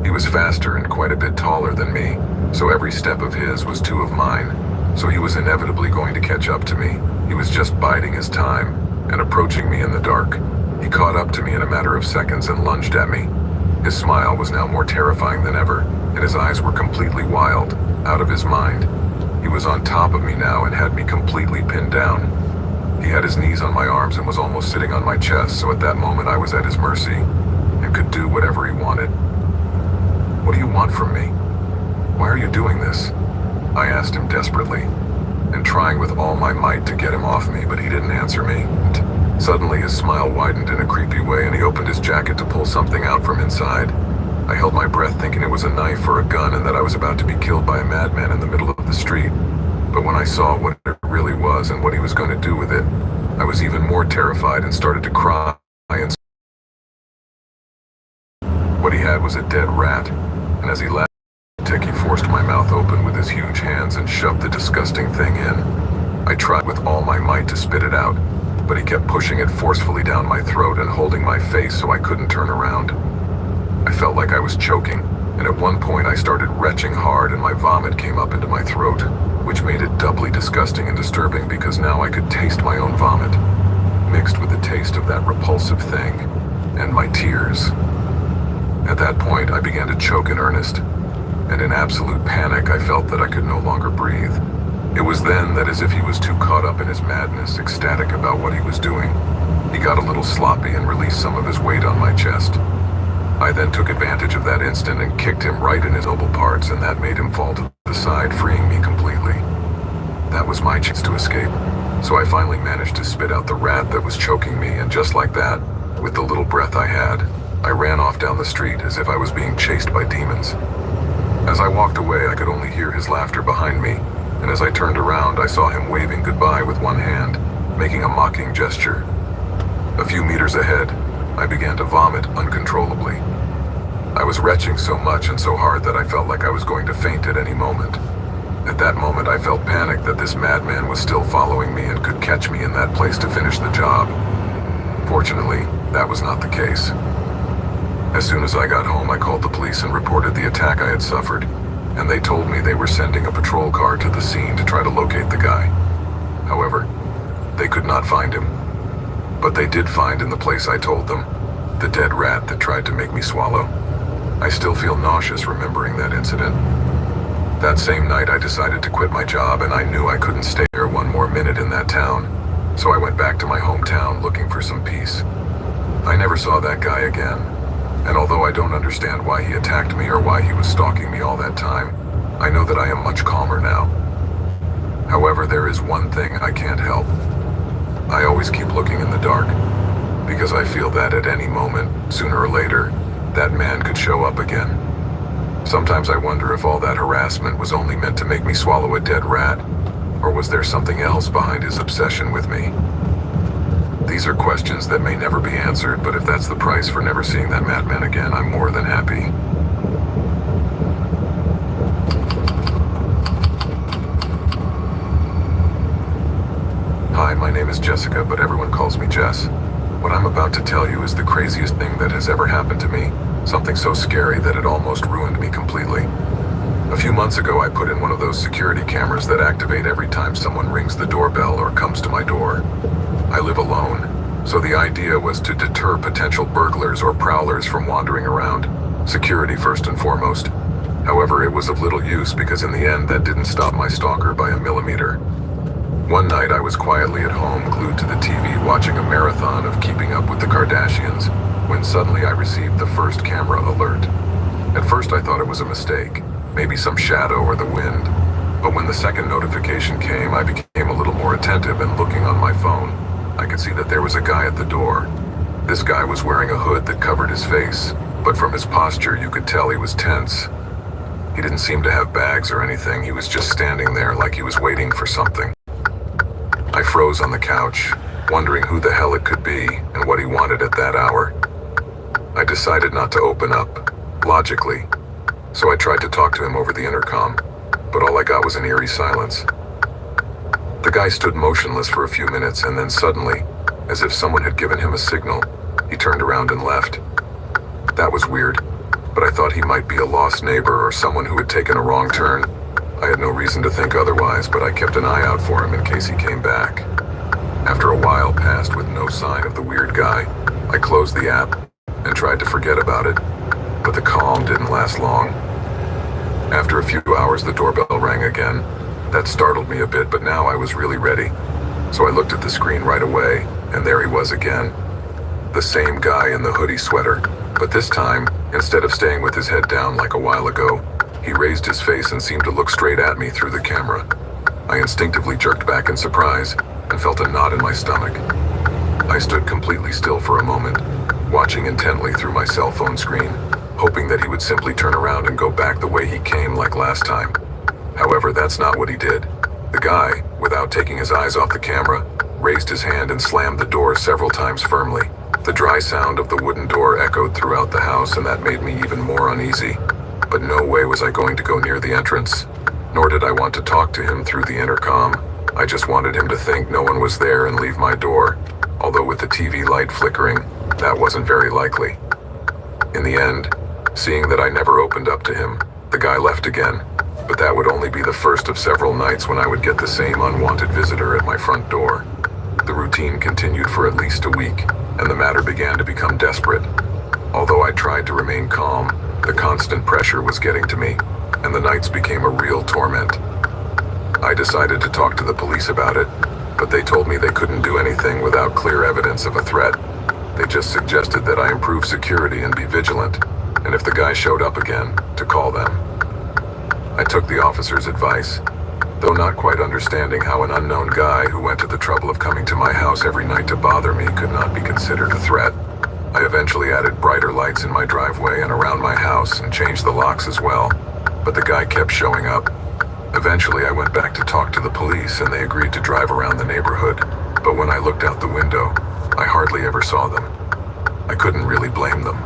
S5: He was faster and quite a bit taller than me, so every step of his was two of mine. So he was inevitably going to catch up to me. He was just biding his time and approaching me in the dark. He caught up to me in a matter of seconds and lunged at me. His smile was now more terrifying than ever, and his eyes were completely wild, out of his mind. He was on top of me now and had me completely pinned down. He had his knees on my arms and was almost sitting on my chest, so at that moment I was at his mercy and could do whatever he wanted. "What do you want from me? Why are you doing this?" I asked him desperately, and trying with all my might to get him off me, but he didn't answer me. Suddenly his smile widened in a creepy way and he opened his jacket to pull something out from inside. I held my breath thinking it was a knife or a gun and that I was about to be killed by a madman in the middle of the street. But when I saw what it really was and what he was going to do with it, I was even more terrified and started to cry. And what he had was a dead rat, and as he laughed, he forced my mouth open with his huge hands and shoved the disgusting thing in. I tried with all my might to spit it out, but he kept pushing it forcefully down my throat and holding my face so I couldn't turn around. I felt like I was choking, and at one point I started retching hard and my vomit came up into my throat, which made it doubly disgusting and disturbing because now I could taste my own vomit, mixed with the taste of that repulsive thing, and my tears. At that point, I began to choke in earnest, and in absolute panic, I felt that I could no longer breathe. It was then that, as if he was too caught up in his madness, ecstatic about what he was doing, he got a little sloppy and released some of his weight on my chest. I then took advantage of that instant and kicked him right in his noble parts, and that made him fall to the side, freeing me completely. That was my chance to escape, so I finally managed to spit out the rat that was choking me, and just like that, with the little breath I had, I ran off down the street as if I was being chased by demons. As I walked away, I could only hear his laughter behind me, and as I turned around, I saw him waving goodbye with one hand, making a mocking gesture. A few meters ahead, I began to vomit uncontrollably. I was retching so much and so hard that I felt like I was going to faint at any moment. At that moment, I felt panicked that this madman was still following me and could catch me in that place to finish the job. Fortunately, that was not the case. As soon as I got home, I called the police and reported the attack I had suffered, and they told me they were sending a patrol car to the scene to try to locate the guy. However, they could not find him. But they did find in the place I told them, the dead rat that tried to make me swallow. I still feel nauseous remembering that incident. That same night I decided to quit my job, and I knew I couldn't stay there one more minute in that town, so I went back to my hometown looking for some peace. I never saw that guy again. And although I don't understand why he attacked me or why he was stalking me all that time, I know that I am much calmer now. However, there is one thing I can't help. I always keep looking in the dark, because I feel that at any moment, sooner or later, that man could show up again. Sometimes I wonder if all that harassment was only meant to make me swallow a dead rat, or was there something else behind his obsession with me? These are questions that may never be answered, but if that's the price for never seeing that madman again, I'm more than happy. Hi, my name is Jessica, but everyone calls me Jess. What I'm about to tell you is the craziest thing that has ever happened to me, something so scary that it almost ruined me completely. A few months ago, I put in one of those security cameras that activate every time someone rings the doorbell or comes to my door. I live alone, so the idea was to deter potential burglars or prowlers from wandering around. Security first and foremost. However, it was of little use because in the end that didn't stop my stalker by a millimeter. One night I was quietly at home, glued to the TV, watching a marathon of Keeping Up with the Kardashians, when suddenly I received the first camera alert. At first I thought it was a mistake, maybe some shadow or the wind, But when the second notification came, I became a little more attentive, and looking on my phone, I could see that there was a guy at the door. This guy was wearing a hood that covered his face, but from his posture you could tell he was tense. He didn't seem to have bags or anything. He was just standing there like he was waiting for something. I froze on the couch, wondering who the hell it could be and what he wanted at that hour. I decided not to open up, logically, so I tried to talk to him over the intercom, but all I got was an eerie silence. The guy stood motionless for a few minutes, and then suddenly, as if someone had given him a signal, he turned around and left. That was weird, but I thought he might be a lost neighbor or someone who had taken a wrong turn. I had no reason to think otherwise, but I kept an eye out for him in case he came back. After a while passed with no sign of the weird guy, I closed the app and tried to forget about it, but the calm didn't last long. After a few hours, the doorbell rang again. That startled me a bit, but now I was really ready. So I looked at the screen right away, and there he was again. The same guy in the hoodie sweater, but this time, instead of staying with his head down like a while ago, he raised his face and seemed to look straight at me through the camera. I instinctively jerked back in surprise and felt a knot in my stomach. I stood completely still for a moment, watching intently through my cell phone screen, hoping that he would simply turn around and go back the way he came like last time. However, that's not what he did. The guy, without taking his eyes off the camera, raised his hand and slammed the door several times firmly. The dry sound of the wooden door echoed throughout the house, and that made me even more uneasy. But no way was I going to go near the entrance, nor did I want to talk to him through the intercom. I just wanted him to think no one was there and leave my door, although with the TV light flickering, that wasn't very likely. In the end, seeing that I never opened up to him, the guy left again, but that would only be the first of several nights when I would get the same unwanted visitor at my front door. The routine continued for at least a week, and the matter began to become desperate. Although I tried to remain calm, the constant pressure was getting to me, and the nights became a real torment. I decided to talk to the police about it, but they told me they couldn't do anything without clear evidence of a threat. They just suggested that I improve security and be vigilant, and if the guy showed up again, to call them. I took the officer's advice, though not quite understanding how an unknown guy who went to the trouble of coming to my house every night to bother me could not be considered a threat. I eventually added brighter lights in my driveway and around my house and changed the locks as well, but the guy kept showing up. Eventually I went back to talk to the police, and they agreed to drive around the neighborhood, but when I looked out the window, I hardly ever saw them. I couldn't really blame them.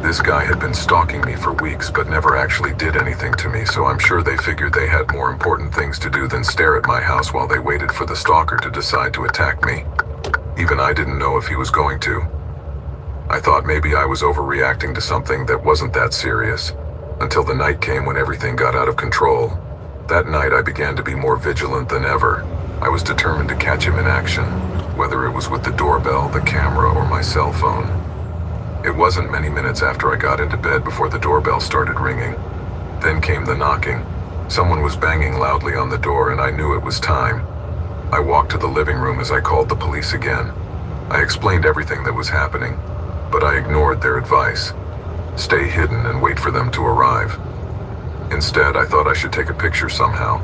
S5: This guy had been stalking me for weeks but never actually did anything to me, so I'm sure they figured they had more important things to do than stare at my house while they waited for the stalker to decide to attack me. Even I didn't know if he was going to. I thought maybe I was overreacting to something that wasn't that serious, until the night came when everything got out of control. That night I began to be more vigilant than ever. I was determined to catch him in action, whether it was with the doorbell, the camera, or my cell phone. It wasn't many minutes after I got into bed before the doorbell started ringing. Then came the knocking. Someone was banging loudly on the door, and I knew it was time. I walked to the living room as I called the police again. I explained everything that was happening, but I ignored their advice. Stay hidden and wait for them to arrive. Instead, I thought I should take a picture somehow,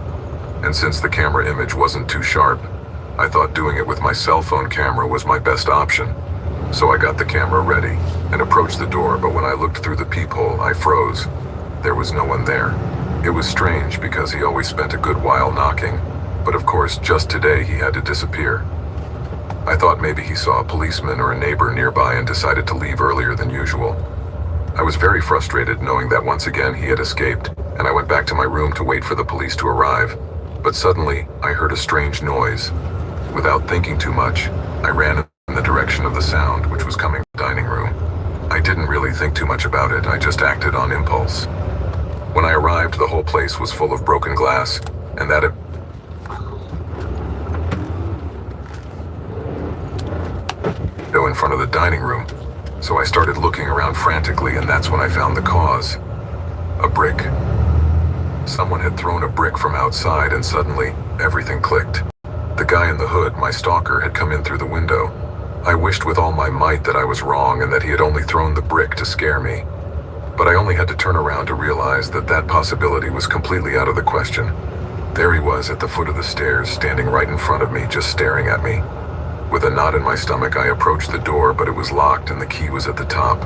S5: and since the camera image wasn't too sharp, I thought doing it with my cell phone camera was my best option. So I got the camera ready and approached the door, but when I looked through the peephole, I froze. There was no one there. It was strange because he always spent a good while knocking, but of course, just today he had to disappear. I thought maybe he saw a policeman or a neighbor nearby and decided to leave earlier than usual. I was very frustrated knowing that once again he had escaped, and I went back to my room to wait for the police to arrive. But suddenly, I heard a strange noise. Without thinking too much, I ran in the direction of the sound, which was coming from the dining room. I didn't really think too much about it, I just acted on impulse. When I arrived, the whole place was full of broken glass, and that in front of the dining room. So I started looking around frantically, and that's when I found the cause. A brick. Someone had thrown a brick from outside, and suddenly, everything clicked. The guy in the hood, my stalker, had come in through the window. I wished with all my might that I was wrong and that he had only thrown the brick to scare me. But I only had to turn around to realize that that possibility was completely out of the question. There he was at the foot of the stairs, standing right in front of me, just staring at me. With a knot in my stomach, I approached the door, but it was locked and the key was at the top.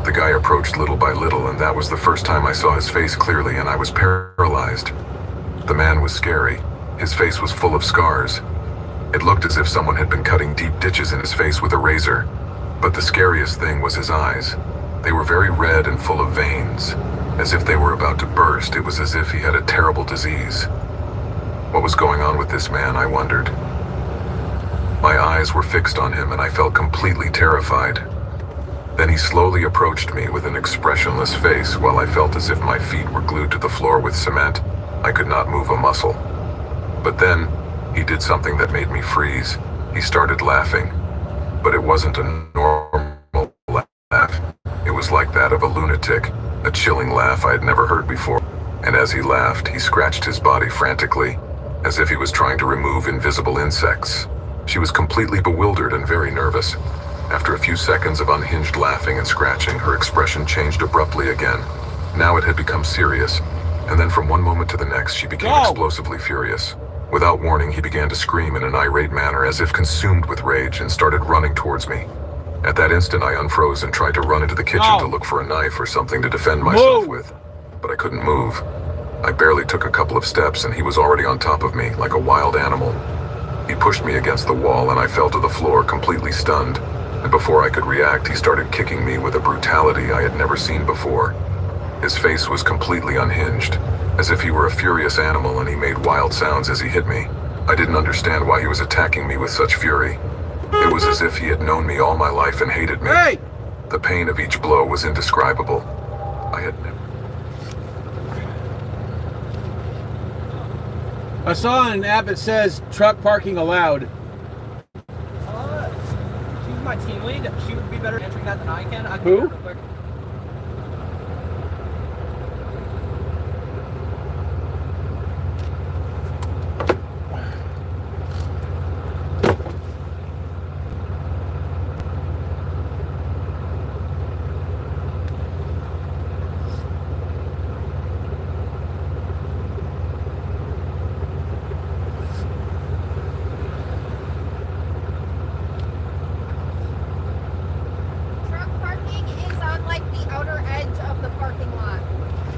S5: The guy approached little by little, and that was the first time I saw his face clearly, and I was paralyzed. The man was scary. His face was full of scars. It looked as if someone had been cutting deep ditches in his face with a razor. But the scariest thing was his eyes. They were very red and full of veins. As if they were about to burst. It was as if he had a terrible disease. What was going on with this man, I wondered. My eyes were fixed on him and I felt completely terrified. Then he slowly approached me with an expressionless face while I felt as if my feet were glued to the floor with cement. I could not move a muscle. But then, he did something that made me freeze. He started laughing. But it wasn't a normal laugh. It was like that of a lunatic, a chilling laugh I had never heard before. And as he laughed, he scratched his body frantically, as if he was trying to remove invisible insects. She was completely bewildered and very nervous. After a few seconds of unhinged laughing and scratching, her expression changed abruptly again. Now it had become serious, and then from one moment to the next, she became explosively furious. Without warning, he began to scream in an irate manner, as if consumed with rage, and started running towards me. At that instant, I unfroze and tried to run into the kitchen to look for a knife or something to defend myself with, but I couldn't move. I barely took a couple of steps, and he was already on top of me, like a wild animal. He pushed me against the wall, and I fell to the floor, completely stunned. And before I could react, he started kicking me with a brutality I had never seen before. His face was completely unhinged, as if he were a furious animal, and he made wild sounds as he hit me. I didn't understand why he was attacking me with such fury. It was as if he had known me all my life and hated me.
S1: Hey!
S5: The pain of each blow was indescribable. I had never...
S1: I saw on an app that says truck parking allowed.
S6: She's my team lead. She would be better at answering that than I can. I can
S1: Who?
S6: do it real quick.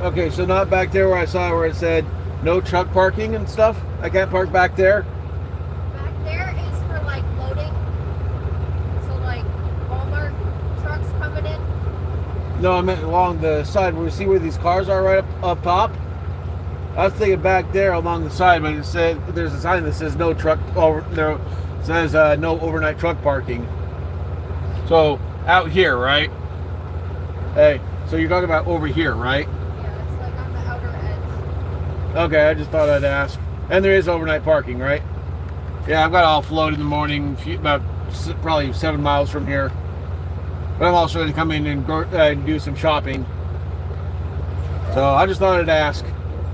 S1: Okay, so not back there where I saw where it said no truck parking and stuff? I can't park back there?
S7: Back there is for like loading. So like Walmart trucks coming in.
S1: No, I meant along the side where you see where these cars are right up top. I was thinking back there along the side, but it said there's a sign that says no truck over there. It says no overnight truck parking. So out here, right? Hey, so you're talking about over here, right?
S7: Yeah, it's like on the outer edge.
S1: Okay, I just thought I'd ask. And there is overnight parking, right? Yeah, I've got to offload in the morning, about probably 7 miles from here. But I'm also going to come in and do some shopping. So I just thought I'd ask.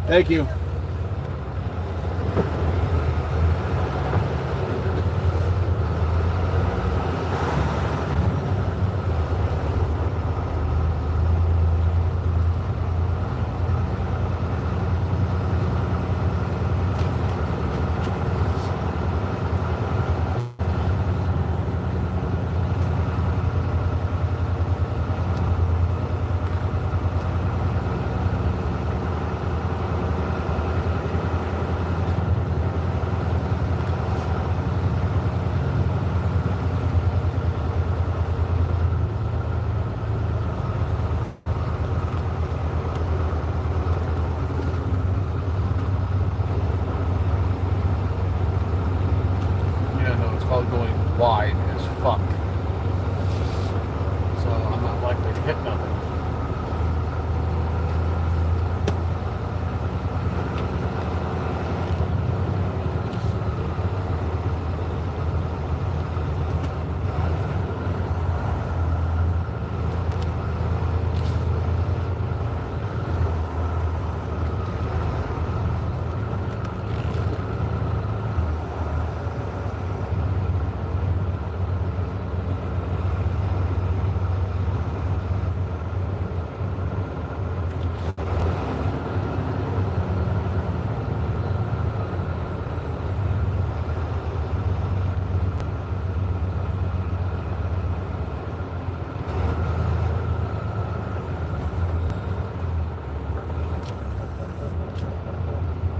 S1: Thank you.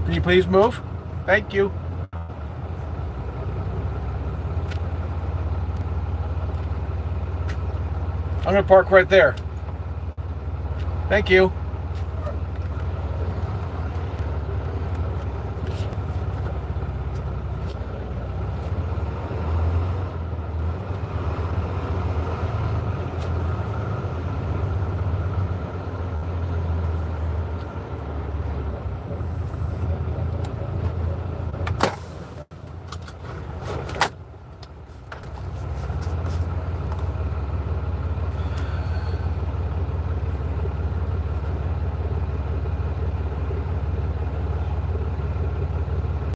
S1: Can you please move? Thank you. I'm gonna park right there. Thank you.